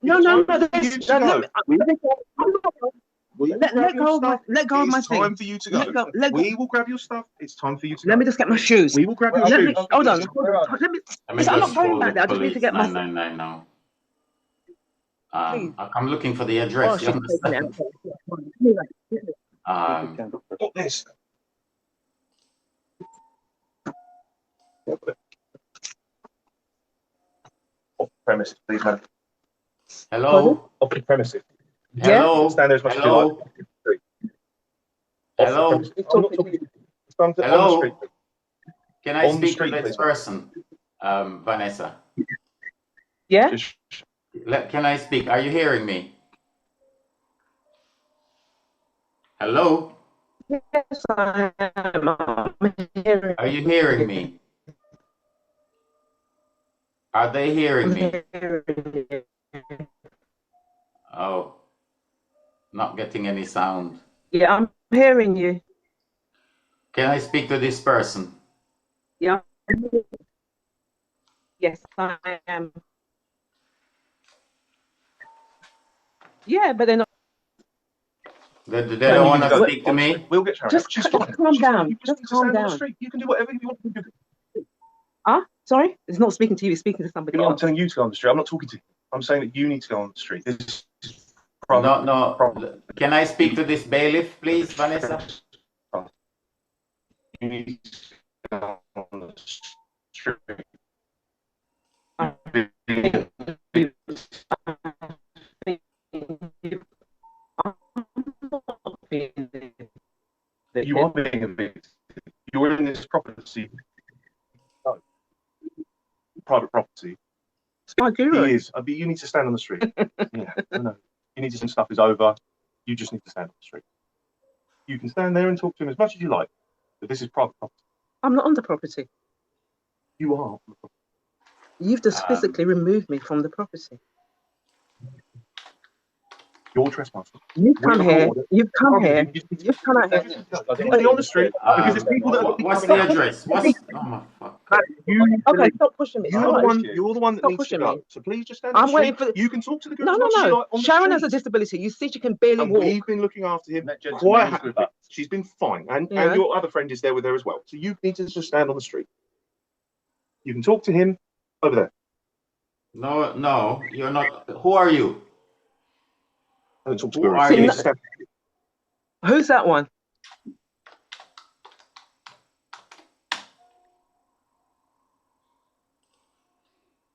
No. Let go of my It's thing. time for you to go. We will grab your stuff. It's time for you to go. Let me just get my shoes. We will grab your shoes. Hold on. Let me. I'm not going back there. I just need to get my. 999 now. I'm looking for the address. You understand? Got this. Off the premises, please, madam. Hello? Off the premises. Hello? Stand there as much as you like. Hello? Hello? Can I speak to this person, Vanessa? Yeah? Can I speak? Are you hearing me? Hello? Yes, I am. Are you hearing me? Are they hearing me? Oh, not getting any sound. Yeah, I'm hearing you. Can I speak to this person? Yeah. Yes, I am. Yeah, but they're not. They don't want to speak to me? We'll get just calm down. Just calm down. You can do whatever you want to do. Sorry? It's not speaking to you, it's speaking to somebody else. I'm telling you to go on the street. I'm not talking to you. I'm saying that you need to go on the street. This is No. Can I speak to this bailiff, please, Vanessa? You need to go on the street. You are being evicted. You're in this property. No. Private property. You need to stand on the street. Yeah, no. You need to say stuff is over. You just need to stand on the street. You can stand there and talk to him as much as you like, but this is private property. I'm not on the property. You are on the property. You've just physically removed me from the property. You're trespassing. You've come here. You've come here. You've come out here. On the street because there's people that are. What's the address? Oh my fuck. Okay, stop pushing me. You're the one that needs to go. So please just stand. I'm waiting for. You can talk to the girl. No. Sharon has a disability. You see, she can barely walk. We've been looking after him. Quite happy. She's been fine, and your other friend is there with her as well. So you need to just stand on the street. You can talk to him over there. No, you're not. Who are you? Don't talk to her. Who's that one?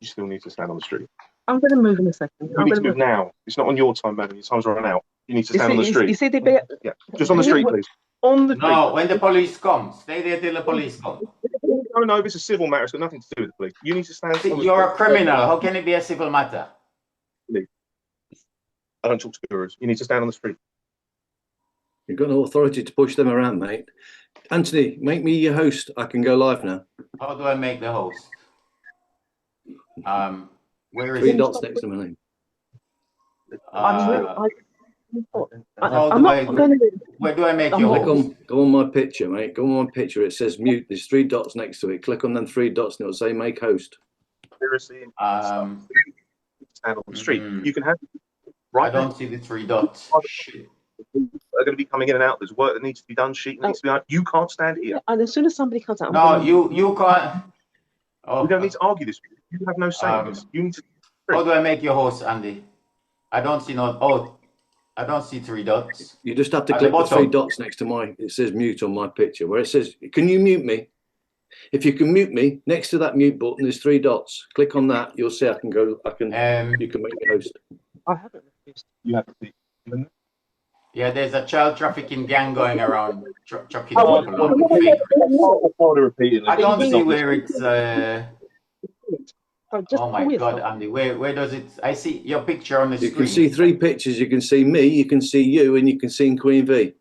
You still need to stand on the street. I'm going to move in a second. You need to move now. It's not on your time, madam. Your time's running out. You need to stand on the street. You see the bit? Yeah, just on the street, please. On the street. No, when the police come. Stay there till the police come. No, it's a civil matter. It's got nothing to do with the police. You need to stand. You're a criminal. How can it be a civil matter? Please. I don't talk to gurus. You need to stand on the street. You've got no authority to push them around, mate. Anthony, make me your host. I can go live now. How do I make the host? Where is 3 dots next to my name. Where do I make your host? Go on my picture, mate. Go on my picture. It says mute. There's 3 dots next to it. Click on them 3 dots and it'll say make host. Stand on the street. You can have. I don't see the 3 dots. Shit. They're going to be coming in and out. There's work that needs to be done. Sheet needs to be done. You can't stand here. And as soon as somebody comes out, no, you can't. We don't need to argue this. You have no say in this. You need to. How do I make your host, Andy? I don't see no. Oh, I don't see 3 dots. You just have to click the 3 dots next to my. It says mute on my picture. Where it says, "Can you mute me?" If you can mute me, next to that mute button, there's 3 dots. Click on that. You'll see. I can go. I can. You can make the host. I haven't refused. You have to see. Yeah, there's a child trafficking gang going around chucking people I don't see where it's. Oh my God, Andy, where does it? I see your picture on the screen. You can see 3 pictures. You can see me, you can see you, and you can see Queen V.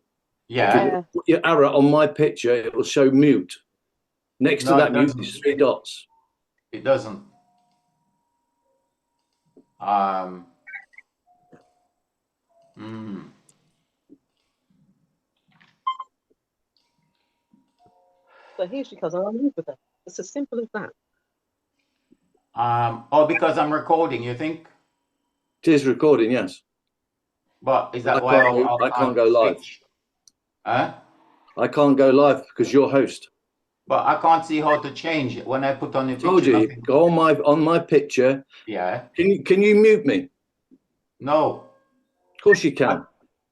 Yeah. If you put your arrow on my picture, it will show mute. Next to that mute is 3 dots. It doesn't. So here she comes, and I'll move with her. It's as simple as that. Oh, because I'm recording, you think? It is recording, yes. But is that why I can't go live? Switch? Huh? I can't go live because you're host. But I can't see how to change it when I put on the picture. Told you, go on my picture. Yeah. Can you mute me? No. Of course you can.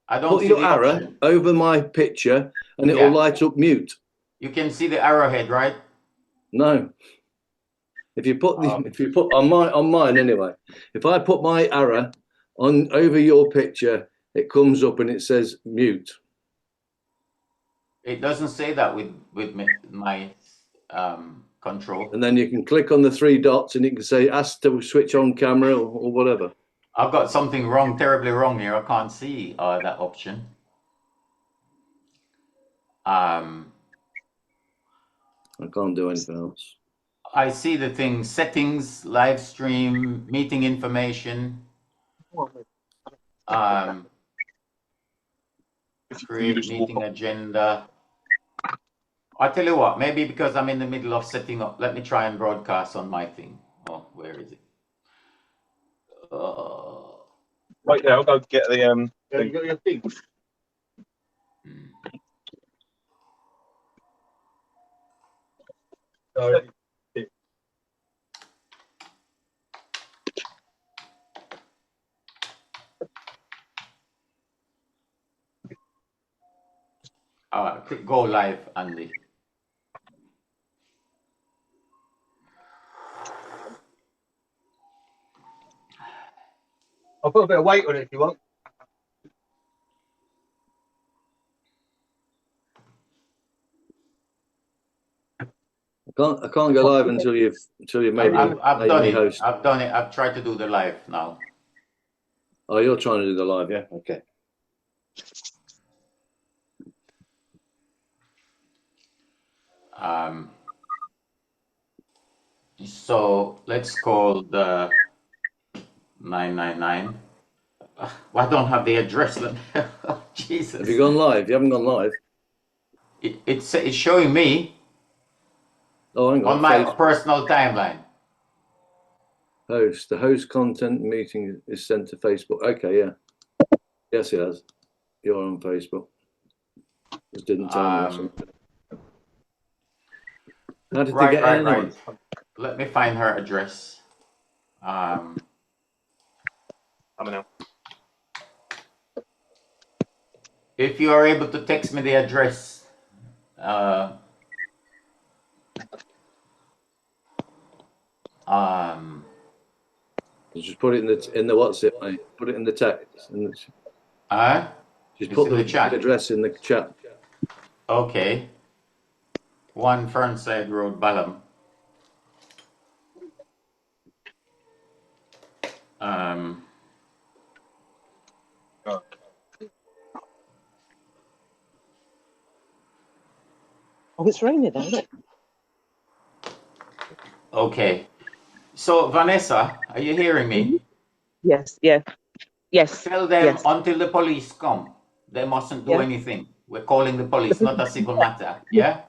I don't put see your the arrow option. over my picture, and it will light up mute. You can see the arrowhead, right? No. If you put on mine anyway. If I put my arrow on over your picture, it comes up and it says mute. It doesn't say that with my control. And then you can click on the 3 dots and it can say ask to switch on camera or whatever. I've got something wrong, terribly wrong here. I can't see that option. I can't do anything else. I see the thing, settings, live stream, meeting information. Create meeting agenda. I tell you what, maybe because I'm in the middle of setting up, let me try and broadcast on my thing. Oh, where is it? Right there, I'll go get the you got your thing. Click go live, Andy. I'll put a bit of weight on it if you want. I can't go live until you've made me host. I've done it. I've tried to do the live now. Oh, you're trying to do the live, yeah? Okay. So let's call the 999. Well, I don't have the address. Oh, Jesus. Have you gone live? You haven't gone live. It's showing me. Oh, hang on my personal timeline. The host content meeting is sent to Facebook. Okay, yeah. Yes, it has. You're on Facebook. It didn't tell me. How did they get in anyway? Let me find her address. I'm now. If you are able to text me the address, just put it in the what's it, mate? Put it in the text. Just put the chat address in the chat. Okay. 1 Fernside Road, Balham. Oh, it's raining, isn't it? Okay. So, Vanessa, are you hearing me? Yes, yeah. Yes. Tell them until the police come, they mustn't do anything. We're calling the police, not a civil matter. Yeah?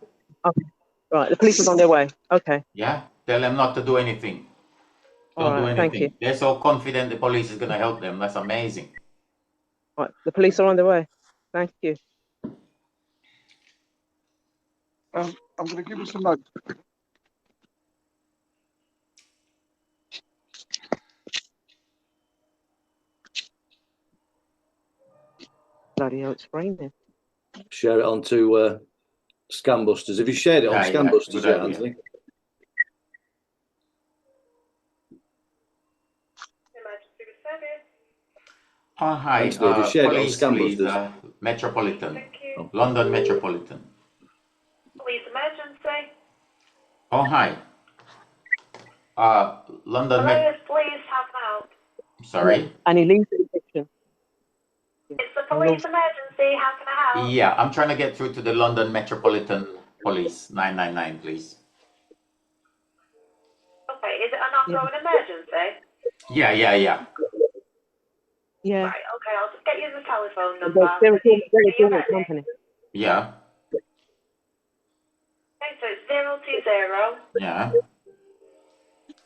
Okay. Right, the police are on their way. Okay. Yeah? Tell them not to do anything. Don't do anything. Thank you. They're so confident the police is going to help them. That's amazing. Right, the police are on their way. Thank you. I'm going to give you some notes. Bloody hell, it's raining. Share it onto Scambusters. Have you shared it on Scambusters yet, Anthony? Oh, hi. Anthony, have you shared police, it on please, Scambusters? Metropolitan. London Metropolitan. Police emergency. Oh, hi. London Please have help. Sorry? And he leaves the eviction. It's the police emergency. How can I help? Yeah, I'm trying to get through to the London Metropolitan Police 999, please. Okay, is it an ongoing emergency? Yeah. Yeah. Right, okay, I'll just get you the telephone number. They're a Dormant Company. Yeah. Okay, so it's 020 Yeah.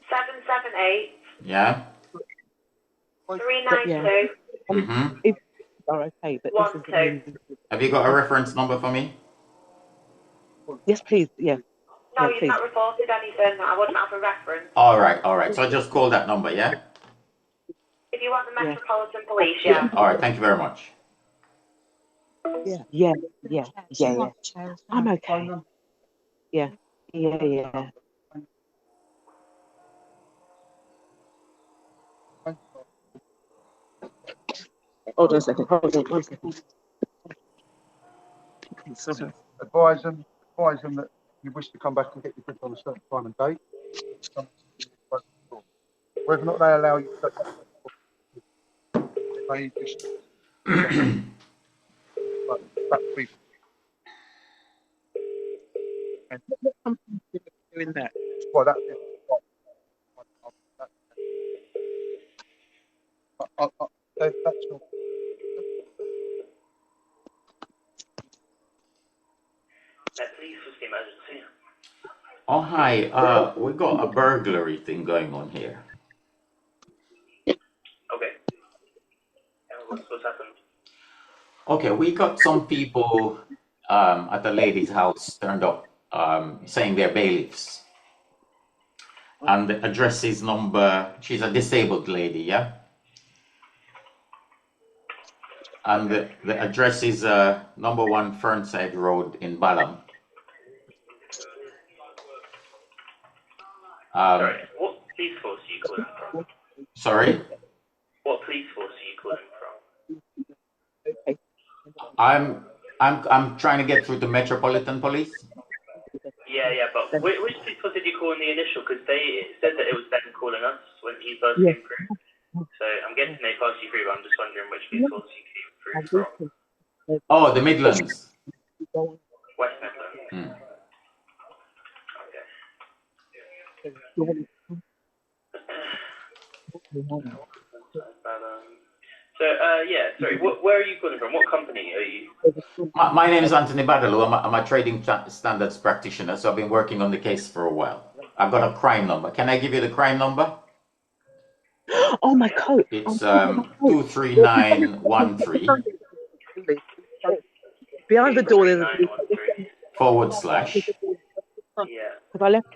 778 Yeah. please? 392 Mm-hmm. If are okay, but this is the 12. main. Have you got a reference number for me? Yes, please. Yeah. No, Yeah, you've please. not reported anything. I wouldn't have a reference. All right. So just call that number, yeah? If you want the Yeah. Metropolitan Police, yeah. All right, thank you very much. Yeah. I'm okay. Yeah. Hold on a second. Hold on 1 second. Sorry. Advise them that you wish to come back and get your goods on a certain time and date. Whether or not they allow you to they just but that be Doing that. well that is that's your Please, what's the emergency? Oh, hi. We got a burglary thing going on here. Okay. What's happened? Okay, we got some people at the lady's house turned up saying they're bailiffs. And the address is she's a disabled lady, yeah? And the address is number 1 Fernside Road in Balham. Sorry, what police force are you calling from? Sorry? What police force are you calling from? I'm trying to get through to Metropolitan Police. Yeah, but which police force did you call in the initial? Because they said that it was them calling us when you first came through. So I'm guessing they passed you through, but I'm just wondering which police force you came through from. Oh, the Midlands. West Midlands. Hmm. Okay. So, sorry, where are you calling from? What company are you? My name is Anthony Badaloo. I'm a trading standards practitioner, so I've been working on the case for a while. I've got a crime number. Can I give you the crime number? Oh, my coat. It's 23913 Behind the door, there's a / Yeah. Have I left?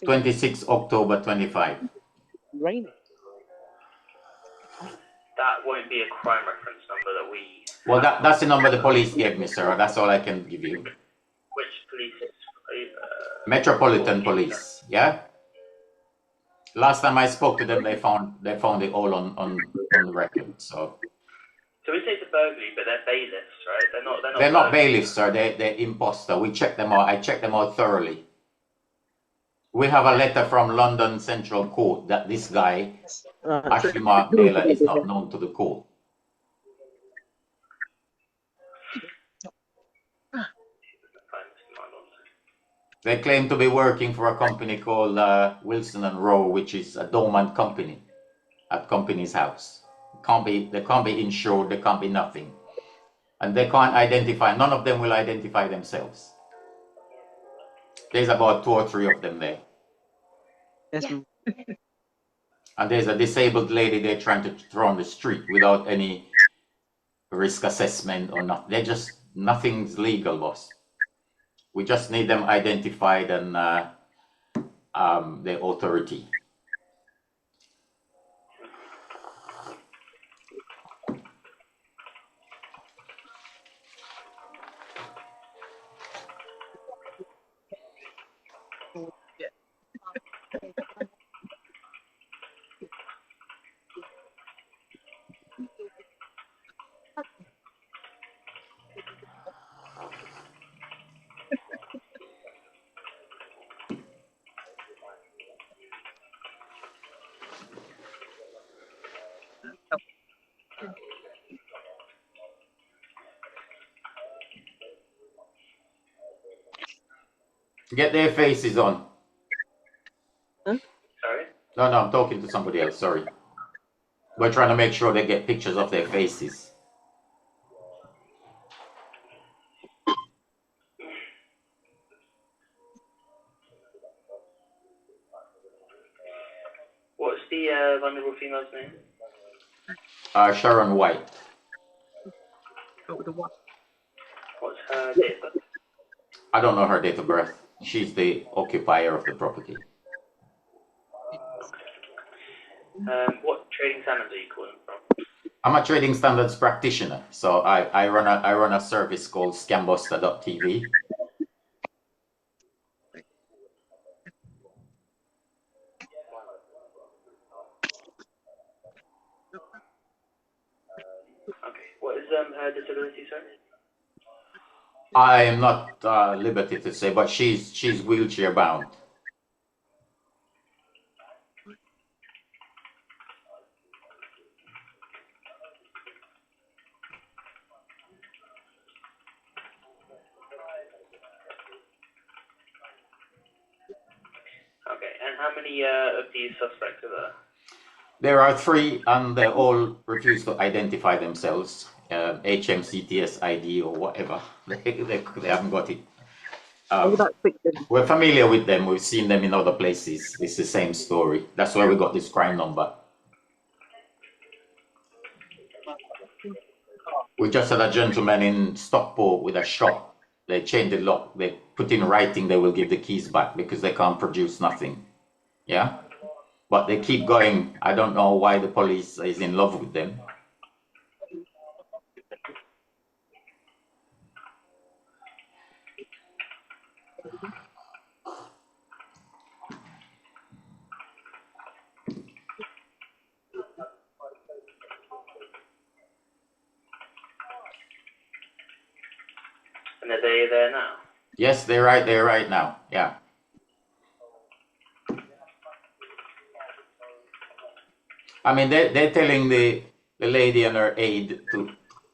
26 October 25. Raining. That won't be a crime reference number that we... Well, that's the number the police gave me, sir. That's all I can give you. Which police? Metropolitan Police, yeah? Last time I spoke to them, they found it all on the record, so... So we say it's a burglary, but they're bailiffs, right? They're not bailiffs, sir. They're imposter. We checked them out. I checked them out thoroughly. We have a letter from London Central Court that this guy, Ashley Mark Naylor, is not known to the court. They claim to be working for a company called Wilson and Rowe, which is a Dormant Company at company's house. They can't be insured. They can't be nothing. And they can't identify. None of them will identify themselves. There's about 2 or 3 of them there. Yes. And there's a disabled lady they're trying to throw on the street without any risk assessment or not. They're just, nothing's legal, boss. We just need them identified and the authority. Get their faces on. Huh? Sorry? No, I'm talking to somebody else, sorry. We're trying to make sure they get pictures of their faces. What's the vulnerable female's name? Sharon White. With the what? What's her date of birth? I don't know her date of birth. She's the occupier of the property. What trading standards are you calling from? I'm a trading standards practitioner, so I run a service called ScambusterTV. Okay. What is her disability, sir? I am not liberty to say, but she's wheelchair bound. Okay. And how many of these suspects are there? There are 3, and they all refuse to identify themselves. HMCTS ID or whatever. They haven't got it. We're familiar with them. We've seen them in other places. It's the same story. That's where we got this crime number. We just had a gentleman in Stockport with a shop. They changed the lock. They put in writing they will give the keys back because they can't produce nothing. Yeah? But they keep going. I don't know why the police is in love with them. And are they there now? Yes, they're right there right now. Yeah. I mean, they're telling the lady and her aide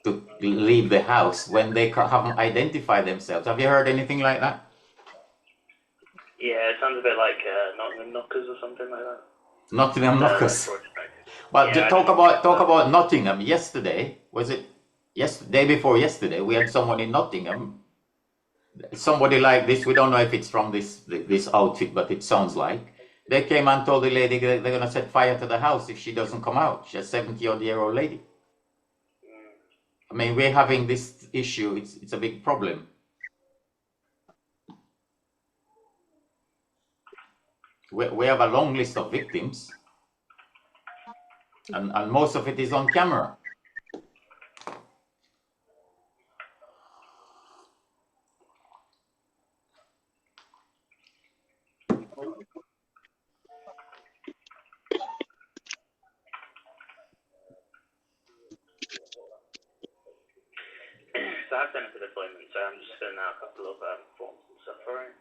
to leave the house when they haven't identified themselves. Have you heard anything like that? Yeah, it sounds a bit like Nottingham Knockers or something like that. Nottingham Knockers. But yeah, to talk about Nottingham, yesterday, was it day before yesterday, we had someone in Nottingham, somebody like this, we don't know if it's from this outfit, but it sounds like. They came and told the lady they're going to set fire to the house if she doesn't come out. She's a 70-odd-year-old lady. I mean, we're having this issue. It's a big problem. We have a long list of victims, and most of it is on camera. So I've done it for deployment, so I'm just filling out a couple of forms and stuff, alright?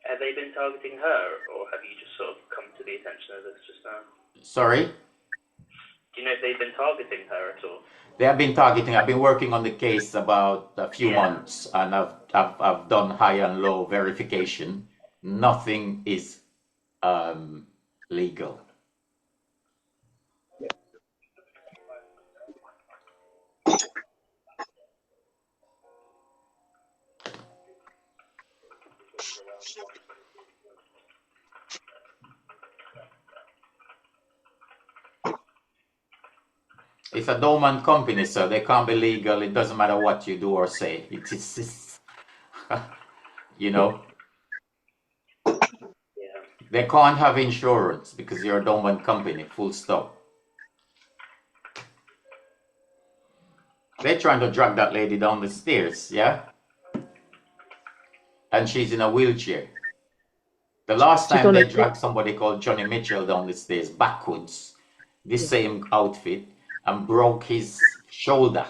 Have they been targeting her, or have you just sort of come to the attention of this just now? Sorry? Do you know if they've been targeting her at all? They have been targeting. I've been working on the case about a few months, and I've done high and low verification. Nothing is legal. It's a Dormant Company, so they can't be legal. It doesn't matter what you do or say. It's you know. Yeah. They can't have insurance because you're a Dormant Company, full stop. They're trying to drag that lady down the stairs, yeah? And she's in a wheelchair. The last time they dragged somebody called Johnny Mitchell down the stairs backwards, this same outfit, and broke his shoulder.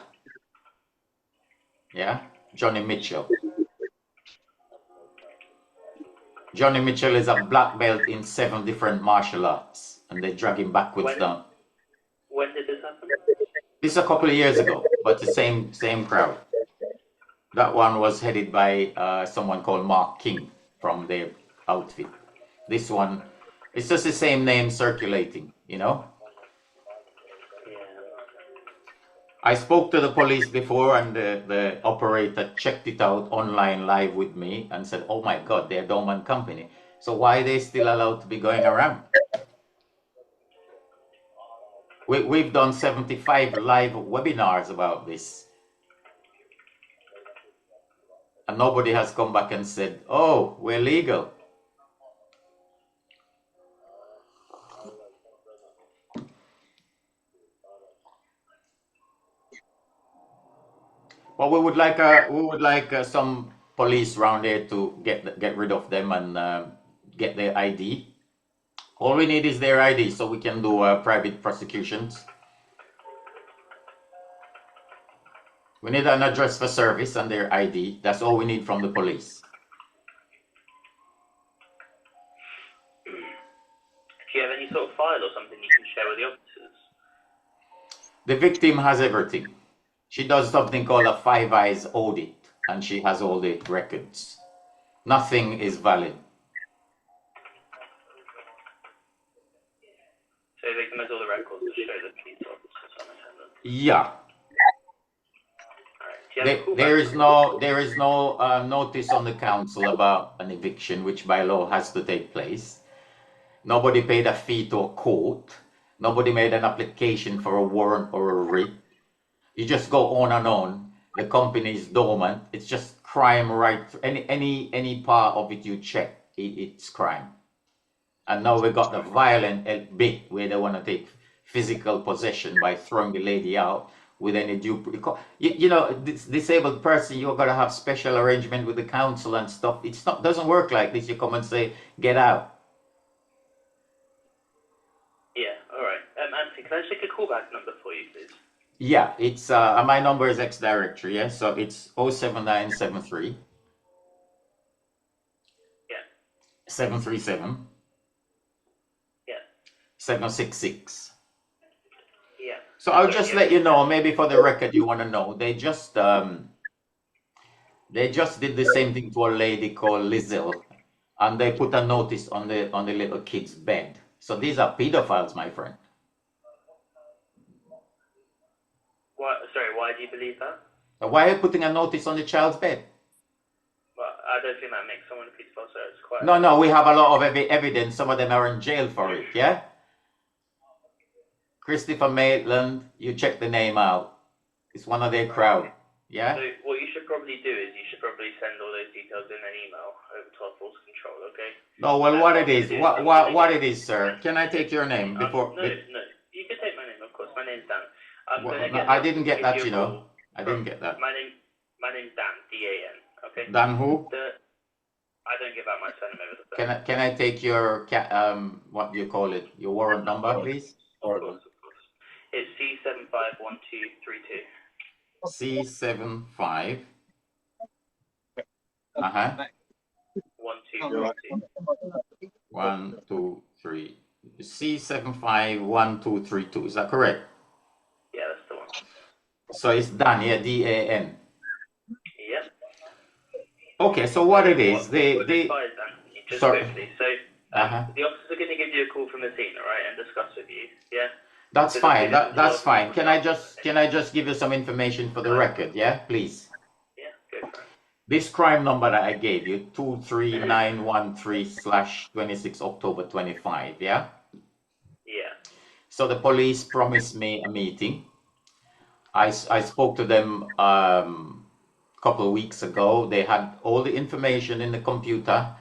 Yeah? Johnny Mitchell. Johnny Mitchell is a black belt in 7 different martial arts, and they drag him backwards down. When did this happen? This is a couple of years ago, but the same crowd. That one was headed by someone called Mark King from their outfit. This one, it's just the same name circulating, you know? I spoke to the police before, and the operator checked it out online live with me and said, oh my God, they're Dormant Company. So why are they still allowed to be going around? We've done 75 live webinars about this. And nobody has come back and said, oh, we're legal. Well, we would like some police around here to get rid of them and get their ID. All we need is their ID so we can do private prosecutions. We need an address for service and their ID. That's all we need from the police. Do you have any sort of file or something you can share with the officers? The victim has everything. She does something called a 5 eyes audit, and she has all the records. Nothing is valid. So the victim has all the records to show the police officers on attendance? Yeah. There is no notice on the council about an eviction, which by law has to take place. Nobody paid a fee to a court. Nobody made an application for a warrant or a writ. You just go on and on. The company is dormant. It's just crime right. Any part of it you check, it's crime. And now we got the violent bit where they want to take physical possession by throwing the lady out with any due. You know, this disabled person, you're gonna have special arrangement with the council and stuff. It's not doesn't work like this. You come and say, get out. Yeah, all right. Anthony, can I just take a callback number for you, please? Yeah, it's my number is X directory. Yeah, so it's 07973. Yeah. 737. Yeah. 766. Yeah. So I'll just let you know, maybe for the record you want to know, they just did the same thing to a lady called Lizelle, and they put a notice on the little kid's bed. So these are pedophiles, my friend. Why do you believe that? Why are you putting a notice on the child's bed? Well, I don't think that makes someone a pedophile, so it's quite... No, we have a lot of evidence. Some of them are in jail for it, yeah? Christopher Maitland, you check the name out. It's one of their crowd, yeah? So what you should probably do is you should probably send all those details in an email over to our force control, okay? No, well, what it is, what it is, sir. Can I take your name before? No, you can take my name, of course. My name's Dan. I didn't get that, you know. I didn't get that. My name's Dan, D-A-N, okay? Dan who? I don't give out my surname over the phone. Can I take your what do you call it? Your warrant number, please? Of course. It's C751232. C75. 1, 2, 3. C751232. Is that correct? Yeah, that's the one. So it's Dan, yeah, D-A-N. Yep. Okay, so what it is, just sorry. quickly. So the officers are going to give you a call from the scene, all right, and discuss with you. Yeah. That's fine. That's fine. Can I just give you some information for the record? Yeah, please. Yeah, go for it. This crime number that I gave you, 23913/26 October 25. Yeah. Yeah. So the police promised me a meeting. I spoke to them a couple of weeks ago. They had all the information in the computer,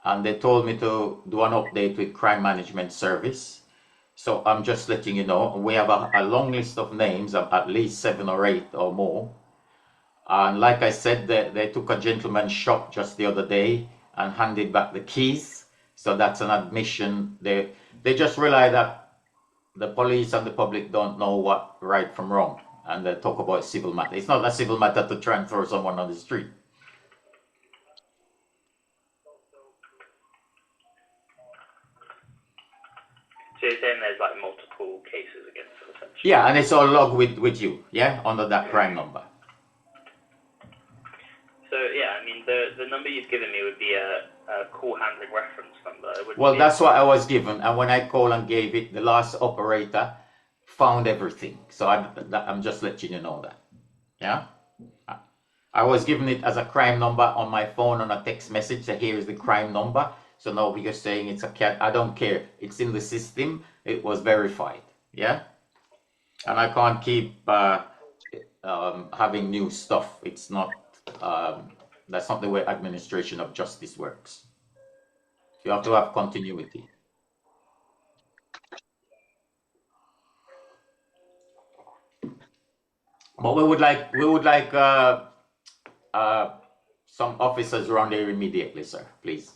and they told me to do an update with Crime Management Service. So I'm just letting you know, we have a long list of names, of at least 7 or 8 or more. And like I said, they took a gentleman's shop just the other day and handed back the keys. So that's an admission. They just realize that the police and the public don't know what right from wrong. And they talk about civil matter. It's not a civil matter to transfer someone on the street. So you're saying there's like multiple cases against them, essentially? Yeah, and it's all logged with you, yeah, under that crime number. So yeah, I mean the number you've given me would be a call handling reference number. Well, that's what I was given, and when I called and gave it, the last operator found everything. So I'm just letting you know that. Yeah, I was given it as a crime number on my phone on a text message. So here is the crime number. So now you're saying it's a cat. I don't care. It's in the system. It was verified. Yeah. And I can't keep having new stuff. It's not. That's not the way administration of justice works. You have to have continuity. But we would like some officers around here immediately, sir, please.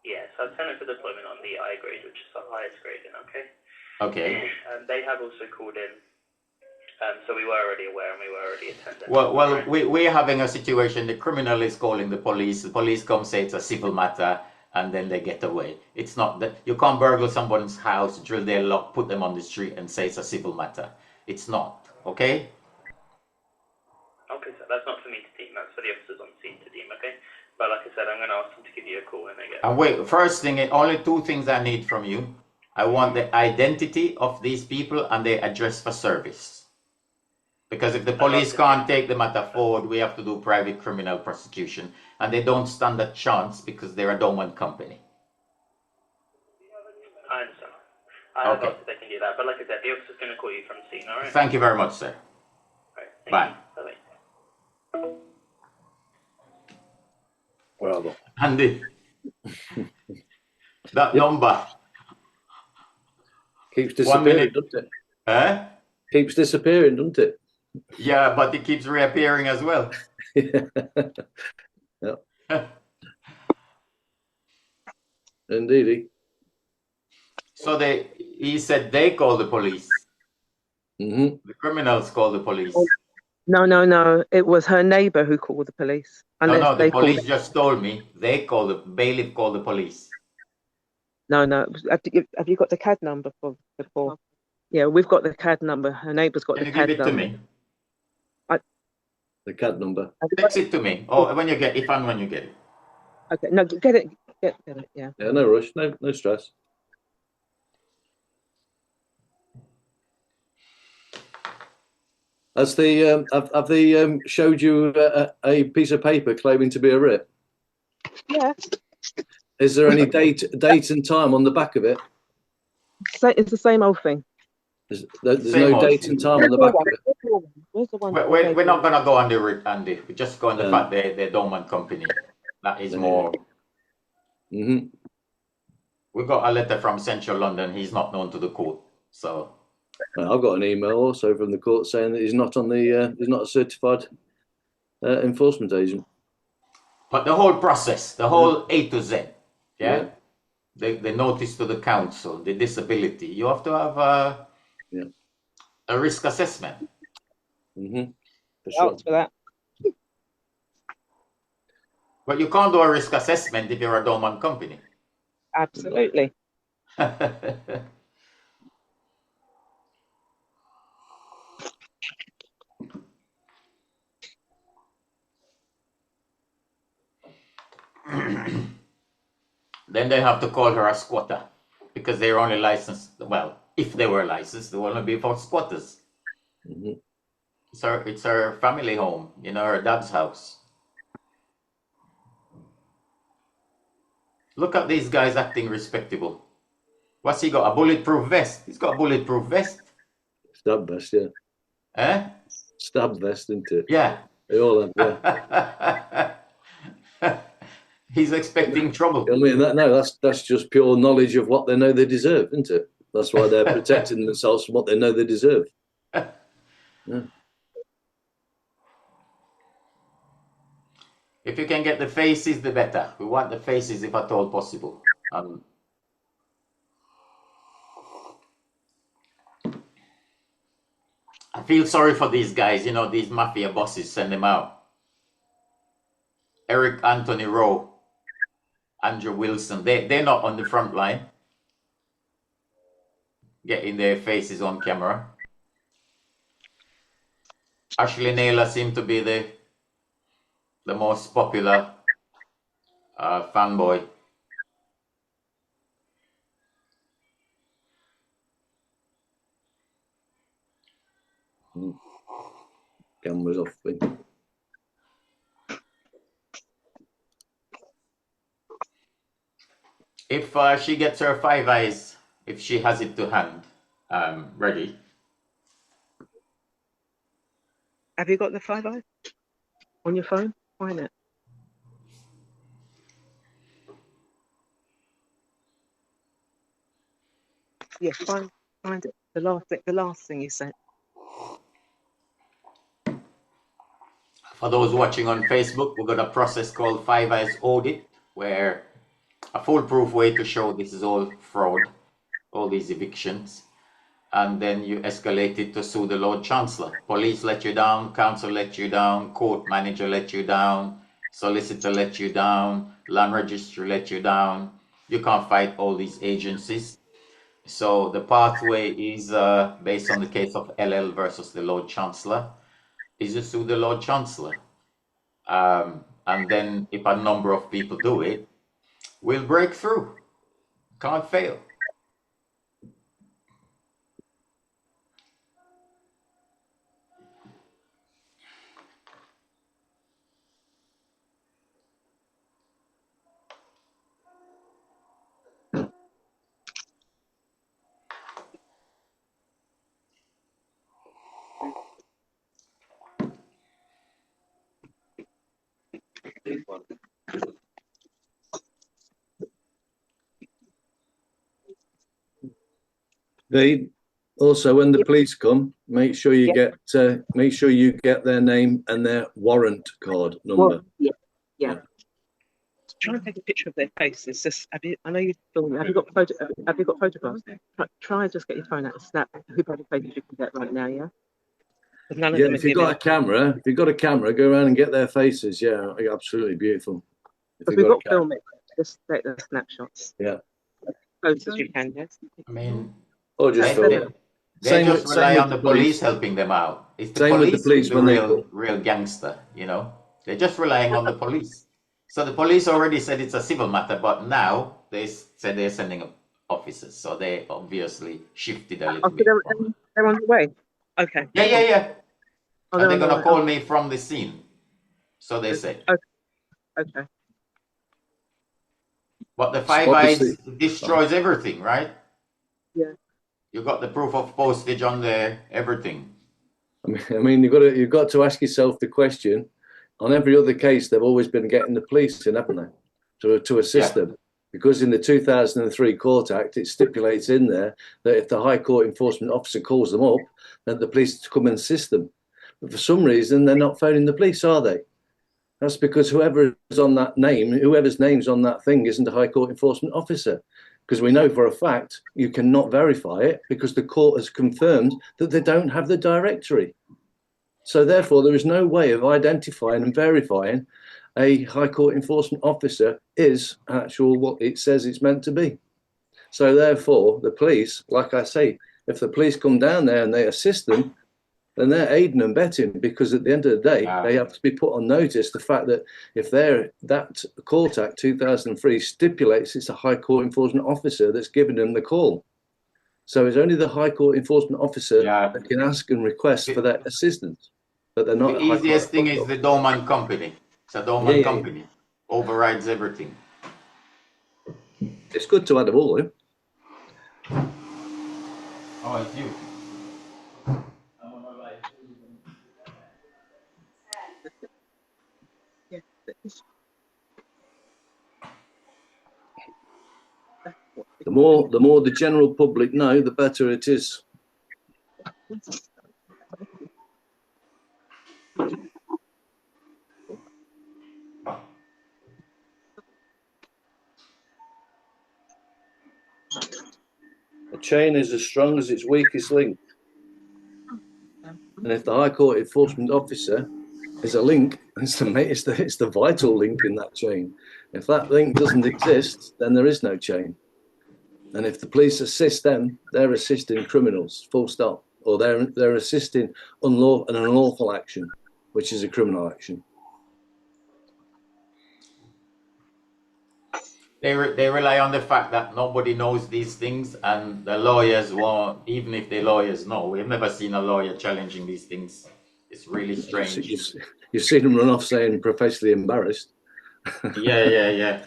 Yes, I've sent it for deployment on the I grade, which is the highest grading, okay? Okay. They have also called in, so we were already aware and we were already attending. Well, we're having a situation, the criminal is calling the police come say it's a civil matter, and then they get away. It's not that, you can't burgle someone's house, drill their lock, put them on the street and say it's a civil matter. It's not, okay? Okay, so that's not for me to deem, that's for the officers on scene to deem, okay? But like I said, I'm going to ask them to give you a call when they get. And wait, first thing, only two things I need from you. I want the identity of these people and their address for service. Because if the police can't take the matter forward, we have to do private criminal prosecution. And they don't stand a chance because they're a Dormant Company. I understand. I have asked if they can do that, but like I said, the officer's going to call you from the scene, all right? Thank you very much, sir. All right, Bye. Bye-bye. Bravo. Andy, that number keeps disappearing, doesn't it? Eh? Keeps disappearing, doesn't it? Yeah, but it keeps reappearing as well. Yeah. Indeed. So he said they call the police. Mm-hmm. The criminals call the police. No. It was her neighbour who called the police. No, the police just told me they called the bailiff called the police. No. Have you got the CAD number for the call? Yeah, we've got the CAD number. Her neighbour's got the CAD number. Can you give it to me? The CAD number. Text it to me. Or when you get it, when you get it. Okay, no, get it. Get it, yeah. Yeah, no rush, no stress. Have they showed you a piece of paper claiming to be a writ? Yeah. Is there any date and time on the back of it? So it's the same old thing. There's no date and time on the back of it. Where's the one? We're not going to go on the writ, Andy. We're just going on the fact they're Dormant Company. That is more. Mm-hmm. We got a letter from Central London. He's not known to the court, so. I've got an email also from the court saying that he's not on the he's not a certified enforcement agent. But the whole process, the whole A to Z, the notice to the council, the disability, you have to have a risk assessment. Mm-hmm. For sure. For that. But you can't do a risk assessment if you're a Dormant Company. Absolutely. Then they have to call her a squatter because they're only licensed. Well, if they were licensed, they will only be for squatters. Mm-hmm. It's her family home, her dad's house. Look at these guys acting respectable. What's he got? A bulletproof vest? He's got a bulletproof vest. Stab vest, yeah. Eh? Stab vest, isn't it? Yeah. They all have, yeah. He's expecting trouble. I mean, that's just pure knowledge of what they know they deserve, isn't it? That's why they're protecting themselves from what they know they deserve. Yeah. If you can get the faces, the better. We want the faces if at all possible. I feel sorry for these guys, these mafia bosses, send them out. Eric Anthony Rowe, Andrew Wilson, they're not on the front line. Getting their faces on camera. Ashley Naylor seemed to be the most popular fanboy. Cameras off. If she gets her 5 eyes, if she has it to hand, ready. Have you got the 5 eyes on your phone? Find it. Yeah, find it. The last thing you said. For those watching on Facebook, we've got a process called 5 eyes audit, where a foolproof way to show this is all fraud, all these evictions, and then you escalate it to sue the Lord Chancellor. Police let you down, council let you down, court manager let you down, solicitor let you down, land registry let you down. You can't fight all these agencies. So the pathway is based on the case of LL versus the Lord Chancellor, is to sue the Lord Chancellor. And then if a number of people do it, we'll break through. Can't fail. Also, when the police come, make sure you get their name and their warrant card number. Yeah. Try and take a picture of their face. It's just, I know you filmed. Have you got photographs? Try and just get your phone out and snap whoever faces you can get right now. Yeah. None of them if you've got a camera, go around and get their faces. Yeah, absolutely beautiful. If we've got film it, just take the snapshots. Yeah. Close as you can, yes. I mean, or just film. They just rely on the police helping them out. It's the police the real gangster, you know. They're just relying on the police. So the police already said it's a civil matter, but now they said they're sending officers. So they obviously shifted a little bit. They're on the way. Okay. Yeah. And they're going to call me from the scene. So they say. Okay. But the 5 eyes destroys everything, right? Yeah. You got the proof of postage on there, everything. I mean, you've got to ask yourself the question. On every other case, they've always been getting the police in, haven't they, to assist them? Because in the 2003 Court Act, it stipulates in there that if the High Court enforcement officer calls them up, then the police to come and assist them. But for some reason, they're not phoning the police, are they? That's because whoever's name's on that thing isn't a High Court enforcement officer. Because we know for a fact you cannot verify it because the court has confirmed that they don't have the directory. So therefore, there is no way of identifying and verifying a High Court enforcement officer is actual what it says it's meant to be. So therefore, the police, like I say, if the police come down there and they assist them, then they're aiding and abetting, because at the end of the day, they have to be put on notice the fact that if that Court Act 2003 stipulates it's a High Court enforcement officer that's giving them the call. So it's only the High Court enforcement officer that can ask and request for that assistance. But they're not. The easiest thing is the Dormant Company. It's a Dormant Company. Overrides everything. It's good to have them all, though. Oh, it's you. The more the general public know, the better it is. A chain is as strong as its weakest link. And if the High Court enforcement officer is a link, it's the vital link in that chain. If that link doesn't exist, then there is no chain. And if the police assist them, they're assisting criminals, full stop. Or they're assisting an unlawful action, which is a criminal action. They rely on the fact that nobody knows these things, and the lawyers won't, even if the lawyers know. We've never seen a lawyer challenging these things. It's really strange. You've seen them run off saying professionally embarrassed. Yeah.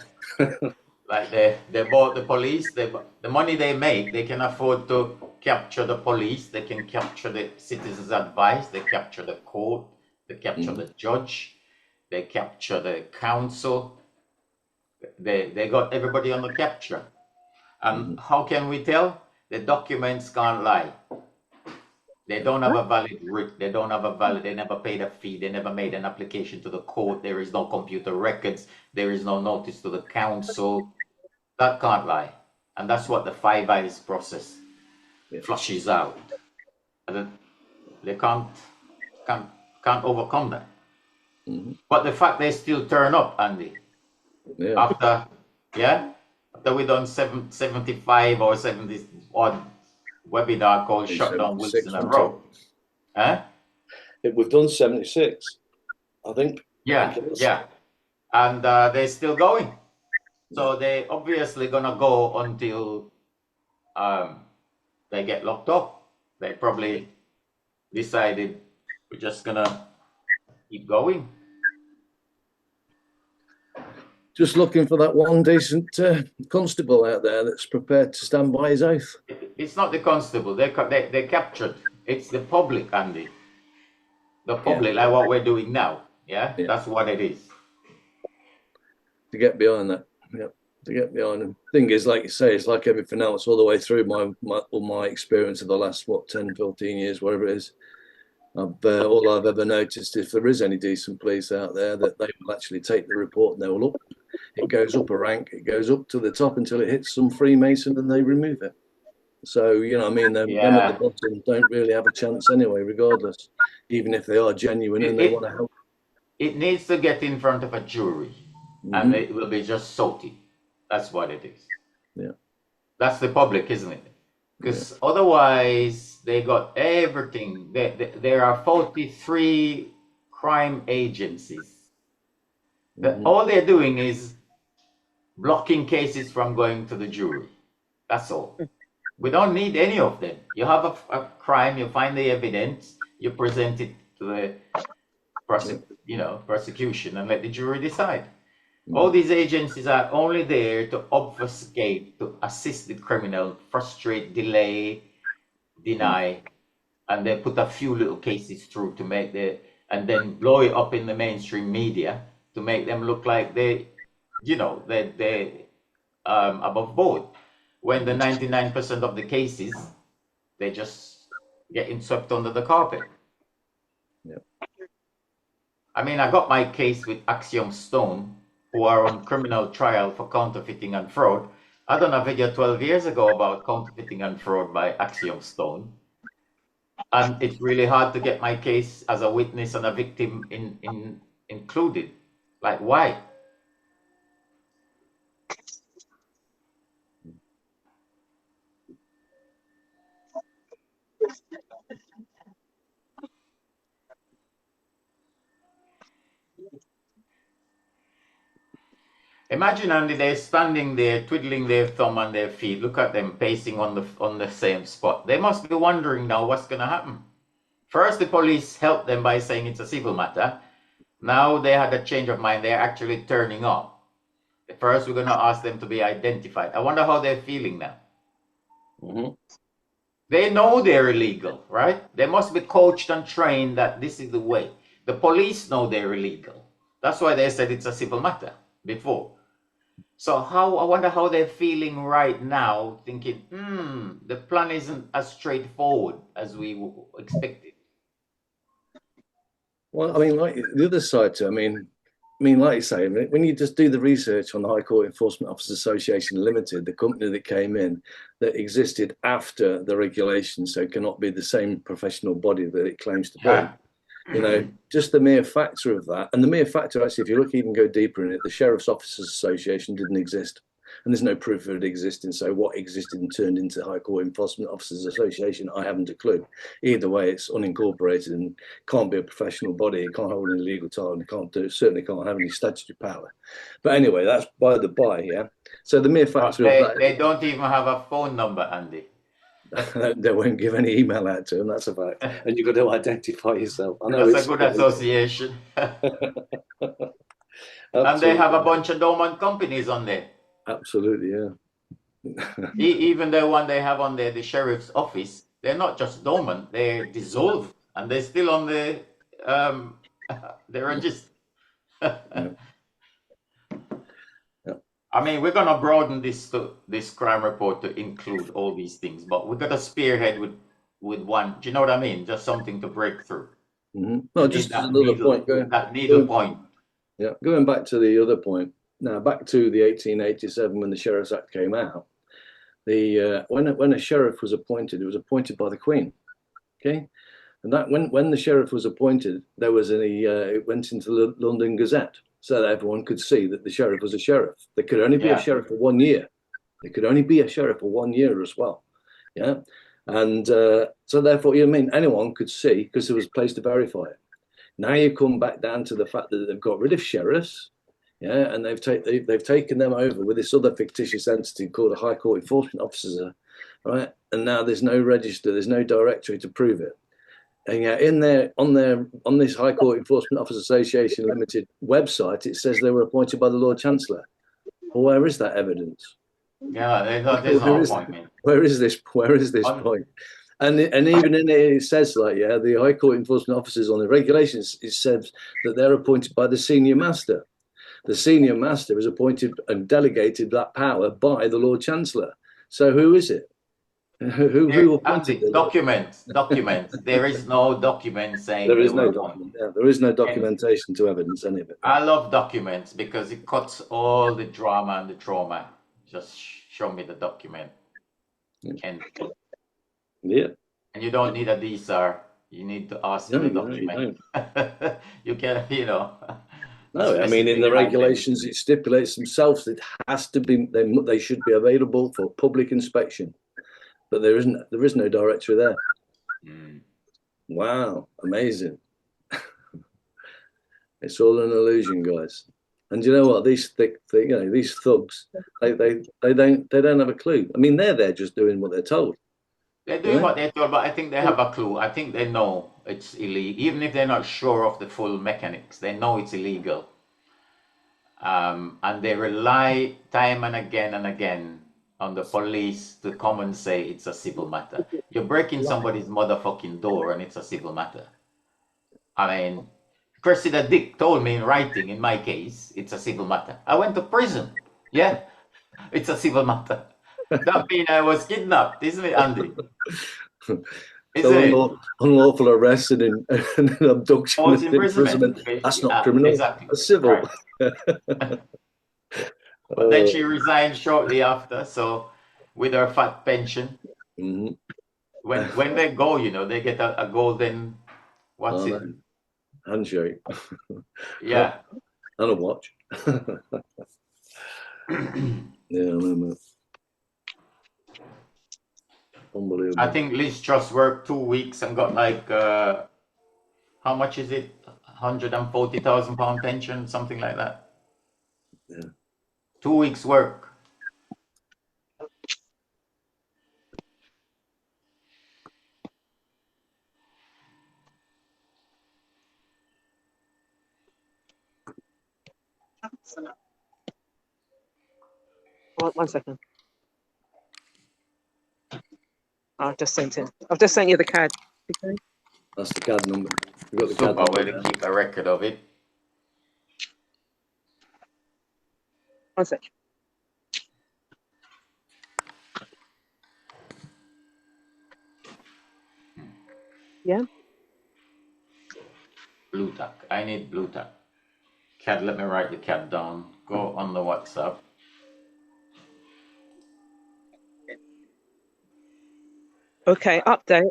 Like they bought the police. The money they make, they can afford to capture the police. They can capture the citizens' advice. They capture the court. They capture the judge. They capture the council. They got everybody on the capture. And how can we tell? The documents can't lie. They don't have a valid writ. They don't have a valid. They never paid a fee. They never made an application to the court. There is no computer records. There is no notice to the council. That can't lie. And that's what the Five Eyes process flushes out. And they can't overcome that. But the fact they still turn up, Andy, after we done 75 or 70 odd webinar called Shut Down Wilson and Row. We've done 76, I think. Yeah. And they're still going. So they obviously gonna go until they get locked up. They probably decided we're just gonna keep going. Just looking for that one decent constable out there that's prepared to stand by his oath. It's not the constable. They captured. It's the public, Andy. The public, like what we're doing now. Yeah, that's what it is. To get behind that. To get behind them. Thing is, like you say, it's like everything else all the way through all my experience of the last 10, 14 years, whatever it is. All I've ever noticed, if there is any decent police out there, that they will actually take the report and they will look. It goes up a rank, it goes up to the top until it hits some Freemason and they remove it. So, you know what I mean? Them at the bottom don't really have a chance anyway, regardless, even if they are genuine and they want to help. It needs to get in front of a jury and it will be just salty. That's what it is. Yeah. That's the public, isn't it? Because otherwise they got everything. There are 43 crime agencies. All they're doing is blocking cases from going to the jury. That's all. We don't need any of them. You have a crime, you find the evidence, you present it to the prosecution and let the jury decide. All these agencies are only there to obfuscate, to assist the criminal, frustrate, delay, deny, and they put a few little cases through to make and then blow it up in the mainstream media to make them look like they above board. When the 99% of the cases, they just getting swept under the carpet. Yeah. I mean, I got my case with Axiom Stone, who are on criminal trial for counterfeiting and fraud. I done a video 12 years ago about counterfeiting and fraud by Axiom Stone. And it's really hard to get my case as a witness and a victim included. Like, why? Imagine, Andy, they're standing there, twiddling their thumb on their feet. Look at them pacing on the same spot. They must be wondering now what's going to happen. First, the police helped them by saying it's a civil matter. Now they had a change of mind. They're actually turning up. First, we're going to ask them to be identified. I wonder how they're feeling now. They know they're illegal, right? They must be coached and trained that this is the way. The police know they're illegal. That's why they said it's a civil matter before. So I wonder how they're feeling right now, thinking, the plan isn't as straightforward as we expected. Well, I mean, like the other side to, I mean, like you say, when you just do the research on the High Court Enforcement Officers Association Limited, the company that came in, that existed after the regulation, so cannot be the same professional body that it claims to be. You know, just the mere factor of that, and the mere factor, actually, if you look even go deeper in it, the Sheriff's Officers Association didn't exist, and there's no proof of it existing. So what existed and turned into High Court Enforcement Officers Association, I haven't a clue. Either way, it's unincorporated and can't be a professional body. It can't hold any legal title, and it certainly can't have any statutory power. But anyway, that's by the by, yeah. So the mere factor of that, they don't even have a phone number, Andy. They won't give any email out to them, that's a fact. And you've got to identify yourself. I know that's a good association. And they have a bunch of dormant companies on there. Absolutely, yeah. Even the one they have on there, the sheriff's office, they're not just dormant, they're dissolved and they're still on the register. Yeah. Yeah. I mean, we're gonna broaden this crime report to include all these things, but we got to spearhead with one. Do you know what I mean? Just something to break through. No, just another point. That needle point. Yeah, going back to the other point. Now, back to the 1887 when the Sheriffs Act came out. When a sheriff was appointed, it was appointed by the Queen. Okay, and that when the sheriff was appointed, there was it went into the London Gazette so that everyone could see that the sheriff was a sheriff. They could only be a sheriff for 1 year. They could only be a sheriff for 1 year as well. Yeah, and so therefore, you mean anyone could see because there was a place to verify it. Now you come back down to the fact that they've got rid of sheriffs. Yeah, and they've taken them over with this other fictitious entity called a High Court Enforcement Officer, right? And now there's no register, there's no directory to prove it. And yeah, on this High Court Enforcement Officers Association Limited website, it says they were appointed by the Lord Chancellor. Well, where is that evidence? Yeah, there's no appointment. Where is this point? And even in it says the High Court Enforcement Officers on the regulations, it says that they're appointed by the senior master. The senior master is appointed and delegated that power by the Lord Chancellor. So who is it? Who appointed it? Documents. There is no document saying there is no document. Yeah, there is no documentation to evidence any of it. I love documents because it cuts all the drama and the trauma. Just show me the document. And you don't need a DSR. You need to ask for the document. You can, No, I mean, in the regulations, it stipulates themselves that it has to be, they should be available for public inspection. But there is no directory there. Wow, amazing. It's all an illusion, guys. And you know what? These thugs, they don't have a clue. I mean, they're there just doing what they're told. They're doing what they're told, but I think they have a clue. I think they know it's illegal. Even if they're not sure of the full mechanics, they know it's illegal. And they rely time and again on the police to come and say it's a civil matter. You're breaking somebody's motherfucking door and it's a civil matter. I mean, Cressida Dick told me in writing, in my case, it's a civil matter. I went to prison. Yeah, it's a civil matter. That means I was kidnapped, isn't it, Andy? Unlawful arrest and an abduction and imprisonment. That's not criminal. Exactly. That's civil. Right. But then she resigned shortly after, so with her fat pension. When they go, they get a golden, handshake. Yeah. And a watch. Yeah, man. Unbelievable. I think Liz just worked 2 weeks and got how much is it? £140,000 pension, something like that. Yeah. 2 weeks work. One second. I've just sent it. I've just sent you the CAD. Okay. That's the CAD number. We've got the Super CAD way number. to keep a record of it. 1 sec. Yeah. Blue tack. I need blue tack. CAD, let me write the CAD down. Go on the WhatsApp. Okay, update.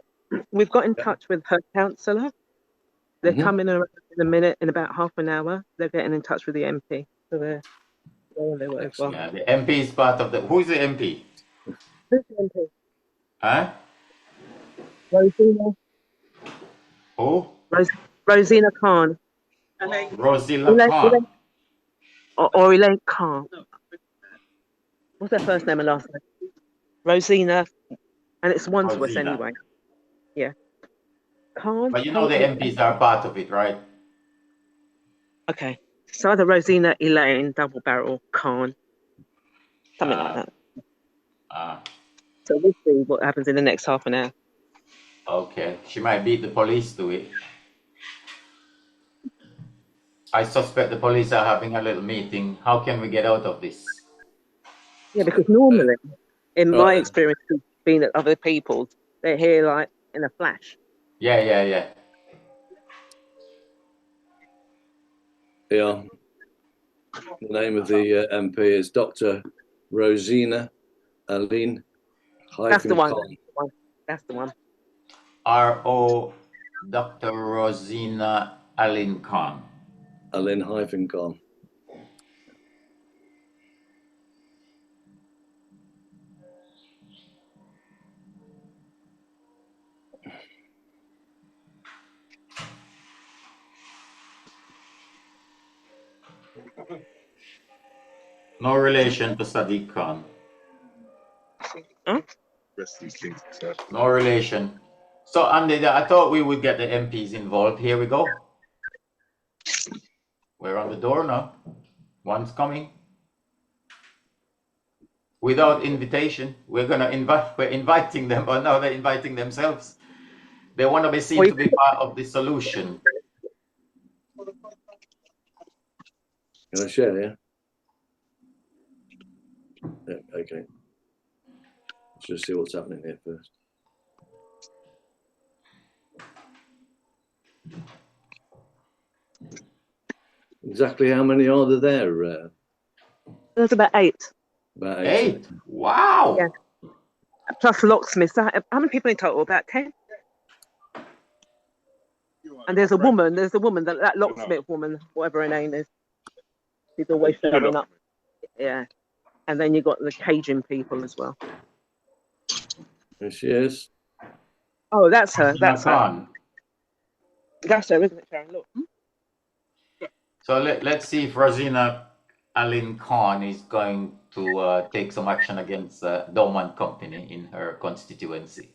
We've got in touch with her counsellor. They're coming around in a minute, in about half an hour. They're getting in touch with the MP. So they're on their way as well. Yeah, the MP is part of the... Who's the MP? Who's the MP? Huh? Rosina. Who? Rosina Khan. Rosina Khan. Or Elaine Khan. What's her first name and last name? Rosina. And it's Wandsworth anyway. Yeah. Khan. But you know the MPs are part of it, right? Okay. So either Rosina, Elaine, double barrel, Khan. something like that. Ah. So we'll see what happens in the next half an hour. Okay, she might beat the police to it. I suspect the police are having a little meeting. How can we get out of this? Yeah, because normally, in my experience, being at other people's, they're here like in a flash. Yeah. Yeah. The name of the MP is Dr. Rosina Aline That's the one. Khan. That's the one. R.O. Dr. Rosina Aline Khan. Aline Khan. No relation to Sadiq Khan. Huh? No relation. So, Andy, I thought we would get the MPs involved. Here we go. We're on the door now. One's coming. Without invitation. We're inviting them, but now they're inviting themselves. They want to be seen to be part of the solution. Can I share, yeah? Yeah, okay. Let's just see what's happening here first. Exactly how many are there? There's about 8. About 8? Wow! Yeah. Plus locksmiths. How many people in total? About 10? And there's a woman. There's a woman, that locksmith woman, whatever her name is. She's always showing up. Yeah. And then you've got the Cajun people as well. There she is. Oh, that's her. That's her. That's her, isn't it, Sharon? Look. So let's see if Rosina Aline Khan is going to take some action against Dormant Company in her constituency.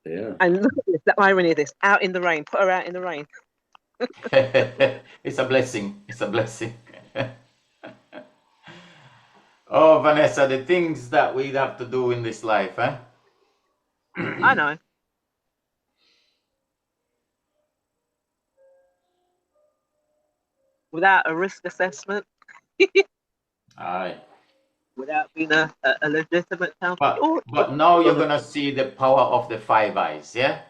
Yeah. And look at this, the irony of this. Out in the rain. Put her out in the rain. It's a blessing. It's a blessing. Oh, Vanessa, the things that we'd have to do in this life, eh? I know. Without a risk assessment. Aye. Without being a legitimate counsel. But now you're going to see the power of the Five Eyes, yeah?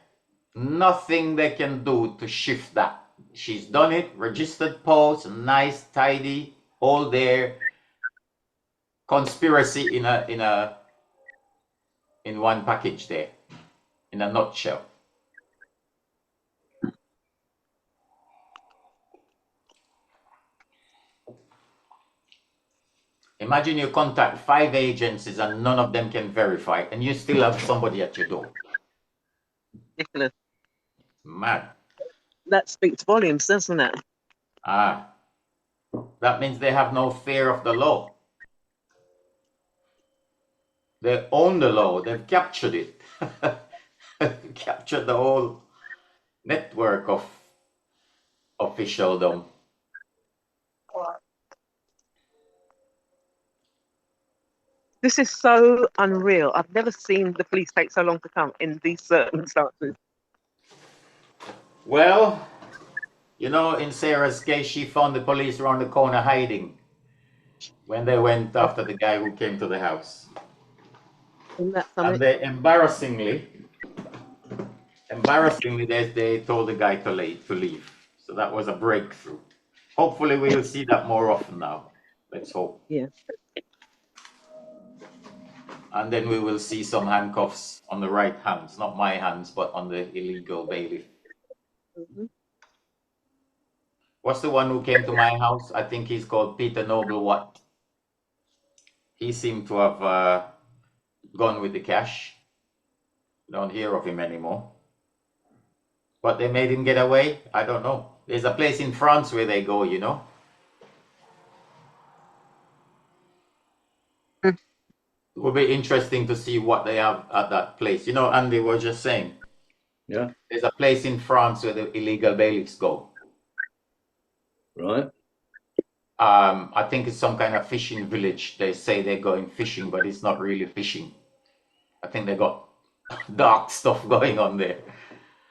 Nothing they can do to shift that. She's done it, registered post, nice, tidy, all there. Conspiracy in one package there, in a nutshell. Imagine you contact 5 agencies and none of them can verify, and you still have somebody at your door. Ridiculous. Mad. That speaks volumes, doesn't it? Ah, that means they have no fear of the law. They own the law. They've captured it. Captured the whole network of officialdom. This is so unreal. I've never seen the police take so long to come in these circumstances. Well, you know, in Sarah's case, she found the police around the corner hiding when they went after the guy who came to the house. And they embarrassingly, they told the guy to leave. So that was a breakthrough. Hopefully we'll see that more often now. Let's hope. Yeah. And then we will see some handcuffs on the right hands, not my hands, but on the illegal bailiff. Mm-hmm. What's the one who came to my house? I think he's called Peter Noble Watt. He seemed to have gone with the cash. Don't hear of him anymore. But they made him get away? I don't know. There's a place in France where they go, you know. It would be interesting to see what they have at that place. You know, Andy was just saying. Yeah. There's a place in France where the illegal bailiffs go. Right. I think it's some kind of fishing village. They say they're going fishing, but it's not really fishing. I think they got dark stuff going on there.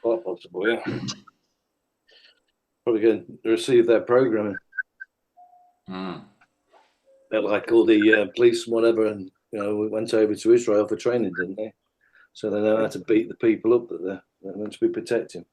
Well, possible, yeah. Probably going to receive their programming. They're like all the police and whatever, and we went over to Israel for training, didn't they? So they know how to beat the people up that they're meant to be protecting.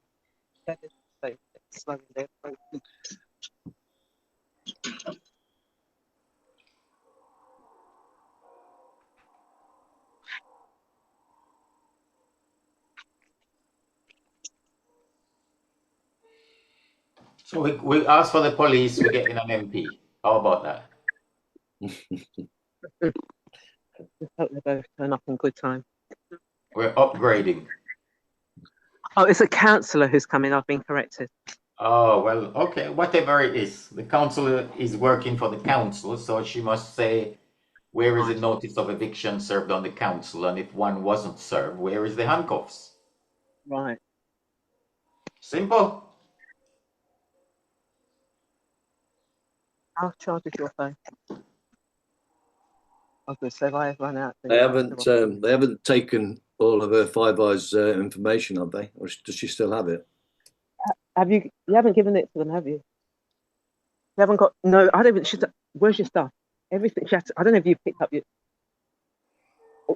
So we ask for the police, we're getting an MP. How about that? Just hope they both turn up in good time. We're upgrading. Oh, it's a counsellor who's coming. I've been corrected. Oh, well, okay, whatever it is. The counsellor is working for the council, so she must say, where is the notice of eviction served on the council? And if one wasn't served, where is the handcuffs? Right. Simple. How charged is your phone? I was going to say, if I run out. They haven't taken all of her Five Eyes information, have they? Or does she still have it? Have you? You haven't given it to them, have you? You haven't got. No, I don't even. Where's your stuff? Everything. She has to, I don't know if you picked up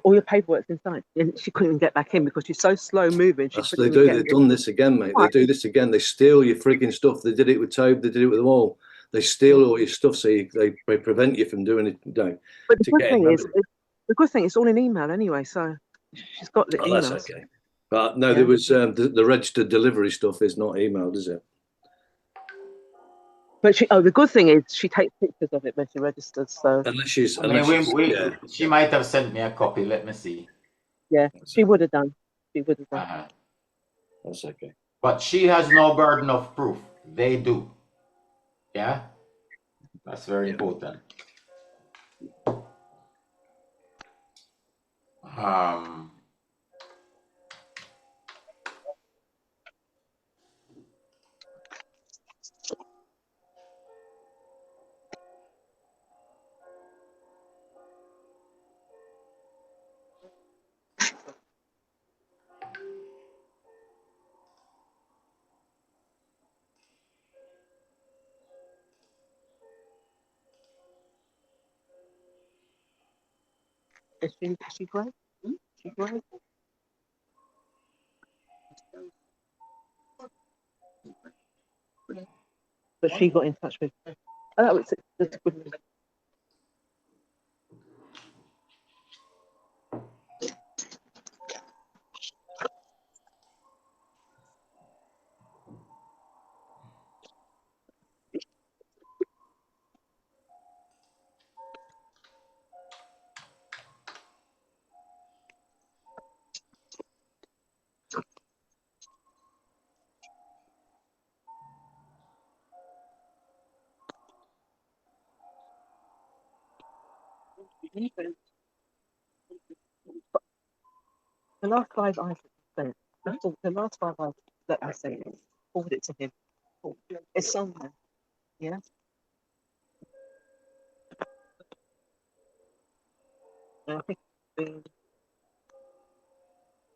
all your paperwork's inside. And she couldn't even get back in because she's so slow moving. They've done this again, mate. What? They do this again. They steal your freaking stuff. They did it with Tobe. They did it with them all. They steal all your stuff, so they prevent you from doing it. But the good thing is, it's all in email anyway. So she's got the emails. That's okay. But no, there was the registered delivery stuff is not emailed, is it? But the good thing is she takes pictures of it when she registers. So unless she's, she might have sent me a copy. Let me see. Yeah, she would have done. She would have done. That's okay. But she has no burden of proof. They do. Yeah, that's very important. Is she great? She great? But she got in touch with. Oh, it's good news. The last 5 I sent, the last 5 I that I sent, forward it to him. It's somewhere, yeah. And I think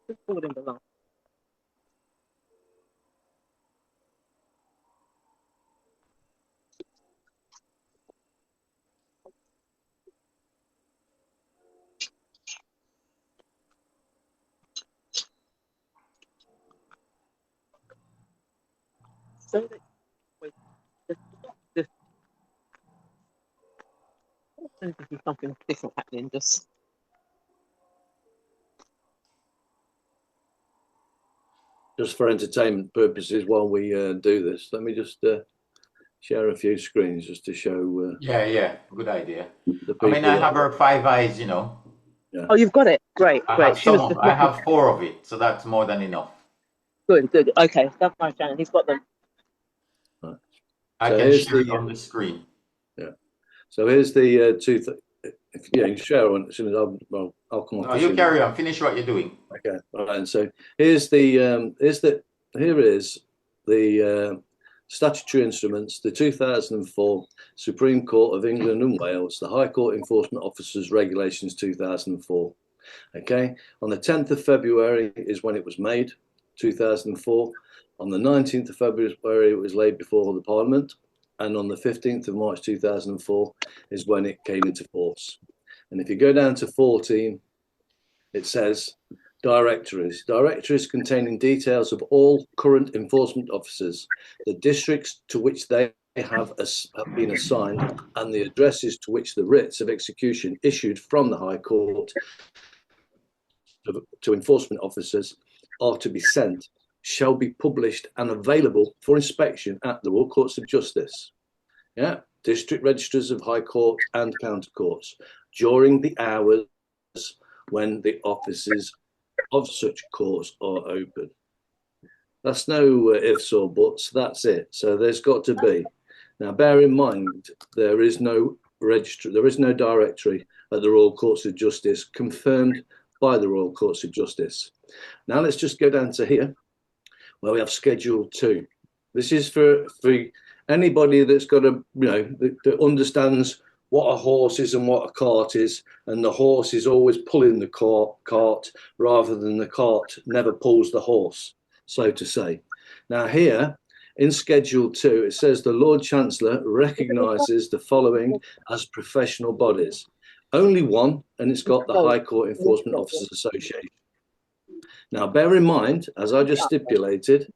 just forward him the last. So that there's something different happening. Just for entertainment purposes, while we do this, let me just share a few screens just to show. Yeah, good idea. I mean, I have her 5 eyes, Yeah. Oh, you've got it. Great. I have 4 of it, so that's more than enough. Good. Okay, that's my channel. He's got them. Right. I can share it on the screen. Yeah. So here's the two. You can share on as soon as I'll come on. No, you carry on. Finish what you're doing. Okay. All right. And so here is the statutory instruments, the 2004 Supreme Court of England and Wales, the High Court Enforcement Officers Regulations 2004. Okay, on the 10th of February is when it was made, 2004. On the 19th of February, it was laid before the Parliament. And on the 15th of March 2004 is when it came into force. And if you go down to 14, it says directories. Directories containing details of all current enforcement officers, the districts to which they have been assigned, and the addresses to which the writs of execution issued from the High Court to enforcement officers are to be sent, shall be published and available for inspection at the Royal Courts of Justice, district registers of High Court and County Courts during the hours when the offices of such courts are open. That's no ifs or buts, that's it. So there's got to be. Now bear in mind, there is no registry, there is no directory at the Royal Courts of Justice confirmed by the Royal Courts of Justice. Now let's just go down to here, where we have Schedule 2. This is for anybody that's got a, that understands what a horse is and what a cart is, and the horse is always pulling the cart rather than the cart never pulls the horse, so to say. Now here, in Schedule 2, it says the Lord Chancellor recognises the following as professional bodies. Only one, and it's got the High Court Enforcement Officers Association. Now, bear in mind, as I just stipulated,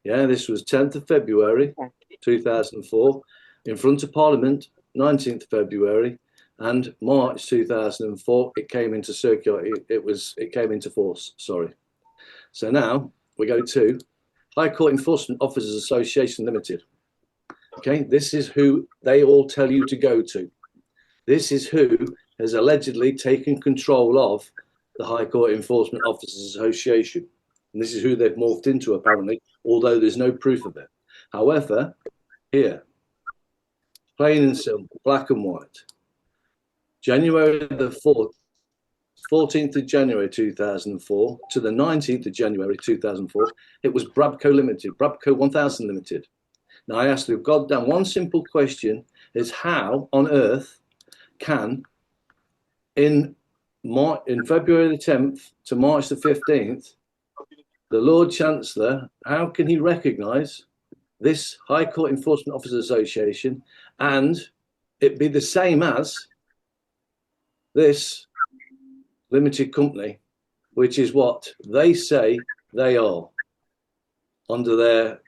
this was 10th of February 2004, in front of Parliament, 19th of February, and March 2004, it came into it came into force, sorry. So now we go to High Court Enforcement Officers Association Limited. Okay, this is who they all tell you to go to. This is who has allegedly taken control of the High Court Enforcement Officers Association. And this is who they've morphed into, apparently, although there's no proof of it. However, here, plain and simple, black and white, January the 4th, 14th of January 2004 to the 19th of January 2004, it was Brabco Limited, Brabco 1000 Limited. Now, I asked the goddamn one simple question is how on earth can, in February the 10th to March the 15th, the Lord Chancellor, how can he recognise this High Court Enforcement Officers Association and it be the same as this limited company, which is what they say they are under their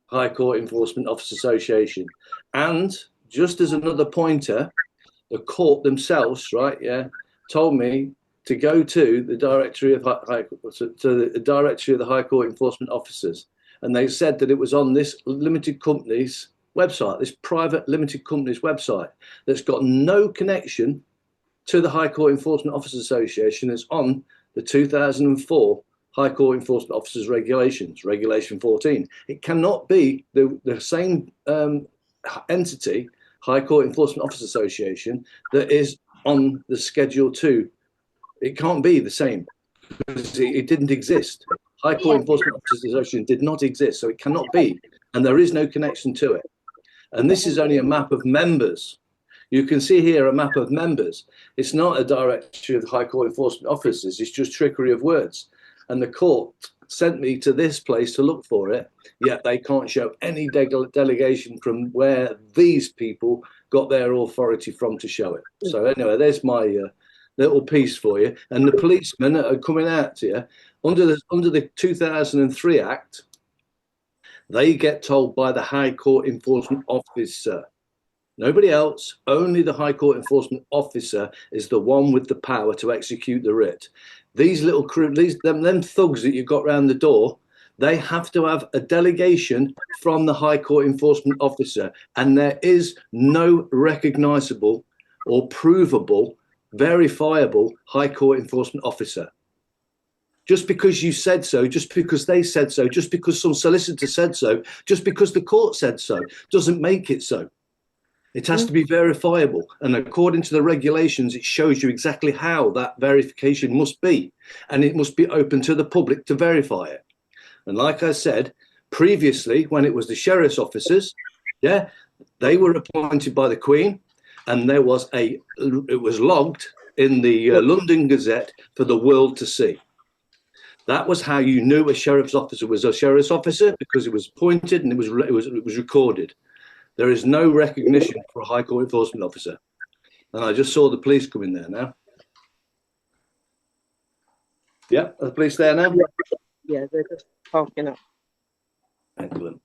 High Court Enforcement Officers Association? And just as another pointer, the court themselves, told me to go to the directory of the High Court Enforcement Officers, and they said that it was on this limited company's website, this private limited company's website, that's got no connection to the High Court Enforcement Officers Association. It's on the 2004 High Court Enforcement Officers Regulations, Regulation 14. It cannot be the same entity, High Court Enforcement Officers Association, that is on the Schedule 2. It can't be the same because it didn't exist. High Court Enforcement Officers Association did not exist, so it cannot be, and there is no connection to it. And this is only a map of members. You can see here a map of members. It's not a directory of the High Court Enforcement Officers. It's just trickery of words. And the court sent me to this place to look for it, yet they can't show any delegation from where these people got their authority from to show it. So anyway, there's my little piece for you. And the policemen that are coming out to you, under the 2003 Act, they get told by the High Court Enforcement Officer. Nobody else, only the High Court Enforcement Officer is the one with the power to execute the writ. These little crew, them thugs that you've got round the door, they have to have a delegation from the High Court Enforcement Officer, and there is no recognisable or provable, verifiable High Court Enforcement Officer. Just because you said so, just because they said so, just because some solicitor said so, just because the court said so, doesn't make it so. It has to be verifiable, and according to the regulations, it shows you exactly how that verification must be, and it must be open to the public to verify it. And like I said, Previously, when it was the sheriff's officers, yeah, they were appointed by the Queen, and it was logged in the London Gazette for the world to see. That was how you knew a sheriff's officer was a sheriff's officer, because it was appointed and it was recorded. There is no recognition for a High Court enforcement officer. And I just saw the police come in there now. Yeah, are the police there now? Yeah, they're just parking up. Excellent.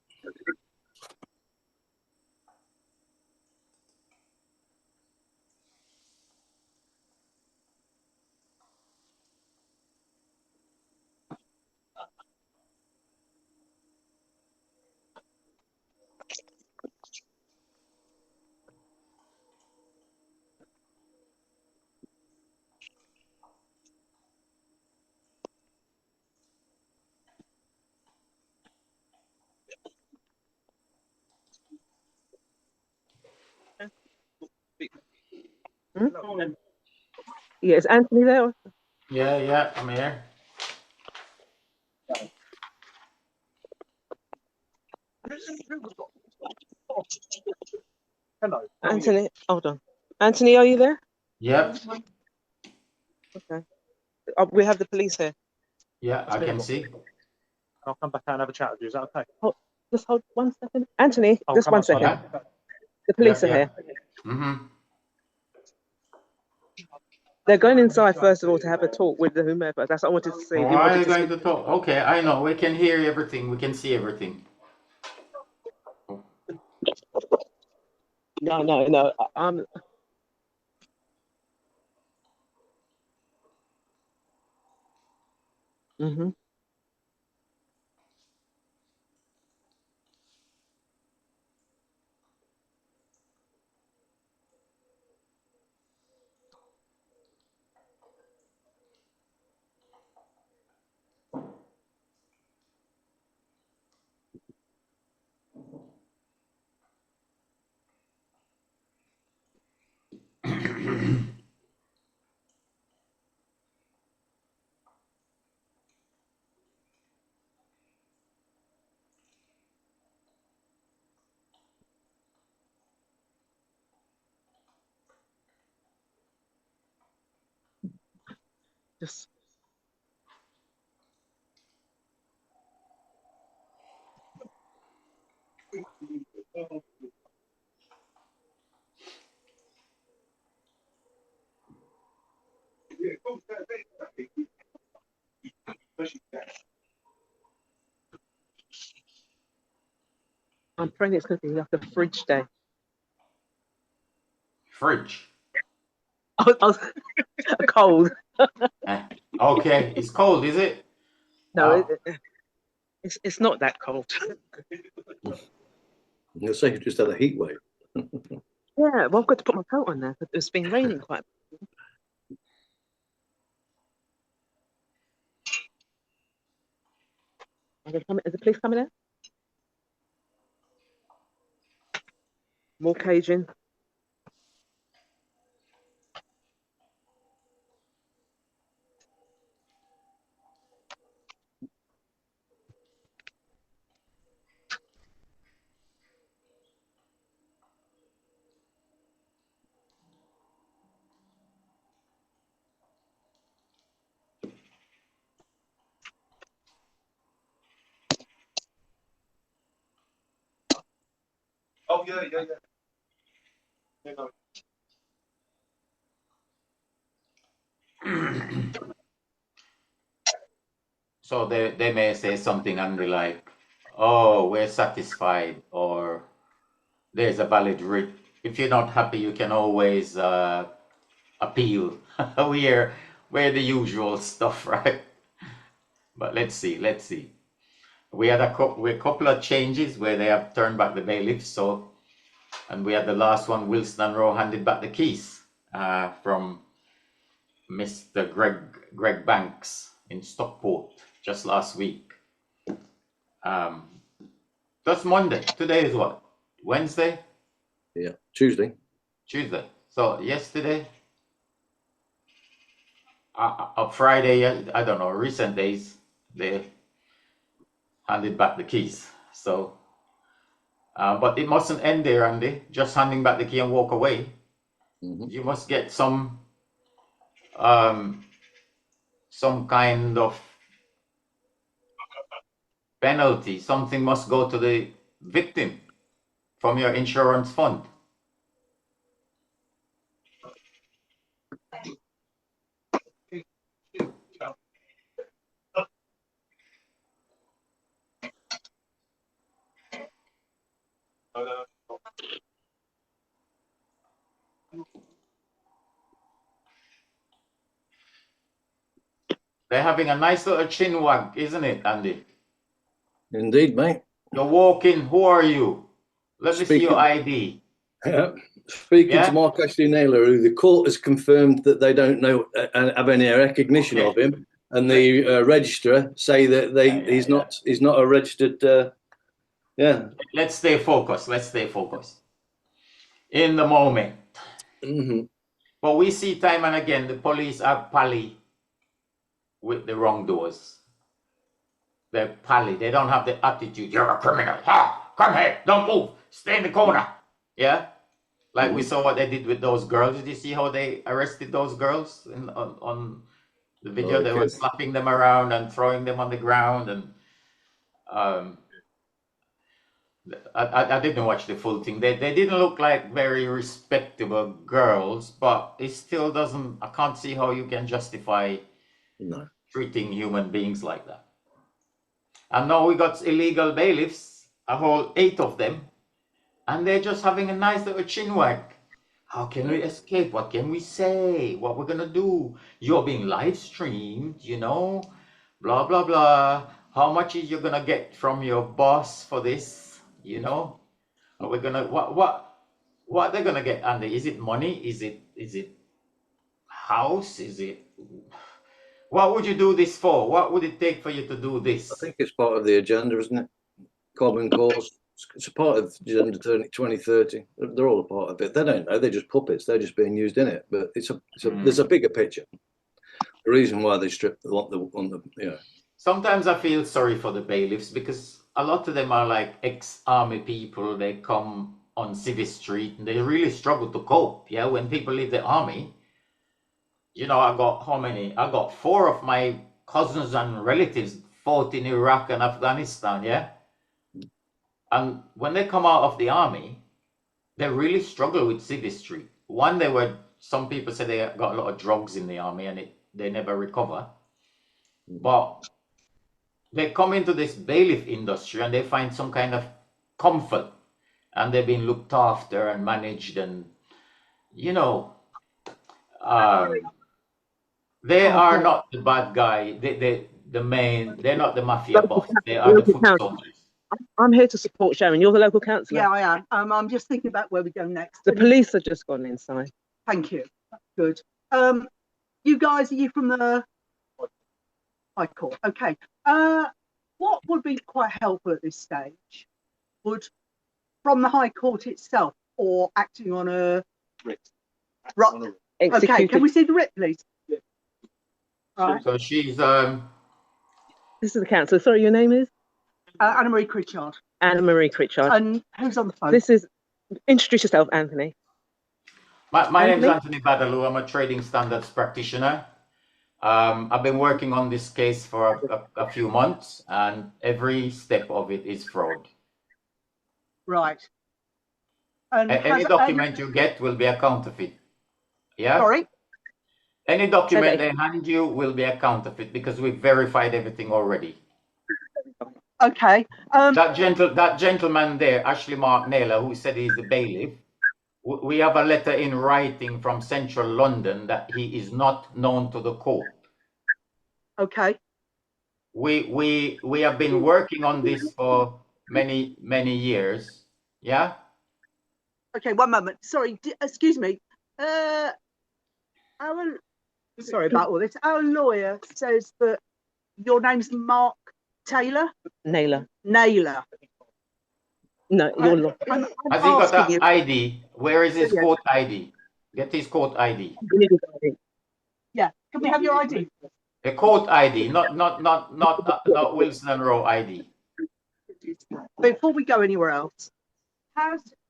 Hmm? Yeah, is Anthony there? Yeah, I'm here. Hello. Anthony, hold on. Anthony, are you there? Yep. Okay. We have the police here. Yeah, I can see. I'll come back out and have a chat with you. Is that okay? Just hold 1 second. Anthony, I'll just come 1 outside. second. The police are here. Mm-hmm. They're going inside first of all to have a talk with the whomever. That's what I wanted to say. Why are you going to talk? Okay, I know. We can hear everything. We can see everything. No. Mm-hmm. Just I'm praying it's going to be like a fridge day. Fridge. Cold. Okay, it's cold, is it? No, it's not that cold. You'll say you just had a heat wave. Yeah, well, I've got to put my coat on there. It's been raining quite. Is the police coming in? More caging. Oh, yeah. Yeah, no. So they may say something under like, oh, we're satisfied, or there's a valid writ. If you're not happy, you can always appeal. we're the usual stuff, right? But let's see. We had a couple of changes where they have turned back the bailiffs. And we had the last one, Wilson and Rowe handed back the keys from Mr. Greg Banks in Stockport just last week. That's Monday. Today is what? Wednesday? Yeah, Tuesday. So yesterday, Friday, I don't know, recent days, handed back the keys. So, but it mustn't end there, Andy. Just handing back the key and walk away. You must get some kind of penalty. Something must go to the victim from your insurance fund. They're having a nice little chin wag, isn't it, Andy? Indeed, mate. You're walking. Who are you? Let me see your ID. Speaking to Mark Ashley Naylor, who the court has confirmed that they don't know have any recognition of him, and the registrar say that he's not a registered. Let's stay focused. Let's stay focused. In the moment. But we see time and again the police are pally with the wrongdoers. They're pally. They don't have the attitude. You're a criminal. Ha! Come here. Don't move. Stay in the corner. Yeah? Like we saw what they did with those girls. Did you see how they arrested those girls on the video? They were slapping them around and throwing them on the ground. And I didn't watch the full thing. They didn't look like very respectable girls, but it still doesn't. I can't see how you can justify treating human beings like that. And now we got illegal bailiffs, a whole 8 of them, and they're just having a nice little chin wag. How can we escape? What can we say? What we're gonna do? You're being live streamed, you know, blah blah blah. How much is you gonna get from your boss for this? You know, are we gonna what are they gonna get, Andy? Is it money? Is it house? Is it? What would you do this for? What would it take for you to do this? I think it's part of the agenda, isn't it? Common cause. It's a part of the Agenda 2030. They're all a part of it. They don't know. They're just puppets. They're just being used in it. But there's a bigger picture. The reason why they stripped the. Sometimes I feel sorry for the bailiffs because a lot of them are like ex-army people. They come on Civic Street and they really struggle to cope. Yeah, when people leave the army. You know, I got how many? I got 4 of my cousins and relatives fought in Iraq and Afghanistan, yeah? And when they come out of the army, they really struggle with Civic Street. One, some people say they got a lot of drugs in the army and they never recover. But they come into this bailiff industry and they find some kind of comfort. And they've been looked after and managed and, you know, they are not the bad guy. They're not the mafia boss. They are the foot soldiers. I'm here to support Sharon. You're the local councillor. Yeah, I am. I'm just thinking about where we go next. The police have just gone inside. Thank you. Good. You guys, are you from the High Court? Okay. What would be quite helpful at this stage would, from the High Court itself, or acting on a writ. Okay. Can we see the writ, please? Right. So she's This is the councillor. Sorry, your name is? Ann-Marie Pritchard. Ann-Marie Pritchard. And who's on the phone? This is. Introduce yourself, Anthony. My name is Anthony Badalu. I'm a trading standards practitioner. I've been working on this case for a few months, and every step of it is fraud. Right. And any document you get will be a counterfeit. Yeah. Sorry. Any document they hand you will be a counterfeit because we've verified everything already. Okay. That gentleman there, Ashley Mark Naylor, who said he's the bailiff, we have a letter in writing from Central London that he is not known to the court. Okay. We have been working on this for many years. Yeah. Okay, one moment. Sorry, excuse me. Sorry about all this. Our lawyer says that your name's Mark Taylor? Naylor. Naylor. No, your law. Has he got that ID? Where is his court ID? Get his court ID. Yeah. Can we have your ID? A court ID, not Wilson and Rowe ID. before we go anywhere else,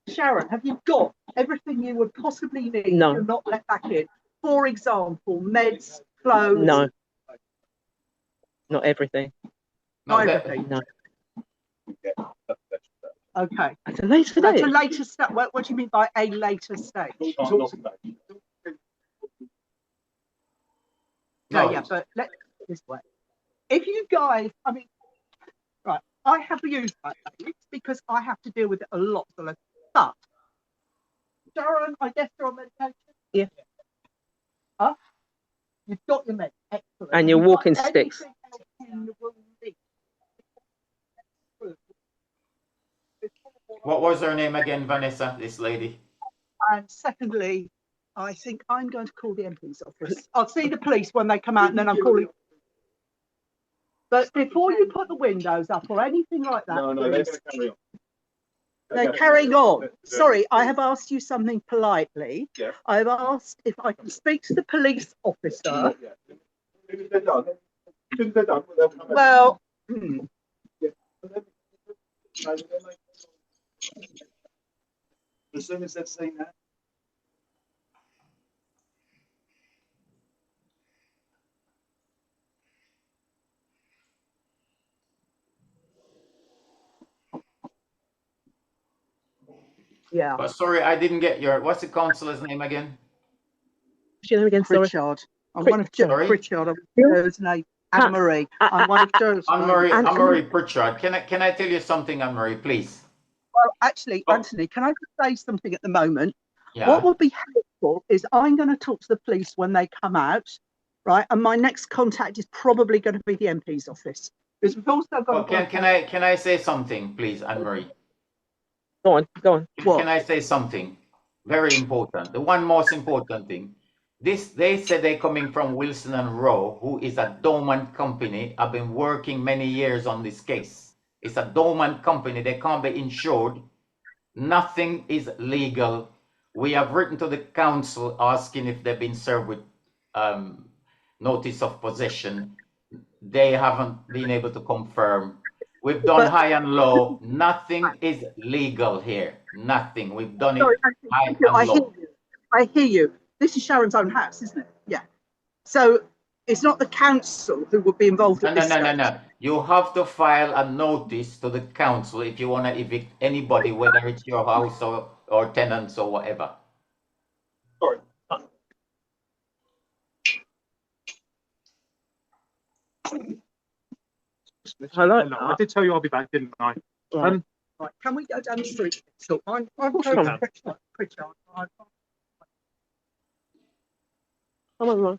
Sharon, have you got everything you would possibly need if you're not let back in? For example, meds, clothes? No. Not everything. Not everything? No. Okay. At a later At date? a later stage. What do you mean by a later stage? No. Yeah, but let's put it this way. If you guys, I mean, right, I have used that because I have to deal with it a lot. But, Sharon, I guess you're on medication? Yeah. Huh? You've got your meds. Excellent. And your walking sticks. What was her name again, Vanessa, this lady? And secondly, I think I'm going to call the MP's office. I'll see the police when they come out, and then I'm calling. But before you put the windows up or anything like that, No, they're going to carry on. They're carrying on. Sorry, I have asked you something politely. Yeah. I've asked if I can speak to the police officer. Well, As soon as they've seen that. yeah. But sorry, I didn't get your. What's the councillor's name again? What's your name again? Sorry. Pritchard. I'm one of Sorry? Pritchard. Her name, Ann-Marie. I'm one of Joe's. Ann-Marie Pritchard. Can I tell you something, Ann-Marie, please? Well, actually, Anthony, can I just say something at the moment? Yeah. What would be helpful is I'm going to talk to the police when they come out, right? And my next contact is probably going to be the MP's office. Because we've also got. Well, can I say something, please, Anne-Marie? Go on. What? Can I say something? Very important. The one most important thing. They said they're coming from Wilson and Rowe, who is a dormant company. I've been working many years on this case. It's a dormant company. They can't be insured. Nothing is legal. We have written to the council asking if they've been served with notice of possession. They haven't been able to confirm. We've done high and low. Nothing is legal here. Nothing. We've done it high and low. I hear you. This is Sharon's own house, isn't it? Yeah. So it's not the council who would be involved in this. No. You have to file a notice to the council if you want to evict anybody, whether it's your house or tenants or whatever. Sorry. Hello. I did tell you I'll be back, didn't I? Right. Right, can we go down the street? So I'm Pritchard. Come on.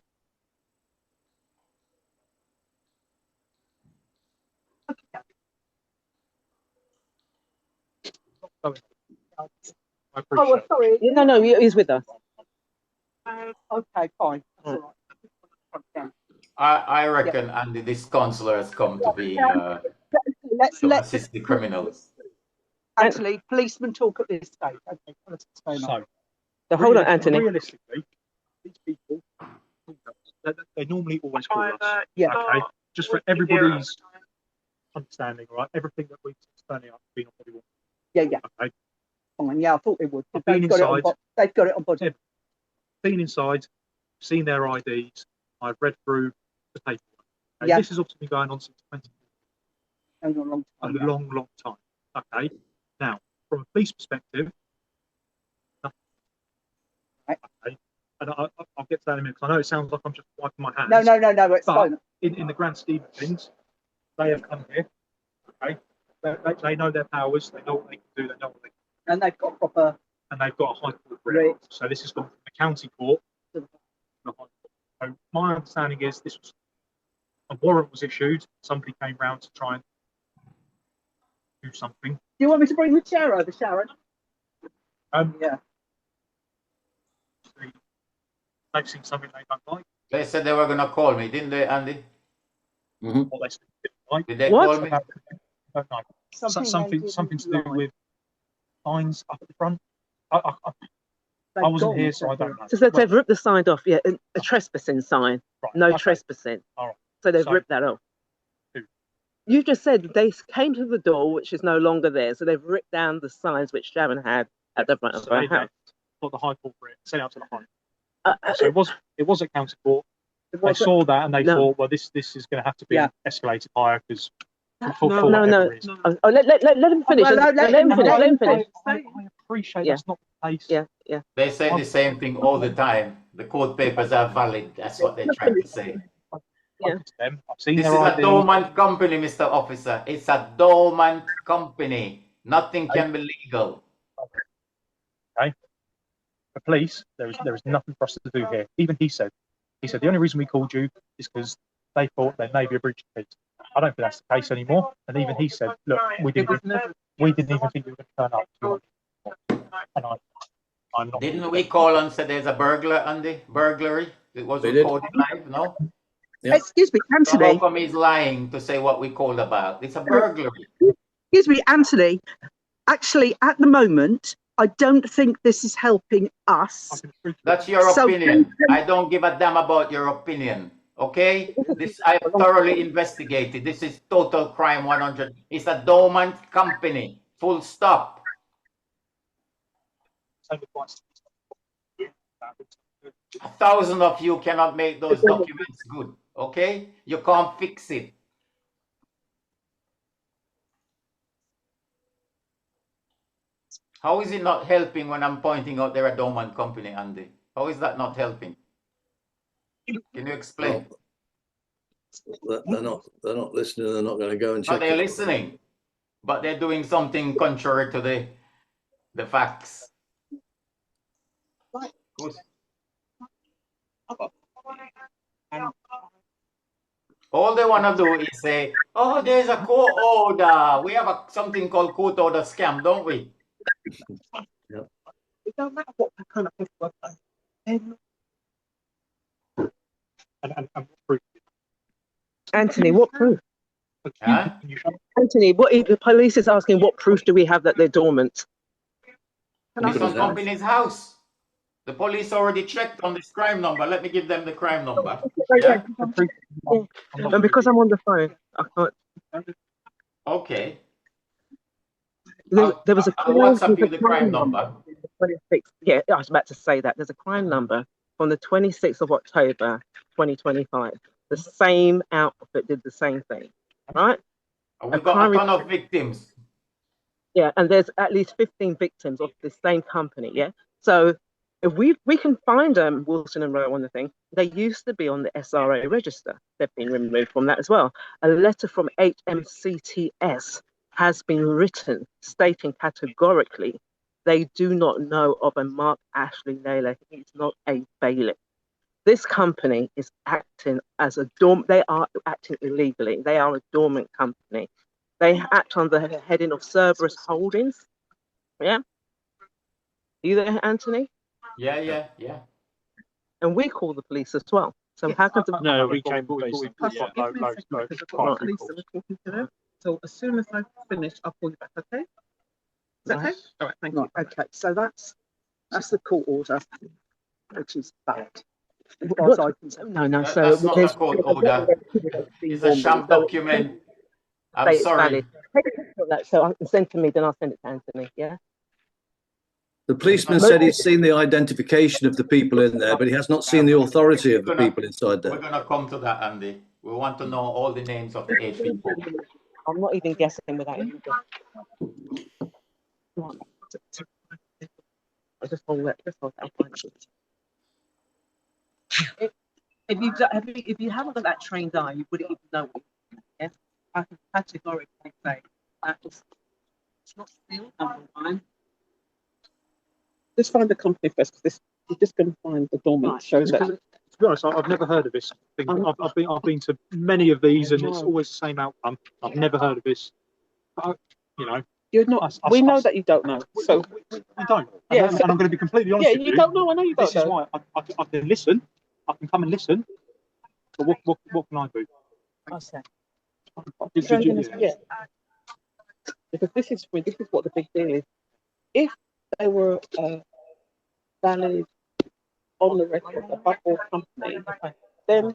Oh, sorry. No, he's with us. Okay, fine. That's all right. I reckon, Andy, this councillor has come to be to assist the criminals. Actually, policemen talk at this stage. Okay, let's explain that. So hold on, Anthony. Realistically, these people, they normally always call us. Yeah. Okay. Just for everybody's understanding, right? Everything that we've turning up being on body worn. Yeah. Okay. Fine. Yeah, I thought they would. I've been inside. They've got it on body. Yeah. Been inside, seen their IDs. I've read through the paperwork. Okay? Yeah. This has obviously been going on since 20. A long time. A long time. Okay. Now, from a police perspective, nothing. Right. Okay. And I'll get to that in a minute because I know it sounds like I'm just wiping my hands. No. It's But fine. in the grand scheme of things, they have come here. Okay. They know their powers. They know what they can do. They know what they can do. And they've got proper. And they've got a high court writ. So this has gone from the county court to the high court. So my understanding is this was a warrant was issued. Somebody came round to try and do something. Do you want me to bring the chair over, Sharon? Yeah. They've seen something they don't like. They said they were going to call me, didn't they, Andy? What they didn't like. Did they call me? I don't know. Something to do with signs up at the front. I wasn't here, so I don't know. So they've ripped the sign off. Yeah, a trespassing sign. Right, No okay. trespassing. All right. So they've ripped that off. You just said they came to the door, which is no longer there, so they've ripped down the signs which Sharon had at the front of her house. Got the High Court for it, sent out to the High. So it was at County Court. They saw that and they thought, well, this is going to have to be escalated higher because. No. Oh, let him finish. Let him finish. I appreciate that's not the case. Yeah. They say the same thing all the time. The court papers are valid. That's what they're trying to say. Yeah. I've seen This is a dormant company, Mr. Officer. It's a dormant company. Nothing can be legal. Okay. The police, there is nothing for us to do here. Even he said the only reason we called you is because they thought there may be a breach of peace. I don't think that's the case anymore. And even he said, look, we didn't even think you were going to turn up. And I'm not. Didn't we call and say there's a burglar on the burglary? It was recorded live, no? Yeah. Excuse me, Anthony. So how come he's lying to say what we called about? It's a burglary. Excuse me, Anthony. Actually, at the moment, I don't think this is helping us. That's your opinion. I don't give a damn about your opinion. Okay? This I thoroughly investigated. This is total crime 100. It's a dormant company. Full stop. 1,000 of you cannot make those documents good. Okay? You can't fix it. How is it not helping when I'm pointing out they're a dormant company, Andy? How is that not helping? Can you explain? Well, they're not listening. They're not going to go and check. But they're listening, but they're doing something contrary to the facts. Good. All they want to do is say, "Oh, there's a court order. We have something called court order scam, don't we?" Yep. It don't matter what kind of paperwork. Anthony, what proof? Huh? Anthony, the police is asking what proof do we have that they're dormant? It's on company's house. The police already checked on this crime number. Let me give them the crime number. Yeah? And because I'm on the phone, I can't. Okay. There was a I'll WhatsApp you the crime number. Yeah, I was about to say that. There's a crime number from the 26th of October, 2025. The same outfit did the same thing, right? We've got a ton of victims. Yeah, and there's at least 15 victims of the same company, yeah? So if we can find Wilson and Rowe on the thing, they used to be on the SRA register. They've been removed from that as well. A letter from HMCTS has been written stating categorically they do not know of a Mark Ashley Naylor. He's not a bailiff. This company is acting as a they are acting illegally. They are a dormant company. They act under the heading of Cerberus Holdings. Yeah? Are you there, Anthony? Yeah. And we call the police as well. So how could the... No, we came So as soon as I finish, I'll call you back, okay? Is that okay? All right, thank you. Okay, so that's the court order, which is bad. No. So that's not a court order. It's a sham document. I'm sorry. Take a picture of that so I can send to me, then I'll send it to Anthony. Yeah. The policeman said he's seen the identification of the people in there, but he has not seen the authority of the people inside there. We're going to come to that, Andy. We want to know all the names of the 8 people. I'm not even guessing without you. I just hold that. If you haven't got that trained eye, you wouldn't even know it. Yeah, I can categorically say that it's not still number one. Just find the company first, because you're just going to find the dormant shows that. To be honest, I've never heard of this thing. I've been to many of these, and it's always the same outcome. I've never heard of this. But, you're not. We know that you don't know. So we don't. Yeah, and I'm going to be completely honest with you. Yeah, you don't know. I know you don't know. This is why I can listen. I can come and listen. But what can I do? What's that? Yeah. Because this is what the big deal is. If they were valid on the record above all company, then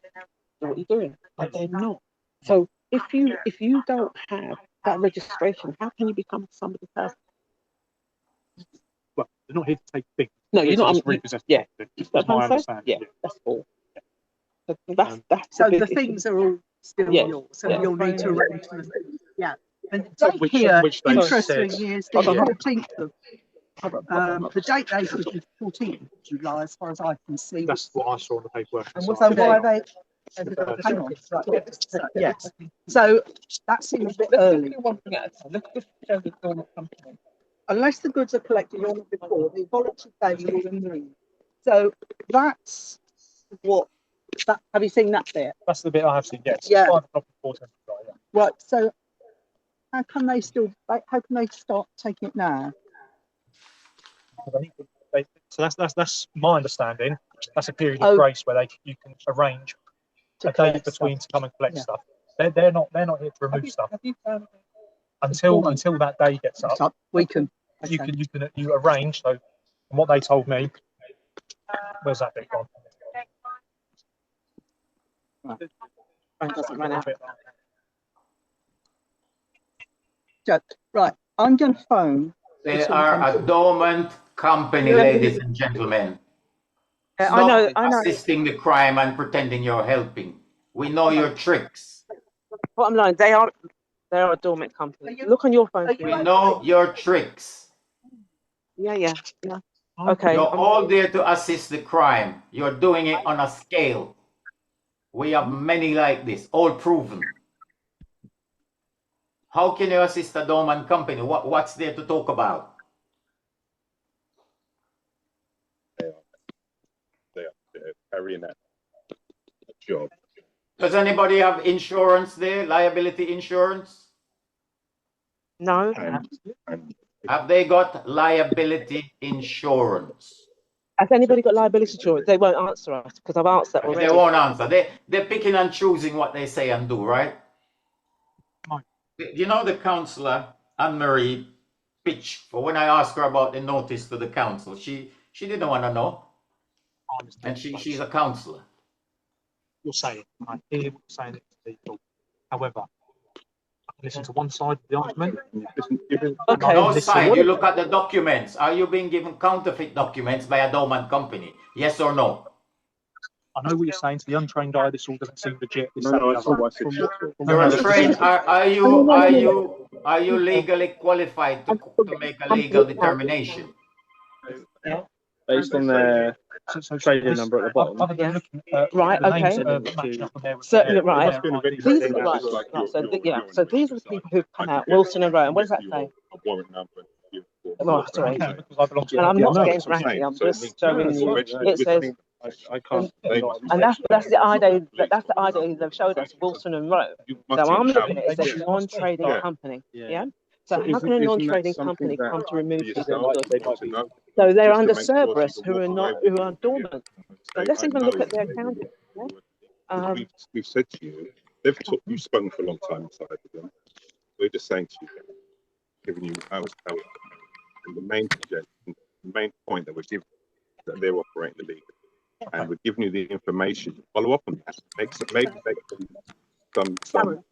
what are you doing? But they're not. So if you don't have that registration, how can you become somebody's person? Well, they're not here to take things. No, you're not. Repossess Yeah, that's my understanding. Yeah, that's all. That's so the things are all still yours. So you'll need to arrange for the things. Yeah. And the date here, interestingly, is the 14th of. The date they said is 14th of July, as far as I can see. That's what I saw on the paperwork. And so why are they? Hang on. Yes. So that seems a bit early. One thing at a time. Let's just show the Dormant Company. Unless the goods are collected on or before, the voluntary payment will remain. So that's what. Have you seen that bit? That's the bit I have seen. Yes. Yeah. 5 o'clock before 10 o'clock, yeah. Right. So how can they still? How can they start taking it now? So that's my understanding. That's a period of grace where you can arrange a date between to come and collect stuff. They're not here to remove stuff. Until that day gets up, we can. You arrange. So from what they told me, where's that bit gone? Doesn't run out. Right, I'm going to phone. They are a dormant company, ladies and gentlemen. I know. Assisting the crime and pretending you're helping. We know your tricks. Bottom line, they are a dormant company. Look on your phone. We know your tricks. Yeah. Okay. You're all there to assist the crime. You're doing it on a scale. We have many like this, all proven. How can you assist a dormant company? What's there to talk about? They are carrying out a job. Does anybody have insurance there? Liability insurance? No. Have they got liability insurance? Has anybody got liability insurance? They won't answer us because I've asked that already. They won't answer. They're picking and choosing what they say and do, right? You know the Counsellor Ann-Marie Pritchard, for when I asked her about the notice to the council, she didn't want to know. And she's a counsellor. You're saying, I hear what you're saying to people. However, I can listen to one side of the argument. Okay. No side, you look at the documents. Are you being given counterfeit documents by a dormant company? Yes or no? I know what you're saying. To the untrained eye, this all doesn't seem legit. You're untrained. Are you legally qualified to make a legal determination? Yeah. Based on their trading number at the bottom. Right, okay. Certainly, right. So these are the people who've come out, Wilson and Rowe. And what does that say? Warrant number. Oh, sorry. And I'm not against Racket, I'm just showing you. It says, I can't. and that's the ID. That's the ID they've showed us, Wilson and Rowe. So I'm looking at it. It says non-trading company. Yeah. So how can a non-trading company come to remove these goods? So they're under Cerberus, who are dormant. So let's even look at their accounting. Yeah? We've said to you, you've spoken for a long time inside of them. We're just saying to you, giving you our the main point that we're giving, that they're operating illegally. And we're giving you the information to follow up on that. Make some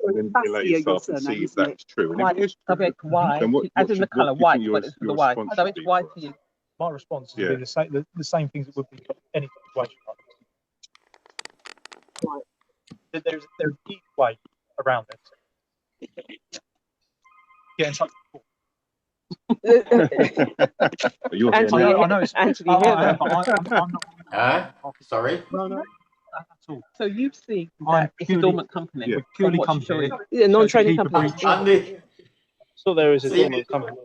manipulate yourself and see if that's true. And if it is true, white, then as in the colour white, but it's the white. So it's white for you. My response is the same things it would be for any situation like this. There's an easy way around this. Get in touch with Anthony, I know it's Anthony, I'm not. Sorry? No. So you've seen that it's a dormant company. Purely company. Non-trading company. Andy. So there is a dormant company.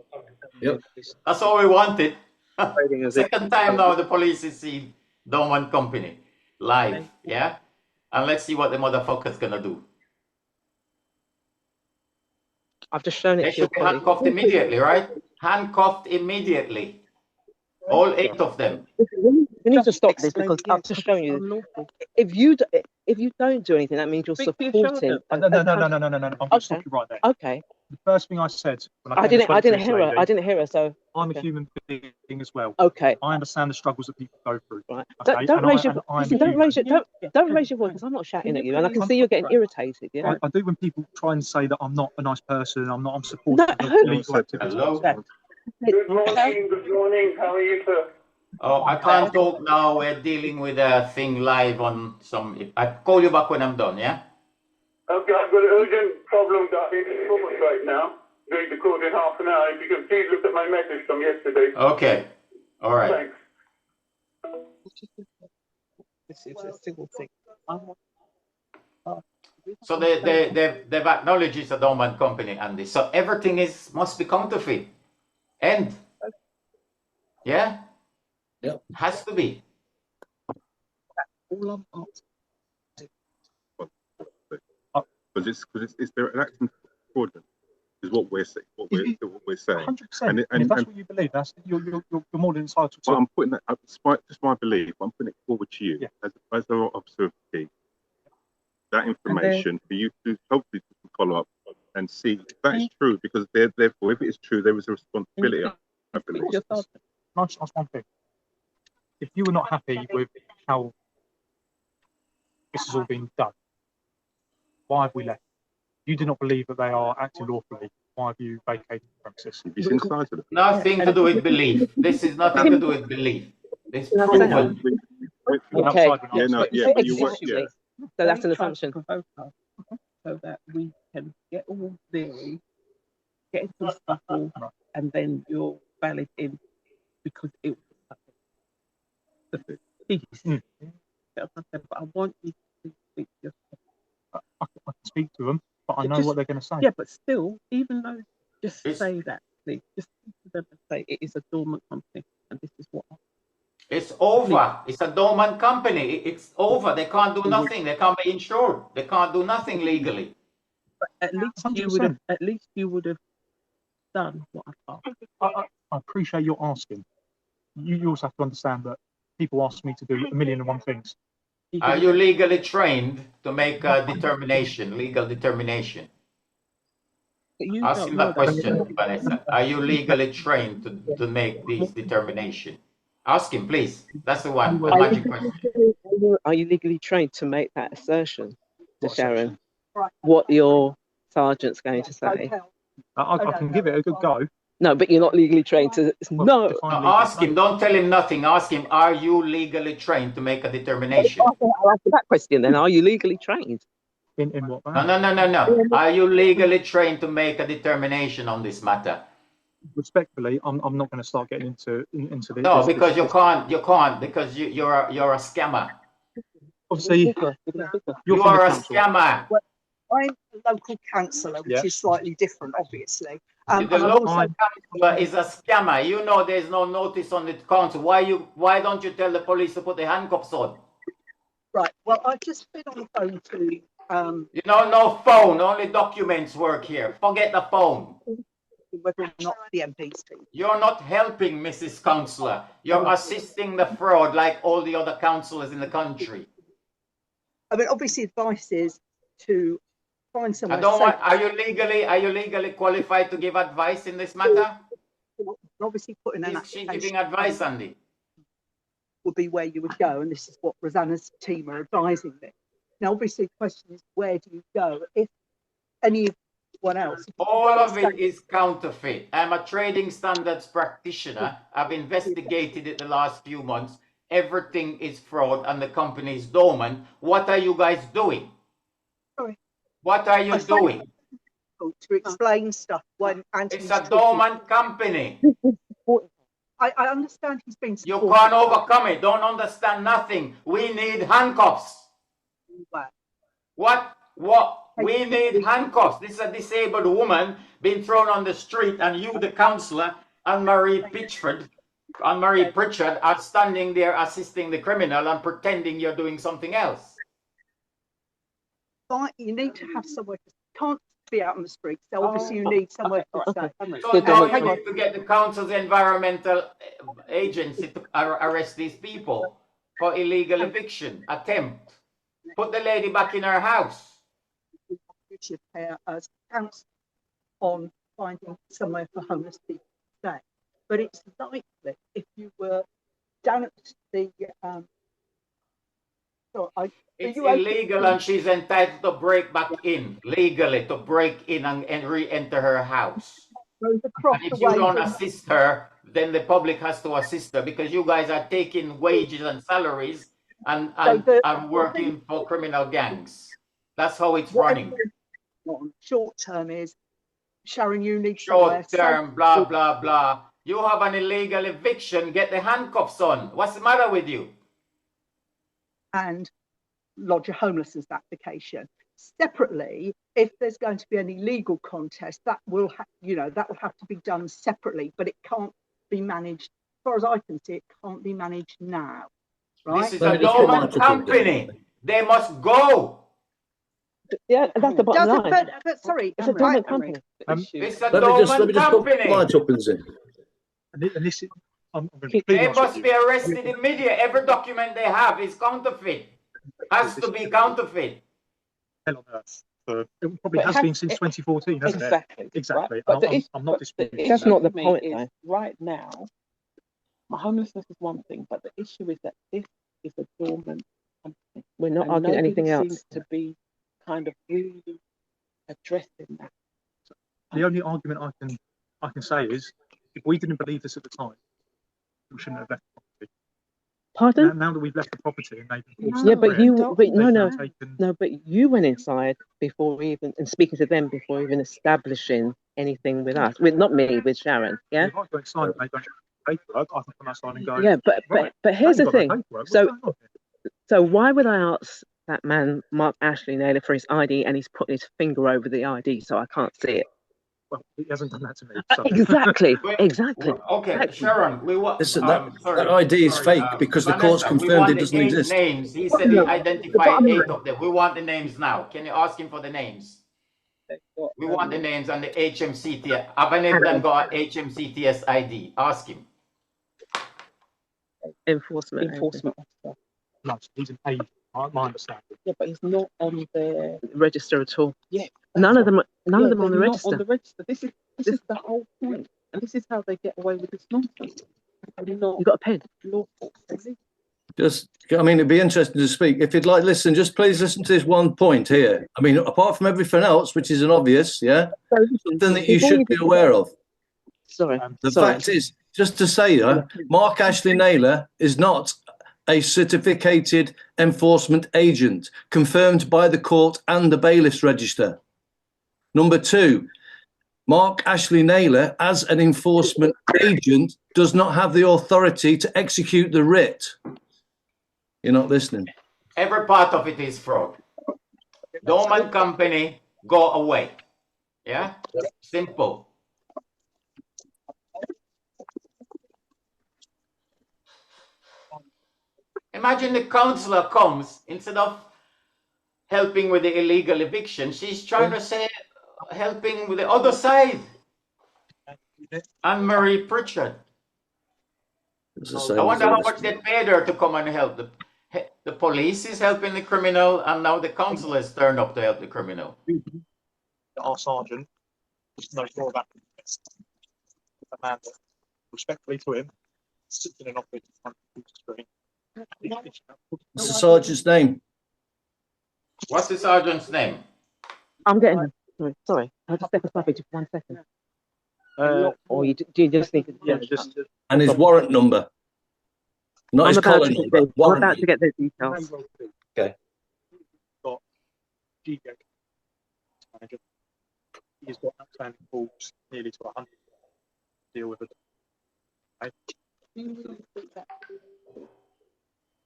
Yep. That's all we wanted. Second time now the police is seeing dormant company live. Yeah? And let's see what the motherfucker's gonna do. I've just shown it. They should be handcuffed immediately, right? Handcuffed immediately. All 8 of them. We need to stop this because I've just shown you. If you don't do anything, that means you're supporting. No. I'm going to stop you right there. Okay. the first thing I said when I didn't hear her. lady, I didn't hear her. So I'm a human being as well. okay. I understand the struggles that people go through. Right. Okay? Don't raise your listen, don't raise your don't raise your voice because I'm not shouting at you, and I can see you're getting irritated. Yeah. I do when people try and say that I'm not a nice person. I'm supportive of legal activities. Hello. Good morning. Good morning. How are you, sir? Oh, I can't talk now. We're dealing with a thing live on some. I'll call you back when I'm done. Yeah. Okay, I've got an urgent problem that I need to solve right now. Going to court in half an hour. If you can please look at my message from yesterday. Okay. All right. Thanks. This is a civil thing. So they've acknowledged it's a dormant company, Andy. So everything must be counterfeit. And yeah, has to be. Because it's they're acting fraudulent is what we're saying. What we're saying. 100%. And if that's what you believe, that's you're more than entitled to. Well, I'm putting that up, despite just my belief. I'm putting it forward to you as an officer of the peace. That information for you to hopefully follow up and see if that is true, because therefore, if it is true, there is a responsibility. I believe. Can I just ask one thing? If you were not happy with how this has all been done, why have we left? You do not believe that they are acting lawfully. Why have you vacated the premises? Nothing to do with belief. This is nothing to do with belief. It's proven. Okay. Exactly. So that's an assumption. So that we can get all theory, get some stuff all, and then you're valid in because it was the peace. But I want you to speak to yourself. I can speak to them, but I know what they're going to say. Yeah, but still, even though, just say that, please. Just speak to them and say it is a dormant company, and this is what. It's over. It's a dormant company. It's over. They can't do nothing. They can't be insured. They can't do nothing legally. But at least you would have done what I asked. I appreciate your asking. You also have to understand that people ask me to do a million and one things. Are you legally trained to make a determination, legal determination? Ask him that question, Vanessa. Are you legally trained to make these determinations? Ask him, please. That's the one. The magic question. Are you legally trained to make that assertion to Sharon? What your sergeant's going to say? I can give it a good go. No, but you're not legally trained to. No. Ask him. Don't tell him nothing. Ask him, are you legally trained to make a determination? I'll answer that question then. Are you legally trained? In what way? No. Are you legally trained to make a determination on this matter? Respectfully, I'm not going to start getting into this. No, because you can't because you're a scammer. Obviously, you are a scammer. Well, I'm a local councillor, which is slightly different, obviously. The local councillor is a scammer. You know there's no notice on the council. Why don't you tell the police to put the handcuffs on? Right. Well, I've just been on the phone to. You know, no phone. Only documents work here. Forget the phone. Whether or not the MPs do. You're not helping, Mrs. Councillor. You're assisting the fraud like all the other councillors in the country. I mean, obviously, advice is to find someone. Are you legally qualified to give advice in this matter? Obviously, putting an She's giving advice, Andy. Would be where you would go, and this is what Rosanna's team are advising me. Now, obviously, the question is, where do you go if anyone else? All of it is counterfeit. I'm a trading standards practitioner. I've investigated it the last few months. Everything is fraud, and the company is dormant. What are you guys doing? Sorry. What are you doing? To explain stuff when Anthony's it's a dormant company. I understand he's been supported. You can't overcome it. Don't understand nothing. We need handcuffs. What? We need handcuffs. This is a disabled woman being thrown on the street, and you, the councillor, Ann-Marie Pritchard, are standing there assisting the criminal and pretending you're doing something else. But you need to have somewhere. Can't be out on the streets. So obviously you need somewhere to stay. So don't you need to get the council's environmental agency to arrest these people for illegal eviction attempt? Put the lady back in her house. You should pay as council on finding somewhere for homeless people to stay. But it's likely if you were down at the it's illegal and she's entitled to break back in legally, to break in and re-enter her house. And if you don't assist her, then the public has to assist her, because you guys are taking wages and salaries and working for criminal gangs. That's how it's running. Short term is, Sharon, you need short term, blah, blah, blah. You have an illegal eviction, get the handcuffs on. What's the matter with you? And lodge a homelessness application. Separately, if there's going to be any legal contest, that will that will have to be done separately, but it can't be managed, as far as I can see, it can't be managed now. Right? This is a dormant company. They must go. Yeah, that's the bottom line. But sorry, it's a dormant company. It's a dormant company. They must be arrested immediately. Every document they have is counterfeit. Has to be counterfeit. Hell on earth. It probably has been since 2014, hasn't it? Exactly. Right? I'm not disputing. That's not the point. Right now, my homelessness is one thing, but the issue is that this is a dormant company. We're not arguing anything else. Seems to be kind of really addressing that. The only argument I can say is, if we didn't believe this at the time, we shouldn't have left the property. Pardon? Now that we've left the property and but you went inside before even and speaking to them before even establishing anything with us. With not me, with Sharon. Yeah. If I go inside and they don't have paperwork, I can come outside and go. Yeah, but here's the thing. So why would I ask that man Mark Ashley Naylor for his ID and he's putting his finger over the ID so I can't see it? Well, he hasn't done that to me. So. Exactly. Okay, Sharon, listen, that ID is fake because the court's confirmed it doesn't exist. Names. He said he identified 8 of them. We want the names now. Can you ask him for the names? We want the names and the HMCTS. Have any of them got HMCTS ID? Ask him. Enforcement officer. No, he's an agent. My understanding. Yeah, but he's not on the register at all. Yeah. None of them are on the register. On the register. This is the whole point. And this is how they get away with this nonsense. You got a pen? Just, I mean, it'd be interesting to speak. If you'd like, listen, just please listen to this one point here. I mean, apart from everything else, which is an obvious, something that you should be aware of. Sorry. The fact is, just to say, Mark Ashley Naylor is not a certificated enforcement agent confirmed by the court and the bailiff's register. Number 2, Mark Ashley Naylor, as an enforcement agent, does not have the authority to execute the writ. You're not listening. Every part of it is fraud. Dormant Company, go away. Yeah? Simple. Imagine the counsellor comes, instead of helping with the illegal eviction, she's trying to say helping with the other side. Ann-Marie Pritchard. I wonder how much they paid her to come and help. The police is helping the criminal, and now the counsellor has turned up to help the criminal. Our sergeant knows more about this. A man that, respectfully to him, sits in an office in front of the screen. What's the sergeant's name? What's the sergeant's name? I'm getting them. Sorry. I'll just step aside for just 1 second. Or do you just need to... Yeah, just... And his warrant number. Not his collar number. I'm about to get those details. Okay. Got GJ manager. He's got outstanding calls nearly to 100 to deal with it.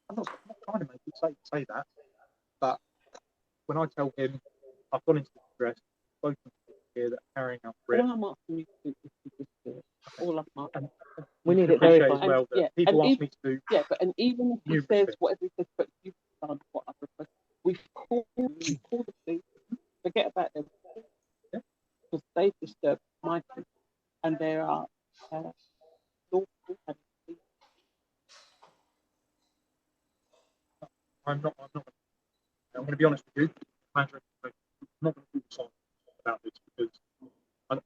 I'm not trying to make him say that, but when I tell him I've gone into the address, spoken to people here that are carrying out threats. All I'm asking you to do is all I'm asking. We need it verified. As well, that people ask me to do. Yeah, but and even if he says whatever he says, but you've done what I've requested, we call the police, forget about them, because they've disturbed my peace, and there are lawful and I'm going to be honest with you, manager. I'm not going to be silent about this because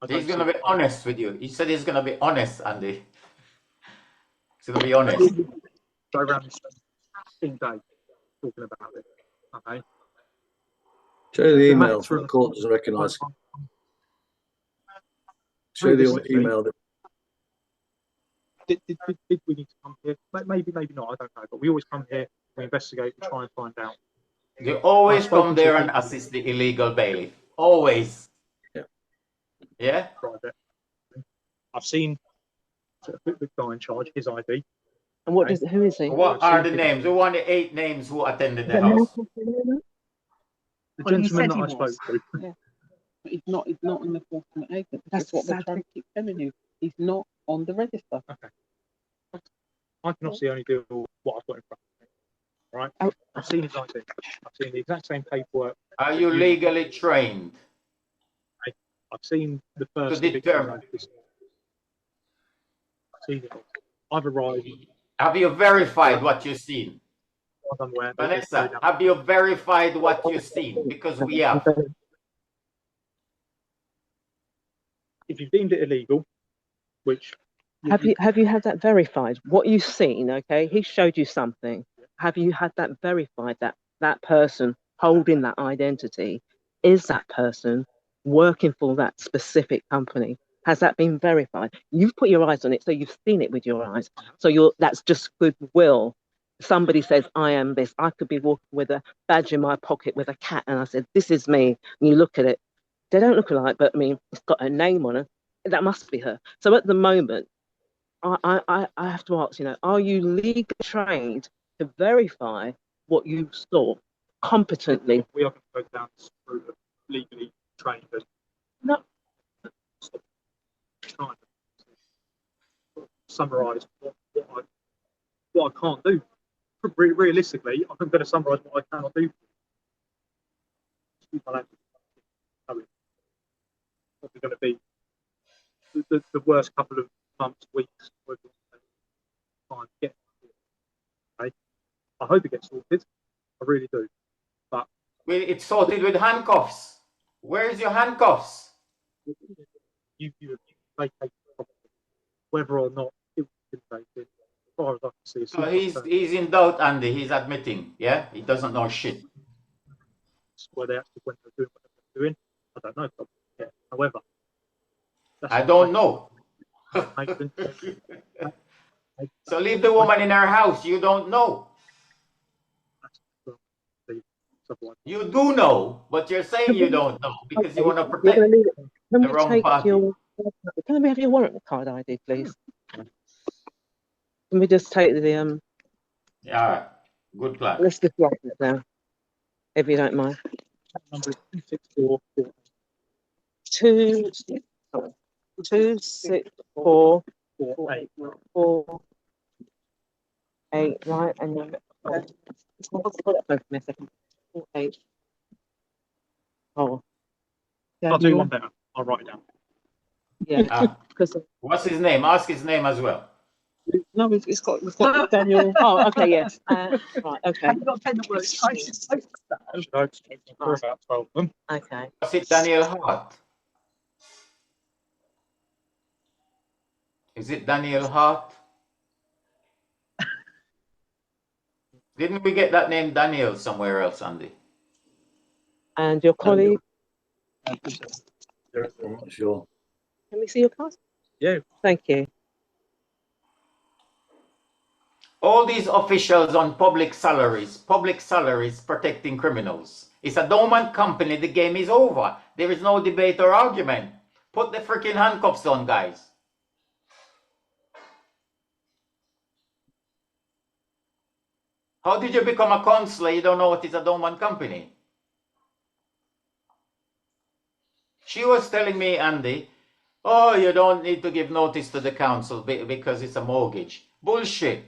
He's going to be honest with you. He said he's going to be honest, Andy. He's going to be honest. Go around this thing day talking about it. Okay. Show the email from the court doesn't recognise. Show the email. Did we need to come here? Maybe not. I don't know. But we always come here. We investigate. We try and find out. You always come there and assist the illegal bailiff. Always. Yeah. Yeah. Private. I've seen the guy in charge. His ID. And what does? Who is he? What are the names? Who are the 8 names who attended the house? The gentleman that I spoke to. Yeah. But he's not in the fortunate agent. That's what we're trying to keep telling you. He's not on the register. Okay. I can obviously only do what I've got in front of me. Right? Oh. I've seen his ID. I've seen the exact same paperwork. Are you legally trained? I've seen the first. To determine. I've seen it. I've arrived. Have you verified what you've seen? Unaware, Vanessa, have you verified what you've seen? Because we have. If you've deemed it illegal, which have you had that verified? What you've seen, okay? He showed you something. Have you had that verified? That person holding that identity is that person working for that specific company? Has that been verified? You've put your eyes on it, so you've seen it with your eyes. So that's just goodwill. Somebody says, I am this. I could be walking with a badge in my pocket with a cat, and I said, this is me. And you look at it. They don't look alike, but I mean, it's got a name on it. That must be her. So at the moment, I have to ask, are you legally trained to verify what you saw competently? We are going to go down this route of legally trained. No. Trying to summarise what I can't do. Realistically, I'm going to summarise what I cannot do. Probably going to be the worst couple of months, weeks. We're going to try and get. Okay? I hope it gets sorted. I really do. But it's sorted with handcuffs. Where's your handcuffs? You vacate the property, whether or not it was vacated. As far as I can see, So he's in doubt, Andy. He's admitting, yeah, he doesn't know shit. Where they actually went to doing what they're doing, I don't know. Yeah. However, I don't know. So leave the woman in her house. You don't know. You do know, but you're saying you don't know because you want to protect the wrong party. Can we have your warrant card ID, please? Can we just take the Yeah, good plan. Let's just write it down, if you don't mind. Number is 264 26448, right? And then a second. 48. Oh, I'll do one better. I'll write it down. Yeah. What's his name? Ask his name as well. No, we've got Daniel. Oh, okay, yes. Right, okay. I've got 10 words. About 12 of them. Okay. Was it Daniel Hart? Is it Daniel Hart? Didn't we get that name Daniel somewhere else, Andy? And your colleague? I'm not sure. Can we see your card? Yeah. Thank you. All these officials on public salaries protecting criminals. It's a dormant company. The game is over. There is no debate or argument. Put the freaking handcuffs on, guys. How did you become a counselor? You don't know what is a dormant company. She was telling me, Andy, oh, you don't need to give notice to the council because it's a mortgage. Bullshit.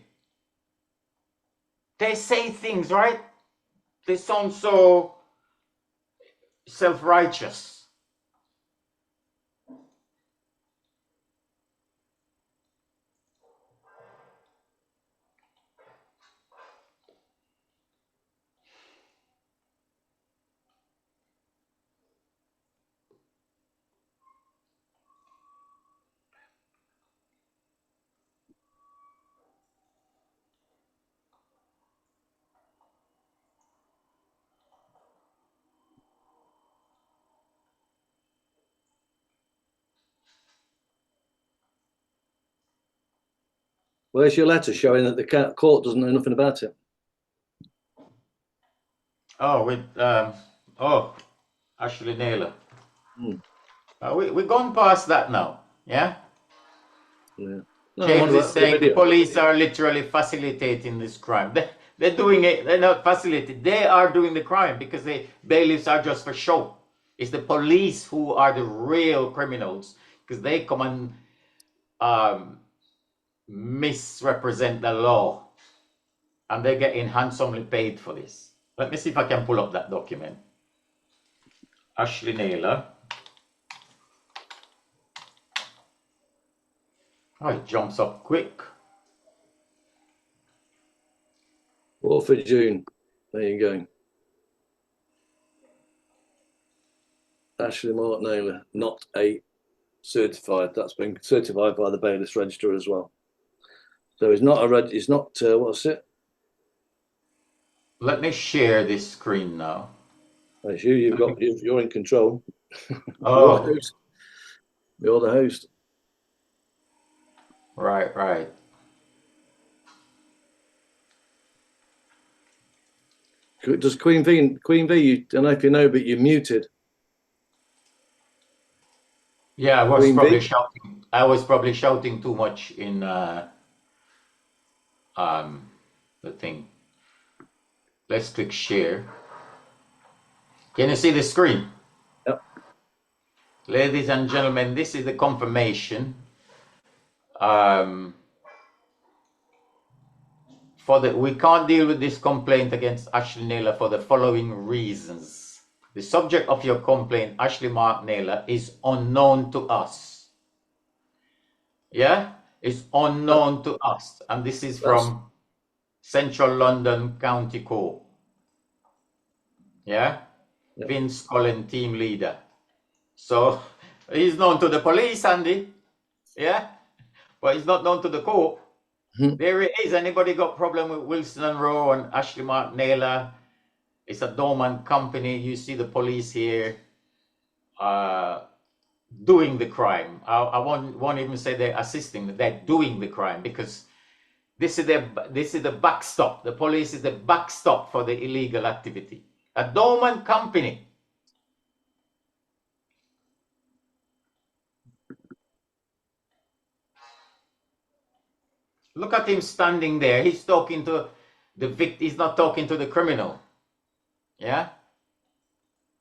They say things, right? They sound so self-righteous. Where's your letter showing that the court doesn't know nothing about it? Oh, with Ashley Naylor. Hmm. We're gone past that now. Yeah. Yeah. No, James is saying the police are literally facilitating this crime. They're doing it. They're not facilitating. They are doing the crime because the bailiffs are just for show. It's the police who are the real criminals because they come and misrepresent the law, and they're getting handsomely paid for this. Let me see if I can pull up that document. Ashley Naylor. Oh, it jumps up quick. 4th of June. There you go. Ashley Mark Naylor, not a certified. That's been certified by the bailiff's register as well. So it's not a it's not what's it? Let me share this screen now. It's you. You're in control. Oh, you're the host. Right. Does Queen V? You don't know if you know, but you're muted. Yeah, I was probably shouting. I was probably shouting too much in the thing. Let's click share. Can you see the screen? Yep. Ladies and gentlemen, this is the confirmation. We can't deal with this complaint against Ashley Naylor for the following reasons. The subject of your complaint, Ashley Mark Naylor, is unknown to us. Yeah? It's unknown to us. And this is from Central London County Court. Yeah? Yep. Vince Cullen, team leader. So he's known to the police, Andy. Yeah? But he's not known to the court. There it is. Anybody got problem with Wilson and Rowe and Ashley Mark Naylor? It's a Dormant Company. You see the police here doing the crime. I won't even say they're assisting. They're doing the crime because this is the backstop. The police is the backstop for the illegal activity. A Dormant Company. Look at him standing there. He's talking to the victim. He's not talking to the criminal. Yeah?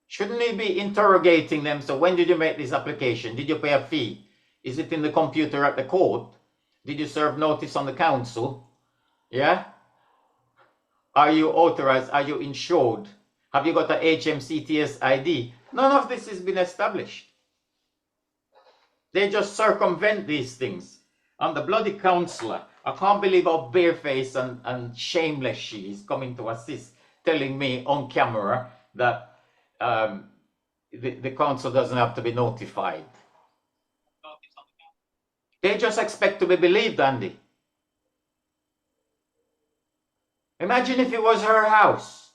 Shouldn't he be interrogating them? So when did you make this application? Did you pay a fee? Is it in the computer at the court? Did you serve notice on the council? Yeah? Are you authorized? Are you insured? Have you got a HMCTS ID? None of this has been established. They just circumvent these things. I'm the bloody counsellor. I can't believe how barefaced and shameless she is coming to assist, telling me on camera that the council doesn't have to be notified. They just expect to be believed, Andy. Imagine if it was her house.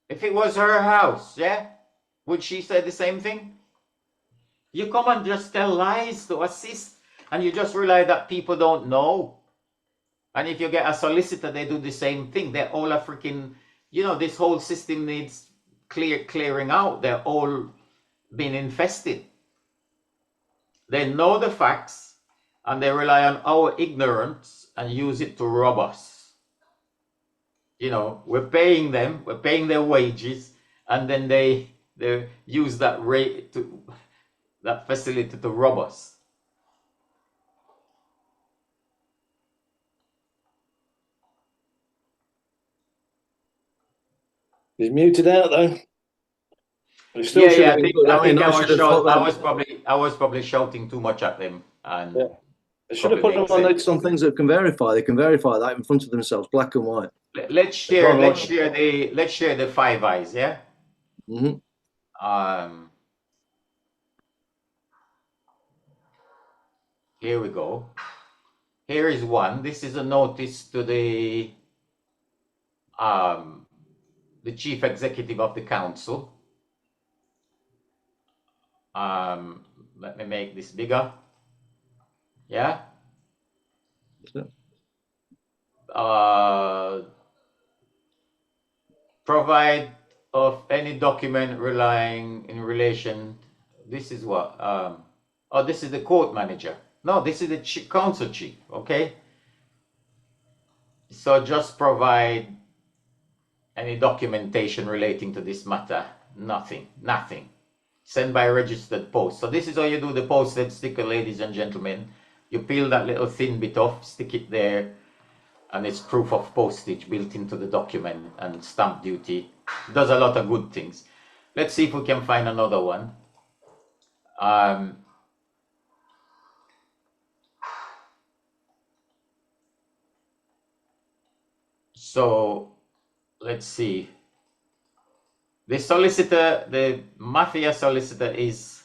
If it was her house, yeah? Would she say the same thing? You come and just tell lies to assist, and you just rely that people don't know. And if you get a solicitor, they do the same thing. They're all a freaking, this whole system needs clearing out. They're all being infested. They know the facts, and they rely on our ignorance and use it to rob us. We're paying them, we're paying their wages, and then they use that that facility to rob us. He's muted out though. I was probably shouting too much at them, and yeah. They should have put them on notice on things that can verify. They can verify that in front of themselves, black and white. Let's share the Five Eyes, yeah. Here we go. Here is one. This is a notice to the chief executive of the council. Let me make this bigger. Yeah, provide of any document relying in relation. This is what? Oh, this is the court manager. No, this is the counsel chief. Okay. So just provide any documentation relating to this matter. Nothing. Send by registered post. So this is how you do the posted sticker, ladies and gentlemen. You peel that little thin bit off, stick it there, and it's proof of postage built into the document, and stamp duty. It does a lot of good things. Let's see if we can find another one. So let's see. The solicitor, the mafia solicitor is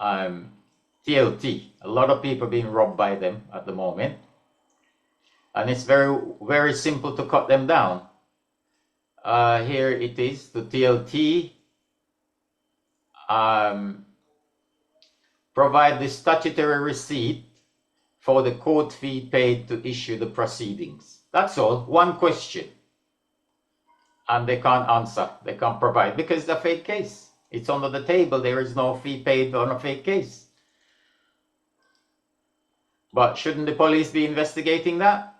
TLT. A lot of people being robbed by them at the moment. And it's very, very simple to cut them down. Here it is, the TLT. Provide the statutory receipt for the court fee paid to issue the proceedings. That's all. One question. And they can't answer. They can't provide because it's a fake case. It's under the table. There is no fee paid on a fake case. But shouldn't the police be investigating that?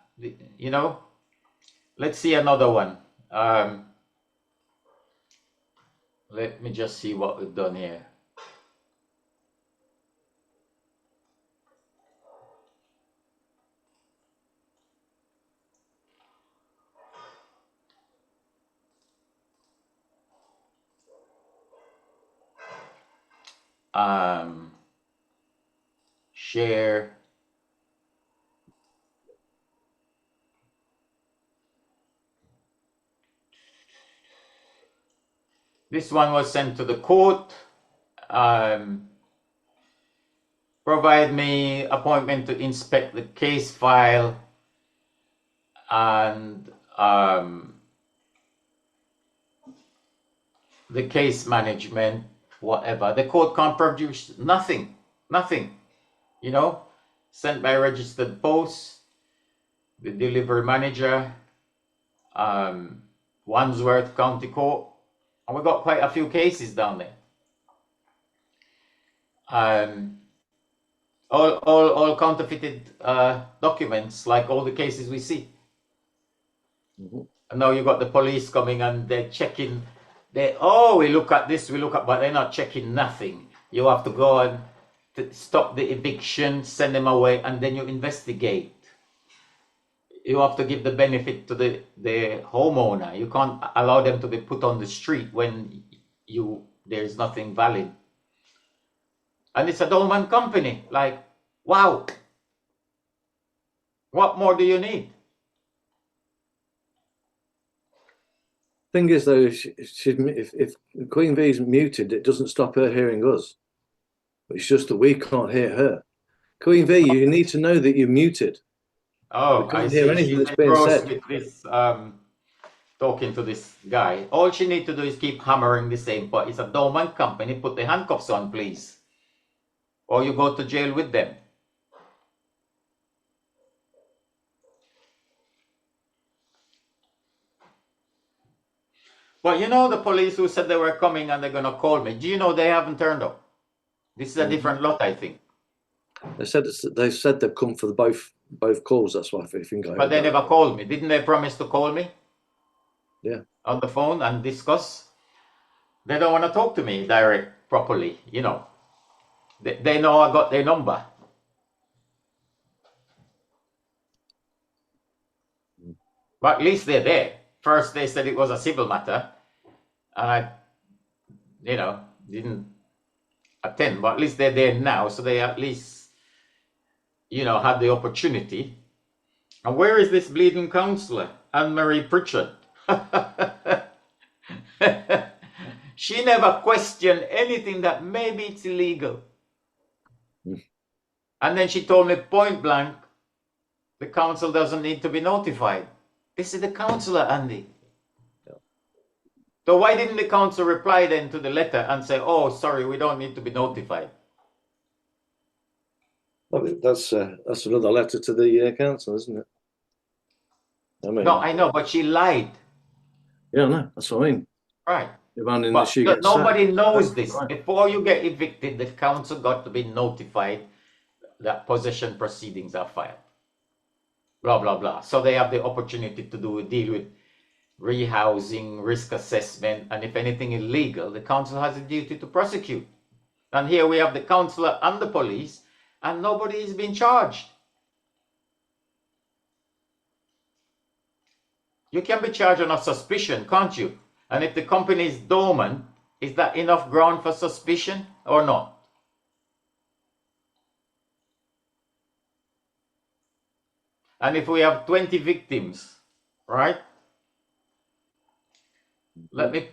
You know? Let's see another one. Let me just see what we've done here. Share. This one was sent to the court. Provide me appointment to inspect the case file and the case management, whatever. The court can't produce nothing. You know, sent by registered post, the delivery manager, Wandsworth County Court. And we got quite a few cases down there. All counterfeited documents, like all the cases we see. And now you got the police coming and they're checking. We look at this, but they're not checking nothing. You have to go and stop the eviction, send them away, and then you investigate. You have to give the benefit to the homeowner. You can't allow them to be put on the street when there's nothing valid. And it's a Dormant Company. Like, wow. What more do you need? Thing is, though, if Queen V's muted, it doesn't stop her hearing us. It's just that we can't hear her. Queen V, you need to know that you're muted. Oh, we can't I hear see. anything She's that's being said. with this, talking to this guy. All she needs to do is keep hammering the same point. It's a Dormant Company. Put the handcuffs on, please. Or you go to jail with them. But you know the police who said they were coming and they're going to call me. Do you know they haven't turned up? This is a different lot, I think. They said they've come for both calls. That's why I think. But they never called me. Didn't they promise to call me? Yeah. On the phone and discuss? They don't want to talk to me direct properly, you know. They know I got their number. But at least they're there. First they said it was a civil matter. And I, didn't attend. But at least they're there now. So they at least, had the opportunity. And where is this bleeding counsellor? Ann-Marie Pritchard. She never questioned anything that maybe it's illegal. And then she told me point blank, the council doesn't need to be notified. This is the councillor, Andy. Yeah. So why didn't the council reply then to the letter and say, oh, sorry, we don't need to be notified? Well, that's another letter to the council, isn't it? I mean, no, I know, but she lied. Yeah, no, that's what I mean. Right. Demanding But that she gets nobody sacked. knows this. Right. Before you get evicted, the council got to be notified that possession proceedings are filed. Blah, blah, blah. So they have the opportunity to deal with rehousing, risk assessment, and if anything illegal, the council has a duty to prosecute. And here we have the councillor and the police, and nobody is being charged. You can be charged on a suspicion, can't you? And if the company is dormant, is that enough ground for suspicion or not? And if we have 20 victims, right? Let me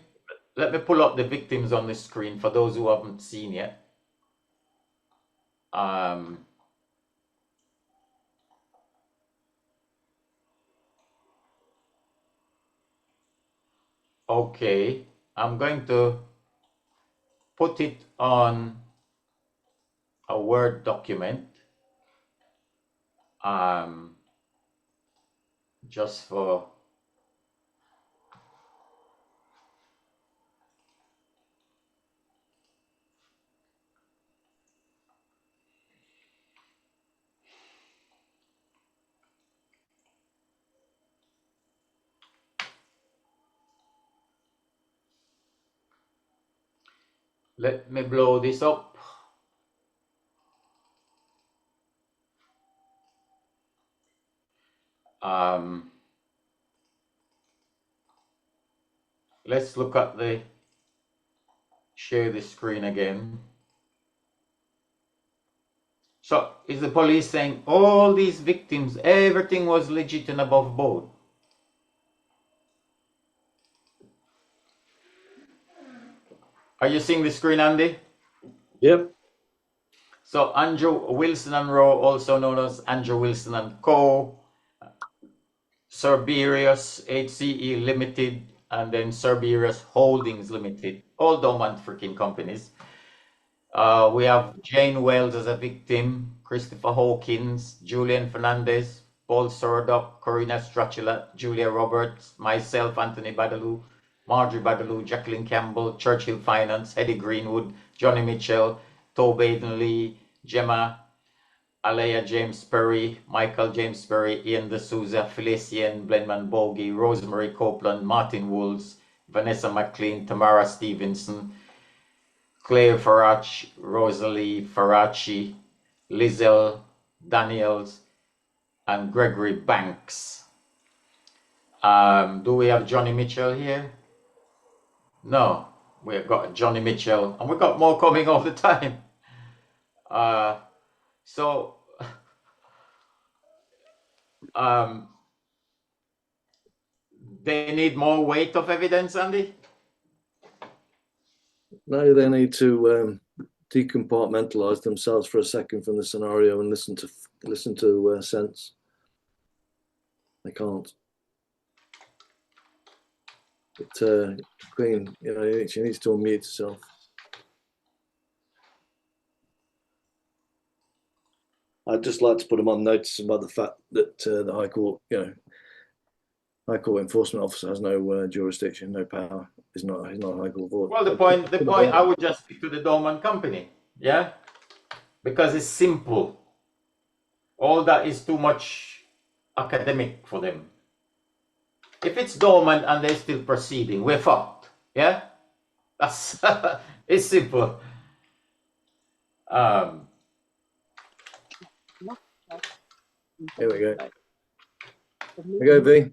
pull up the victims on the screen for those who haven't seen yet. Okay, I'm going to put it on a Word document. Just for let me blow this up. Let's look at share the screen again. So is the police saying all these victims, everything was legit and above board? Are you seeing the screen, Andy? Yep. So Andrew Wilson and Rowe, also known as Andrew Wilson and Co., Cerberus HCE Limited, and then Cerberus Holdings Limited, all dormant freaking companies. We have Jane Wells as a victim, Christopher Hawkins, Julian Fernandez, Paul Sordock, Corina Strachula, Julia Roberts, myself, Anthony Badaloo, Marjorie Badaloo, Jacqueline Campbell, Churchill Finance, Eddie Greenwood, Johnny Mitchell, Tobaden Lee, Gemma, Alea James Perry, Michael James Perry, Ian D'Souza, Felician Blenman Bogie, Rosemary Copeland, Martin Wools, Vanessa McLean, Tamara Stevenson, Claire Farach, Rosalie Faraci, Lizelle Daniels, and Gregory Banks. Do we have Johnny Mitchell here? No, we've got Johnny Mitchell, and we've got more coming all the time. So they need more weight of evidence, Andy? No, they need to decompartmentalize themselves for a second from the scenario and listen to sense. They can't. But Queen, you know, she needs to unmute herself. I'd just like to put them on notice about the fact that the High Court, you know, High Court enforcement officer has no jurisdiction, no power. He's not a High Court. Well, the point I would just stick to the Dormant Company, yeah, because it's simple. All that is too much academic for them. If it's dormant and they're still proceeding, we're fucked. Yeah, that's it's simple. Here we go. Here we go, V.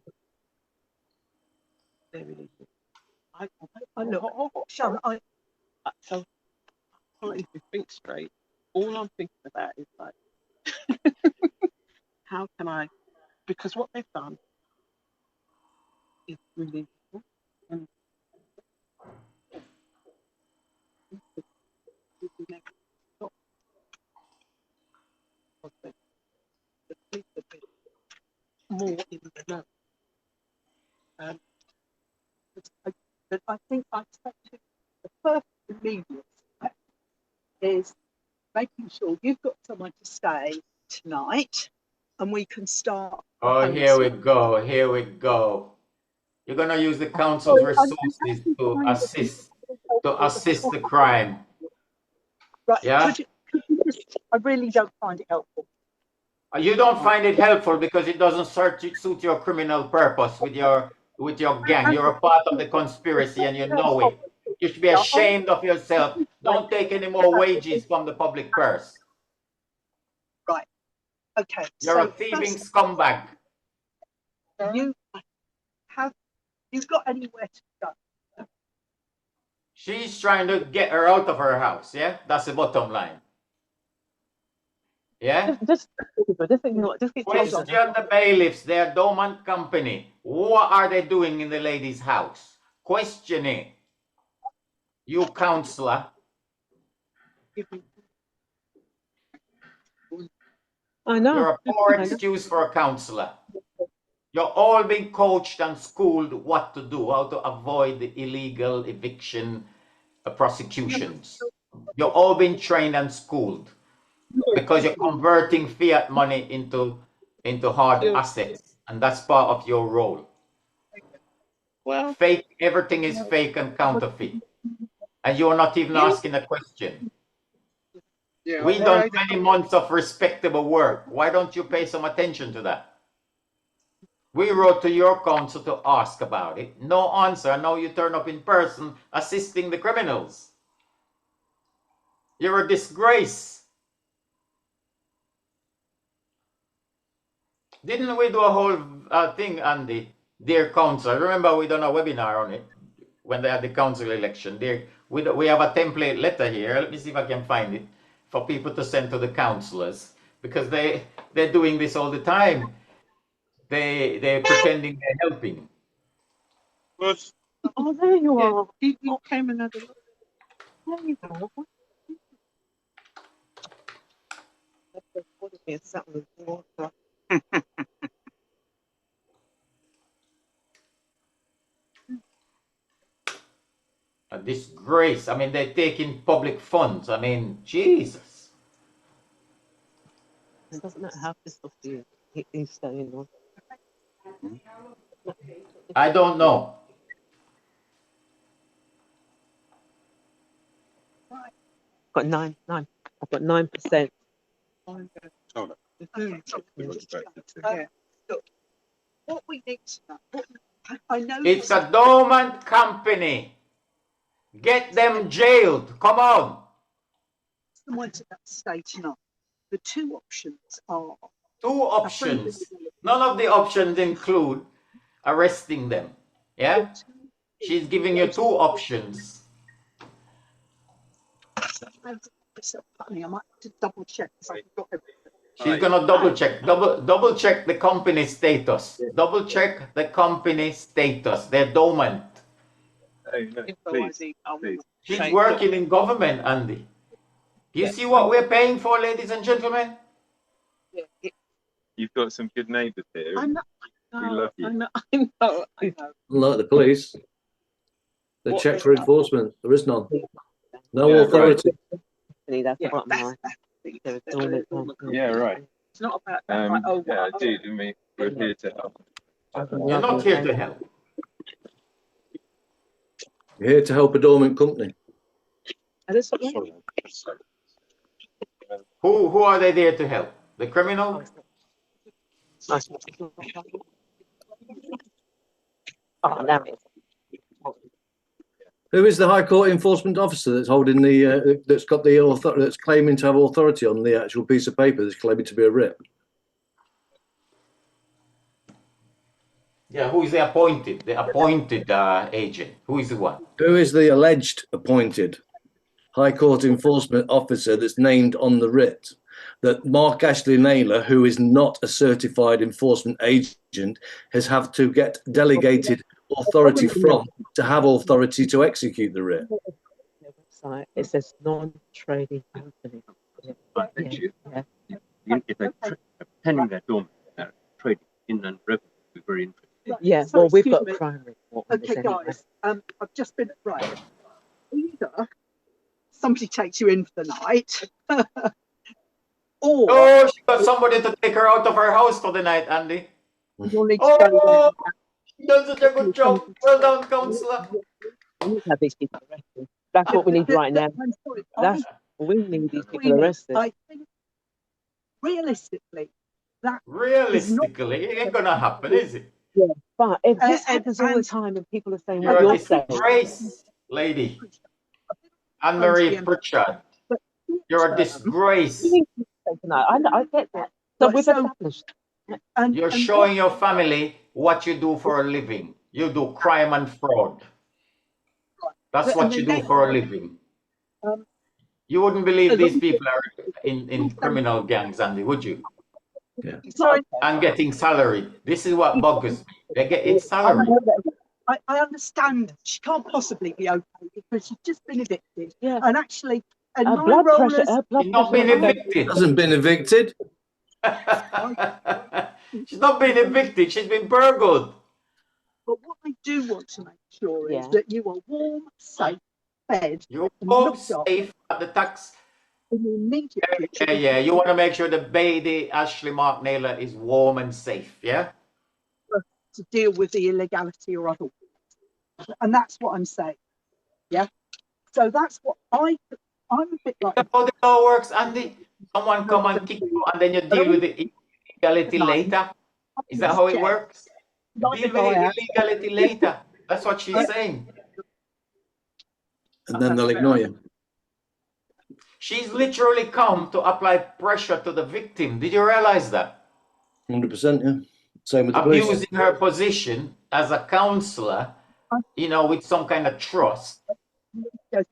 I know. Sharon, so if you think straight, all I'm thinking about is like, how can I? Because what they've done is really, and the police have been more in the know. But I think I expected the first immediate step is making sure you've got someone to stay tonight and we can start. Oh, here we go. Here we go. You're gonna use the council's resources to assist the crime. Right. Yeah. Could you just, I really don't find it helpful. You don't find it helpful because it doesn't suit your criminal purpose with your gang. You're a part of the conspiracy and you know it. You should be ashamed of yourself. Don't take any more wages from the public purse. Right. Okay. You're a thieving scumbag. You've got anywhere to go? She's trying to get her out of her house. Yeah, that's the bottom line. Yeah. Just keep question the bailiffs. They're Dormant Company. What are they doing in the lady's house? Question it. You counsellor. I know. You're a poor excuse for a counsellor. You're all being coached and schooled what to do, how to avoid the illegal eviction prosecutions. You're all being trained and schooled because you're converting fiat money into hard assets, and that's part of your role. Well, fake. Everything is fake and counterfeit, and you're not even asking a question. Yeah, We've done many months of respectable work. Why don't you pay some attention to that? We wrote to your counsel to ask about it. No answer. Now you turn up in person assisting the criminals. You're a disgrace. Didn't we do a whole thing, Andy? Dear counsel, remember we done a webinar on it when they had the council election. We have a template letter here. Let me see if I can find it for people to send to the councillors, because they're doing this all the time. They're pretending they're helping. Oh, there you are. You came and had a look. There you go. A disgrace. I mean, they're taking public funds. I mean, Jesus. It doesn't matter how pissed off he's staying on. I don't know. Got nine. I've got 9%. What we need to know, I know It's a Dormant Company. Get them jailed. Come on. someone to that stage tonight. The two options are. Two options. None of the options include arresting them. Yeah? She's giving you two options. I might have to double check. She's gonna double check the company status. Double check the company status. They're dormant. Please. She's working in government, Andy. Do you see what we're paying for, ladies and gentlemen? You've got some good neighbours here. We love you. I know. Unlike the police, they check for enforcement. There is none. No authority. That's the bottom line. Yeah, right. It's not about that. Like, oh, yeah, dude, we're here to help. You're not here to help. You're here to help a dormant company. Who are they there to help? The criminal? Oh, damn it. Who is the High Court enforcement officer that's holding the that's got the that's claiming to have authority on the actual piece of paper that's claiming to be a writ? Yeah, who is the appointed? The appointed agent. Who is the one? Who is the alleged appointed High Court enforcement officer that's named on the writ that Mark Ashley Naylor, who is not a certified enforcement agent, has have to get delegated authority from to have authority to execute the writ? It says non-trading company. If they're pretending they're dormant, they're trading in and revenue, we're very interested. Yeah, So, well, we've excuse got me. crime report. Okay, guys, I've just been right. Either somebody takes you in for the night, Oh, she got somebody to take her out of her house for the night, Andy. You'll need to go Oh, she done such a good job. Well done, counsellor. We need to have these people arrested. That's what we need right now. I'm sorry, That's we need these people arrested. I think realistically, that Realistically, it ain't gonna happen, is it? Yeah, but if this happens all the time and people are saying, You're "Well, a you're saying," disgrace, lady. Ann-Marie Pritchard. You're a disgrace. I get that. So we've established. You're showing your family what you do for a living. You do crime and fraud. That's what you do for a living. You wouldn't believe these people are in criminal gangs, Andy, would you? Yeah. And getting salary. This is what bugs me. They're getting salary. I understand she can't possibly be okay because she's just been evicted. Yeah. And actually, and Her my blood rollers, pressure, She's not been evicted. Hasn't been evicted. She's not been evicted. She's been burgled. But what I do want to make sure is that you are warm, safe, fed, You're and home looked after safe at the tax. in the immediate future. Yeah. You want to make sure the baby Ashley Mark Naylor is warm and safe, yeah? To deal with the illegality or otherwise. And that's what I'm saying. Yeah. So that's what I'm a bit like. How the law works, Andy? Someone come and kick you and then you deal with the illegality later? Is that how it works? Deal with the illegality later. That's what she's saying. And then they'll ignore you. She's literally come to apply pressure to the victim. Did you realize that? 100%, yeah. Same with the police. Abusing her position as a counsellor, with some kind of trust. To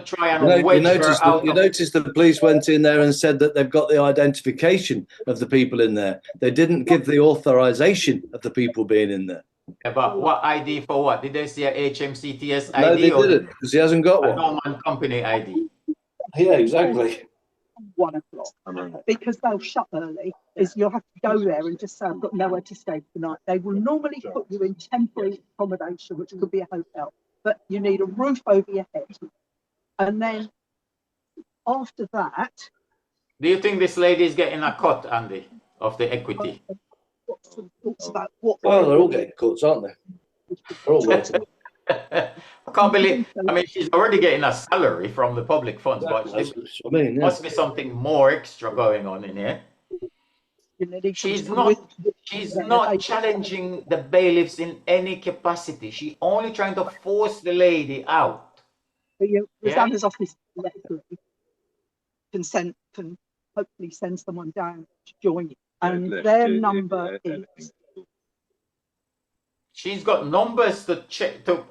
try and wedge her out. You noticed that the police went in there and said that they've got the identification of the people in there. They didn't give the authorization of the people being in there. Yeah, but what ID for what? Did they see a HMCTS ID? No, they didn't, because he hasn't got one. Dormant Company ID. Yeah, exactly. 1 o'clock because they'll shut early. Is you'll have to go there and just say I've got nowhere to stay tonight. They will normally put you in temporary accommodation, which could be a hotel, but you need a roof over your head. And then after that, do you think this lady is getting a cut, Andy, of the equity? Well, they're all getting cuts, aren't they? They're all working. I can't believe. I mean, she's already getting a salary from the public funds, but there must be something more extra going on in here. She's not challenging the bailiffs in any capacity. She's only trying to force the lady out. Rosanna's office can hopefully send someone down to join you, and their number is. She's got numbers to check, to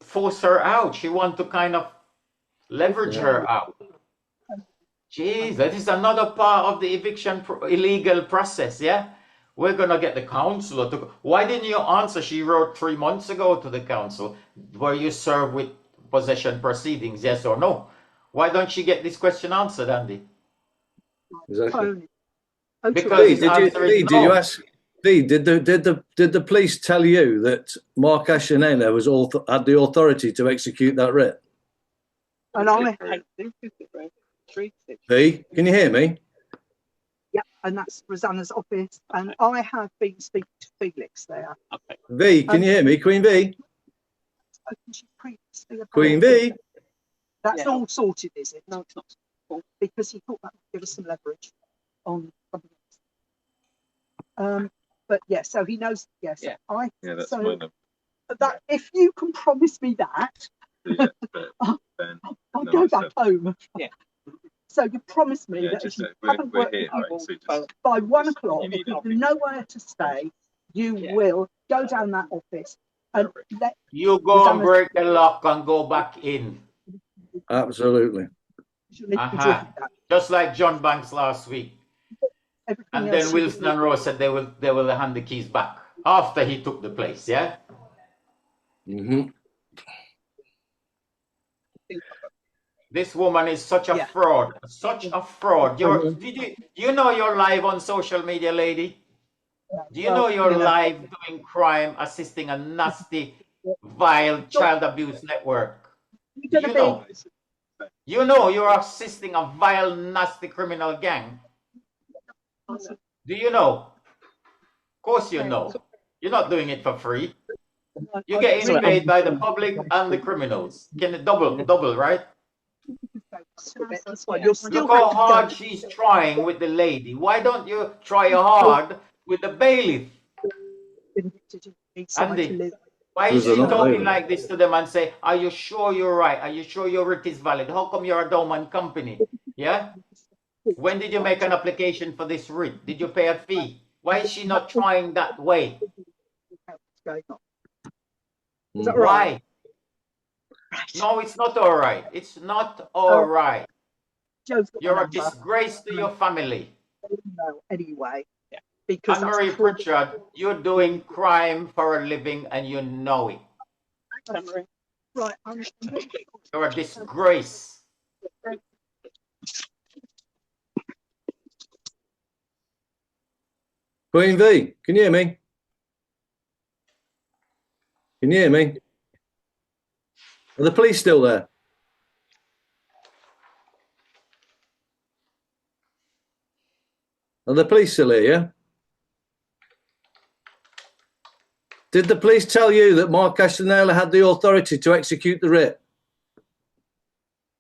force her out. She wants to kind of leverage her out. Jeez, that is another part of the eviction illegal process, yeah? We're going to get the counsellor to... Why didn't you answer? She wrote 3 months ago to the council. Were you served with possession proceedings, yes or no? Why don't she get this question answered, Andy? Exactly. Because did you ask... Did the police tell you that Mark Naylor had the authority to execute that writ? And V, can you hear me? Yeah, and that's Rosanna's office, and I have been speaking to Felix there. V, can you hear me, Queen V? Queen V. That's all sorted, is it? No, it's not. Because he thought that would give us some leverage on something else. But yes, so he knows. Yes, that's so my number. that if you can promise me that, I'll go back home. Yeah. So you promise me that if you haven't worked by 1 o'clock, if you've nowhere to stay, you will go down that office and let you go and break the lock and go back in. Absolutely. Just like John Banks last week. And then Wilson and Rose said they will hand the keys back after he took the place, yeah? Mm-hmm. This woman is such a fraud, such a fraud. You know you're live on social media, lady? Do you know you're live doing crime, assisting a nasty, vile child abuse network? Do you know? You know you're assisting a vile, nasty criminal gang. Do you know? Of course you know. You're not doing it for free. You're getting paid by the public and the criminals. Can it double, right? Look how hard she's trying with the lady. Why don't you try hard with the bailiff? Andy, why is she talking like this to them and say, are you sure you're right? Are you sure your writ is valid? How come you're a Dormant Company? Yeah? When did you make an application for this writ? Did you pay a fee? Why is she not trying that way? Is that Why? right? No, it's not all right. It's not all right. You're a disgrace to your family. No, anyway. Yeah. Because Ann-Marie Pritchard, you're doing crime for a living and you know it. Right. You're a disgrace. Queen V, can you hear me? Can you hear me? Are the police still there? Are the police still here, yeah? Did the police tell you that Mark Naylor had the authority to execute the writ?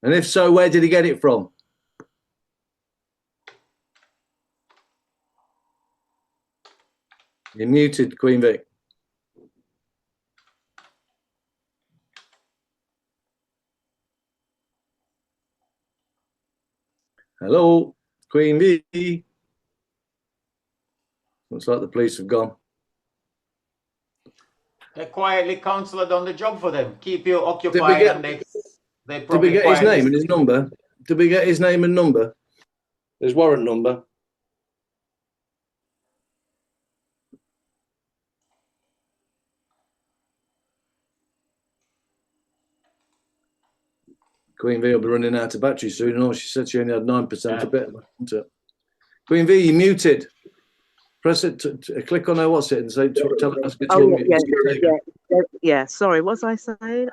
And if so, where did he get it from? You're muted, Queen Vic. Hello, Queen V. Looks like the police have gone. They quietly counsellor done the job for them. Keep you occupied and they did we get his name and his number? Did we get his name and number? His warrant number? Queen V will be running out of battery soon. Oh, she said she only had 9% of it. Queen V, you muted. Press it, click on her what's it and say, tell us. Yeah. Sorry, what was I saying?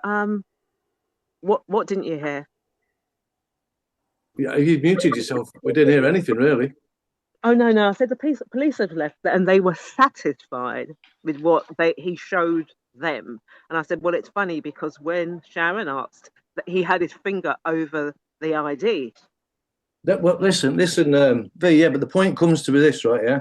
What didn't you hear? Yeah, you muted yourself. We didn't hear anything really. Oh no! I said the police had left and they were satisfied with what he showed them. And I said, well, it's funny because when Sharon asked, that he had his finger over the ID. Well, listen, V, yeah, but the point comes to this, right, yeah?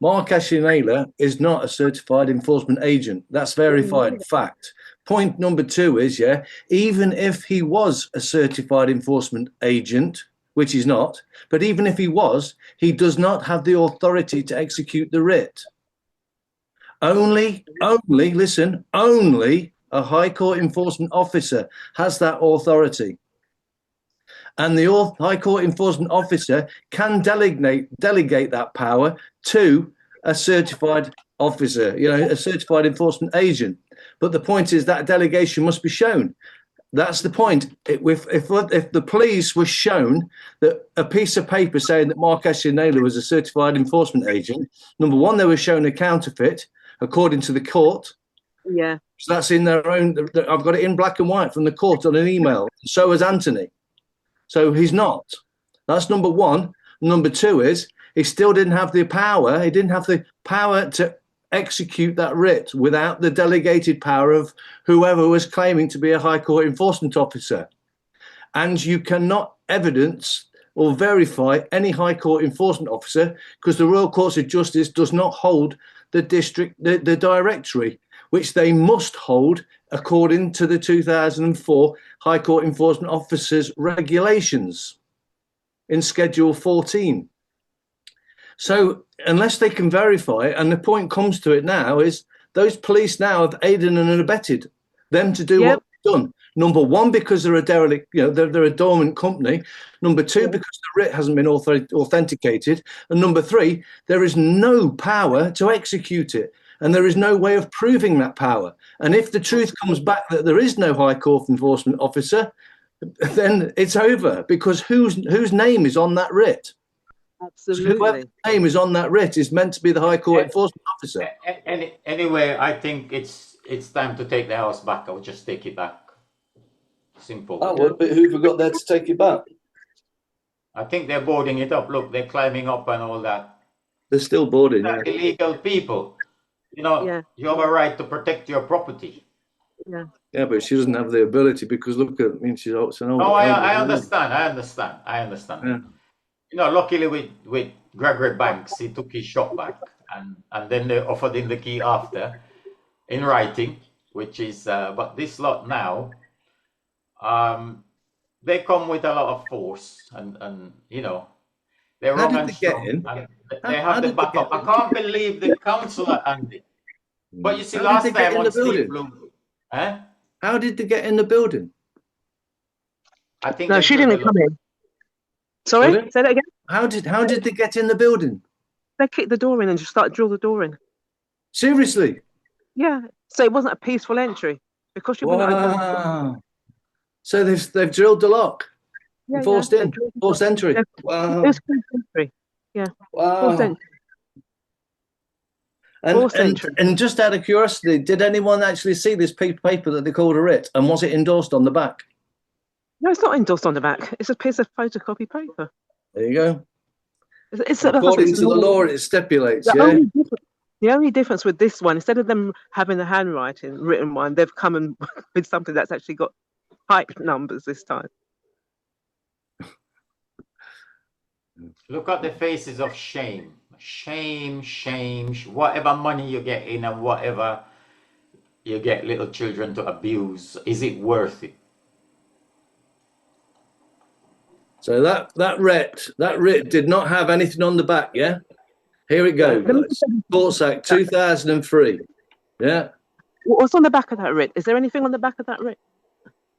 Mark Naylor is not a certified enforcement agent. That's verified fact. Point number 2 is, yeah, even if he was a certified enforcement agent, which he's not, but even if he was, he does not have the authority to execute the writ. Only a High Court enforcement officer has that authority. And the High Court enforcement officer can delegate that power to a certified officer, you know, a certified enforcement agent. But the point is that delegation must be shown. That's the point. If the police were shown that a piece of paper saying that Mark Naylor was a certified enforcement agent, number one, they were shown a counterfeit according to the court. Yeah. So that's in their own. I've got it in black and white from the court on an email. So has Anthony. So he's not. That's number one. Number 2 is he still didn't have the power. He didn't have the power to execute that writ without the delegated power of whoever was claiming to be a High Court enforcement officer. And you cannot evidence or verify any High Court enforcement officer because the Royal Courts of Justice does not hold the directory, which they must hold according to the 2004 High Court Enforcement Officers Regulations in Schedule 14. So unless they can verify, and the point comes to it now, is those police now have aided and abetted them to do what they've done. Number one, because they're a derelict, you know, they're a dormant company. Number 2, because the writ hasn't been authenticated. And number 3, there is no power to execute it. And there is no way of proving that power. And if the truth comes back that there is no High Court enforcement officer, then it's over, because whose name is on that writ? Absolutely. So whoever's name is on that writ is meant to be the High Court enforcement officer. Anyway, I think it's time to take the house back. I'll just take it back. Simple. I would, but who forgot there to take it back? I think they're boarding it up. Look, they're climbing up and all that. They're still boarding. They're illegal people. You know, you have a right to protect your property. Yeah. Yeah, but she doesn't have the ability because look at, I mean, she's an older. Oh, I understand. Yeah. You know, luckily with Gregory Banks, he took his shop back, and then they offered him the key after, in writing, which is. But this lot now, they come with a lot of force, and you know, they're wrong and strong. They have the backup. I can't believe the councillor, Andy. But you see, last time on Steve Bloom, huh? How did they get in the building? I think no, she didn't come in. Sorry, say that again. How did they get in the building? They kicked the door in and just started to drill the door in. Seriously? Yeah. So it wasn't a peaceful entry because you wouldn't open the door. So they've drilled the lock. Yeah, forced entry. Wow. It was forced entry. Yeah. Wow. Forced entry. And just out of curiosity, did anyone actually see this paper that they called a writ, and was it endorsed on the back? No, it's not endorsed on the back. It's a piece of photocopy paper. There you go. It's according to the law, it stipulates. The only difference with this one, instead of them having the handwriting written one, they've come in with something that's actually got typed numbers this time. Look at the faces of shame. Shame. Whatever money you get in and whatever you get little children to abuse, is it worth it? So that writ did not have anything on the back, yeah? Here it goes. Courts Act 2003. Yeah. What's on the back of that writ? Is there anything on the back of that writ?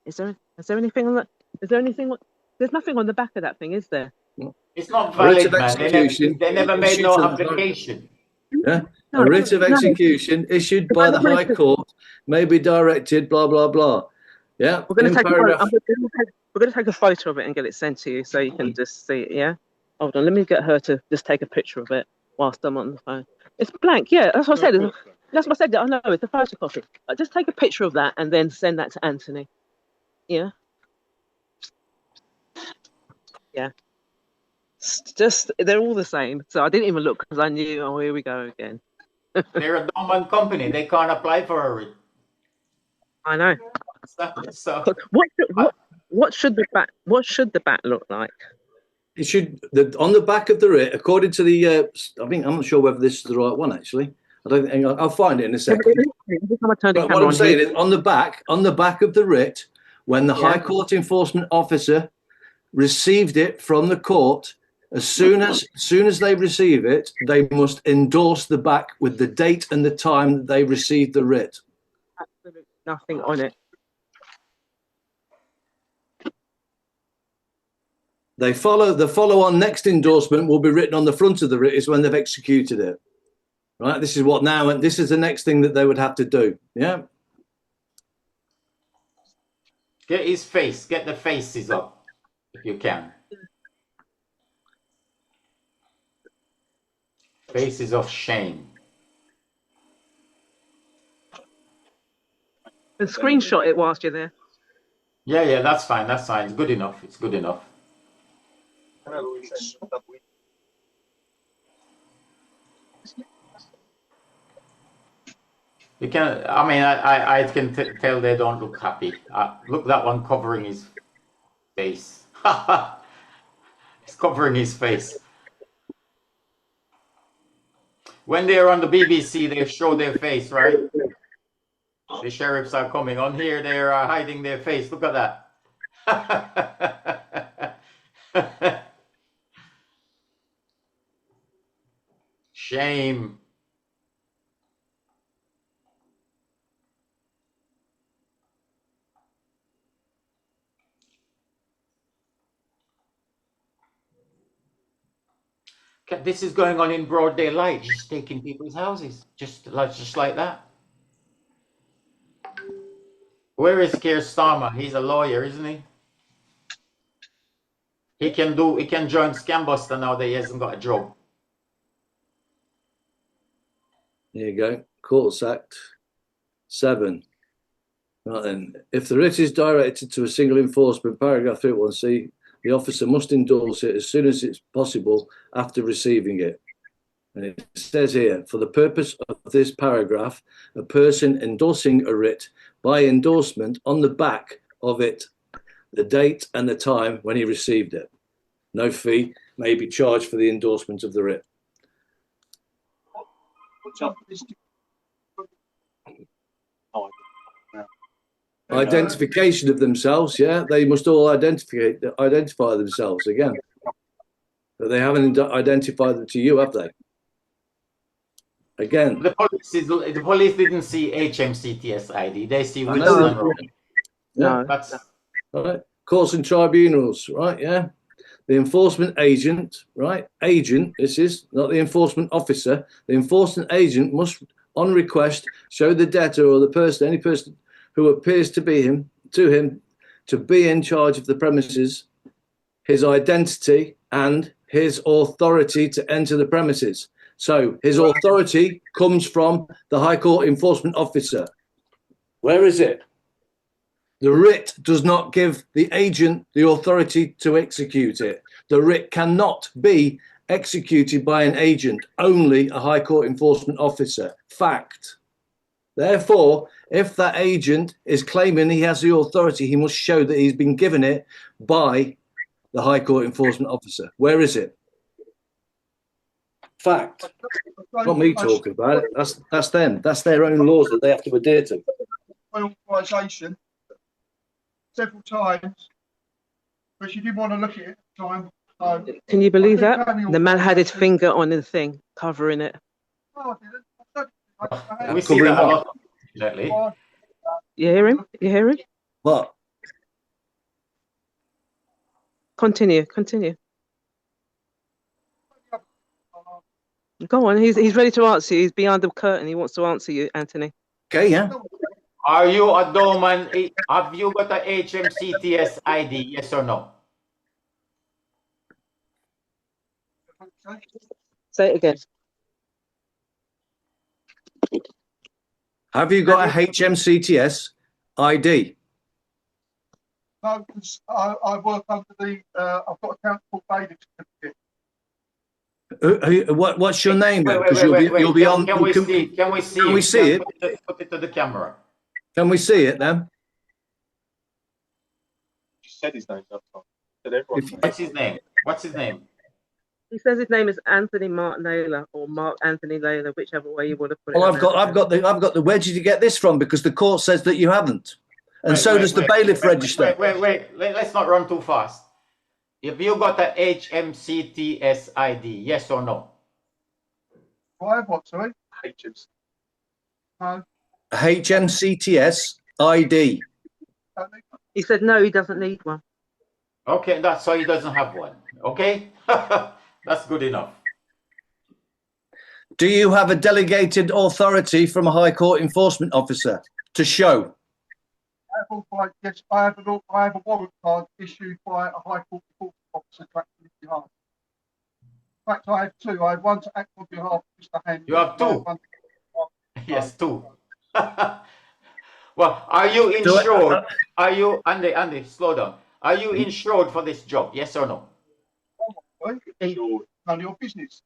Is there anything on that? Is there anything? There's nothing on the back of that thing, is there? It's not valid, man. They never made no application. Yeah. A writ of execution issued by the High Court may be directed, blah, blah, blah. Yeah. We're going to take a photo of it and get it sent to you so you can just see it, yeah? Hold on, let me get her to just take a picture of it whilst I'm on the phone. It's blank, yeah, that's what I said. That's what I said. I know, it's a photocopy. Just take a picture of that and then send that to Anthony. Yeah? Yeah. Just, they're all the same. So I didn't even look because I knew, oh, here we go again. They're a Dormant Company. They can't apply for a writ. I know. So what should the back look like? It should on the back of the writ, according to the. I think I'm not sure whether this is the right one actually. I don't think I'll find it in a second. But what I'm saying is, on the back of the writ, when the High Court enforcement officer received it from the court, as soon as they receive it, they must endorse the back with the date and the time that they received the writ. Absolutely nothing on it. The follow-on next endorsement will be written on the front of the writ is when they've executed it. Right? This is what now, and this is the next thing that they would have to do. Yeah. Get his face. Get the faces up if you can. Faces of shame. And screenshot it whilst you're there. Yeah, that's fine. That's fine. It's good enough. It's good enough. You can. I mean, I can tell they don't look happy. Look, that one covering his face. It's covering his face. When they're on the BBC, they show their face, right? The sheriffs are coming on here. They're hiding their face. Look at that. Shame. This is going on in broad daylight, just taking people's houses, just like that. Where is Keir Starmer? He's a lawyer, isn't he? He can join Scambuster now that he hasn't got a job. There you go. Courts Act 7. Right then, if the writ is directed to a single enforcement, paragraph 31C, the officer must endorse it as soon as it's possible after receiving it. And it says here, for the purpose of this paragraph, a person endorsing a writ by endorsement on the back of it, the date and the time when he received it. No fee may be charged for the endorsement of the writ. Identification of themselves, yeah, they must all identify themselves again. But they haven't identified them to you, have they? Again. The police didn't see HMCTS ID. They see Wilson and Rowe. Yeah, that's right. Courts and tribunals, right? Yeah. The enforcement agent, right? Agent, this is not the enforcement officer. The enforcement agent must, on request, show the debtor or the person, any person who appears to be him, to be in charge of the premises, his identity and his authority to enter the premises. So his authority comes from the High Court enforcement officer. Where is it? The writ does not give the agent the authority to execute it. The writ cannot be executed by an agent, only a High Court enforcement officer. Fact. Therefore, if that agent is claiming he has the authority, he must show that he's been given it by the High Court enforcement officer. Where is it? Fact. Not me talking about it. That's them. That's their own laws that they have to adhere to. Authorisation several times, but she didn't want to look at it at the time. So can you believe that? The man had his finger on the thing, covering it. No, I didn't. We see that a lot, unfortunately. You hear him? You hear him? What? Continue. Go on. He's ready to answer you. He's behind the curtain. He wants to answer you, Anthony. Okay, yeah. Are you a Dormant? Have you got a HMCTS ID? Yes or no? Say it again. Have you got a HMCTS ID? No, because I work under the. I've got a Counsellor Bailiff certificate. What's your name? Because you'll be on. Can we see? Can we see it? Put it to the camera. Can we see it then? You said his name. What's his name? What's his name? He says his name is Anthony Mark Naylor or Mark Anthony Naylor, whichever way you want to put it. Well, I've got the. Where did you get this from? Because the court says that you haven't, and so does the bailiff register. Wait. Let's not run too fast. Have you got a HMCTS ID? Yes or no? I have what? Sorry. HMC. No. A HMCTS ID. He said no, he doesn't need one. Okay, that's so he doesn't have one. Okay, that's good enough. Do you have a delegated authority from a High Court enforcement officer to show? Yes, I have a warrant card issued by a High Court enforcement officer to act on his behalf. In fact, I have two. I have one to act on behalf of Mr. Henry. You have two? Yes, two. Well, are you insured? Are you, Andy, slow down. Are you insured for this job? Yes or no? None of your business.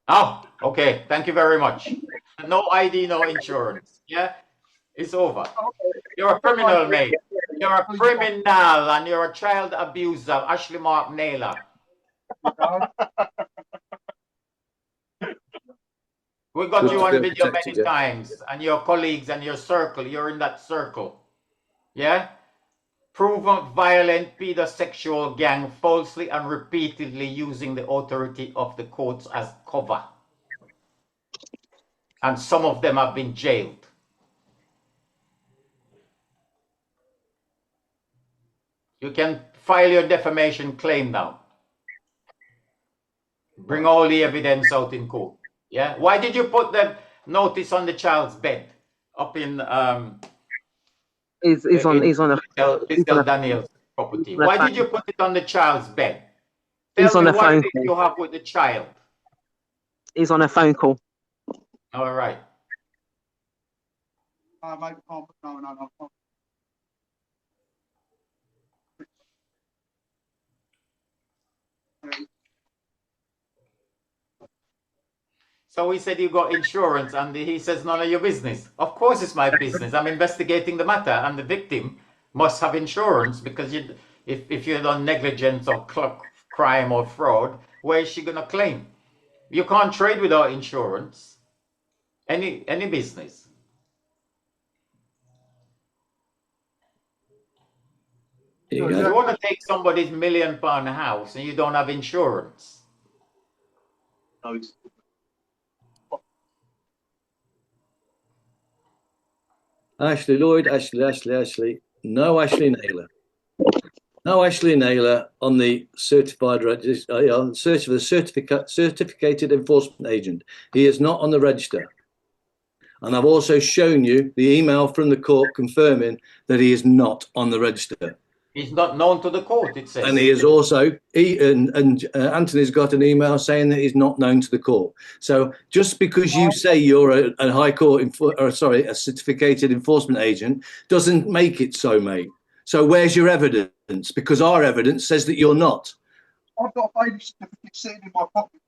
Oh, okay. Thank you very much. No ID, no insurance. Yeah, it's over. You're a criminal, mate. You're a criminal and you're a child abuser, Ashley Mark Naylor. We got you on video many times, and your colleagues and your circle, you're in that circle. Yeah? Proven violent pedosexual gang falsely and repeatedly using the authority of the courts as cover. And some of them have been jailed. You can file your defamation claim now. Bring all the evidence out in court. Yeah. Why did you put the notice on the child's bed up in He's on a Daniel's property? Why did you put it on the child's bed? He's on a phone call. You have with the child. He's on a phone call. All right. No. So he said you got insurance, and he says none of your business. Of course it's my business. I'm investigating the matter, and the victim must have insurance, because if you've done negligence or crime or fraud, where is she gonna claim? You can't trade without insurance. Any business. You want to take somebody's £1 million house and you don't have insurance. Ashley Lloyd, Ashley. No Ashley Naylor. No Ashley Naylor on the certified register, search for the certificated enforcement agent. He is not on the register. And I've also shown you the email from the court confirming that he is not on the register. He's not known to the court, it says. And he is also, Anthony's got an email saying that he's not known to the court. So just because you say you're a high court, a certificated enforcement agent, doesn't make it so, mate. So where's your evidence? Because our evidence says that you're not. I've got a bailiff certificate sitting in my pocket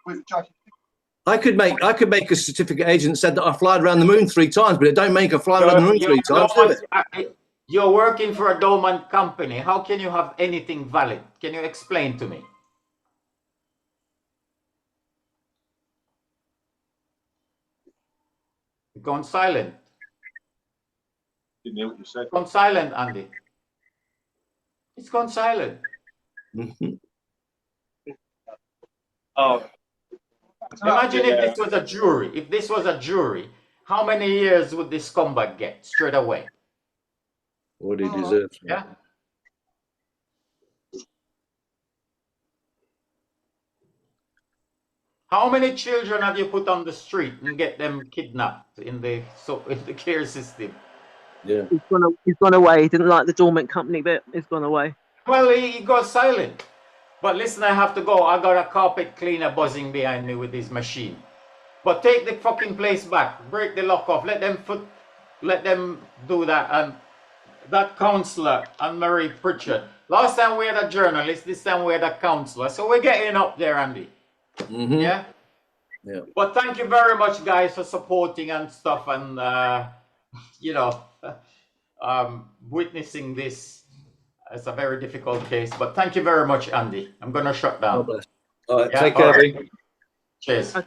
with a judge. I could make a certificate agent that said that I flied around the moon 3 times, but it don't make a fly around the moon 3 times, do it? You're working for a Dormant Company. How can you have anything valid? Can you explain to me? You've gone silent. Didn't hear what you said. It's gone silent, Andy. It's gone silent. Oh. Imagine if this was a jury. If this was a jury, how many years would this scumbag get straight away? What he deserves. Yeah. How many children have you put on the street and get them kidnapped in the care system? Yeah. He's gone away. He didn't like the Dormant Company bit. He's gone away. Well, he got silent. But listen, I have to go. I got a carpet cleaner buzzing behind me with his machine. But take the fucking place back. Break the lock off. Let them do that. And that counsellor, Ann-Marie Pritchard. Last time we had a journalist, this time we had a counsellor. So we're getting up there, Andy. Yeah? Yeah. But thank you very much, guys, for supporting and stuff, and, you know, witnessing this. It's a very difficult case. But thank you very much, Andy. I'm going to shut down. All right, take care. Cheers.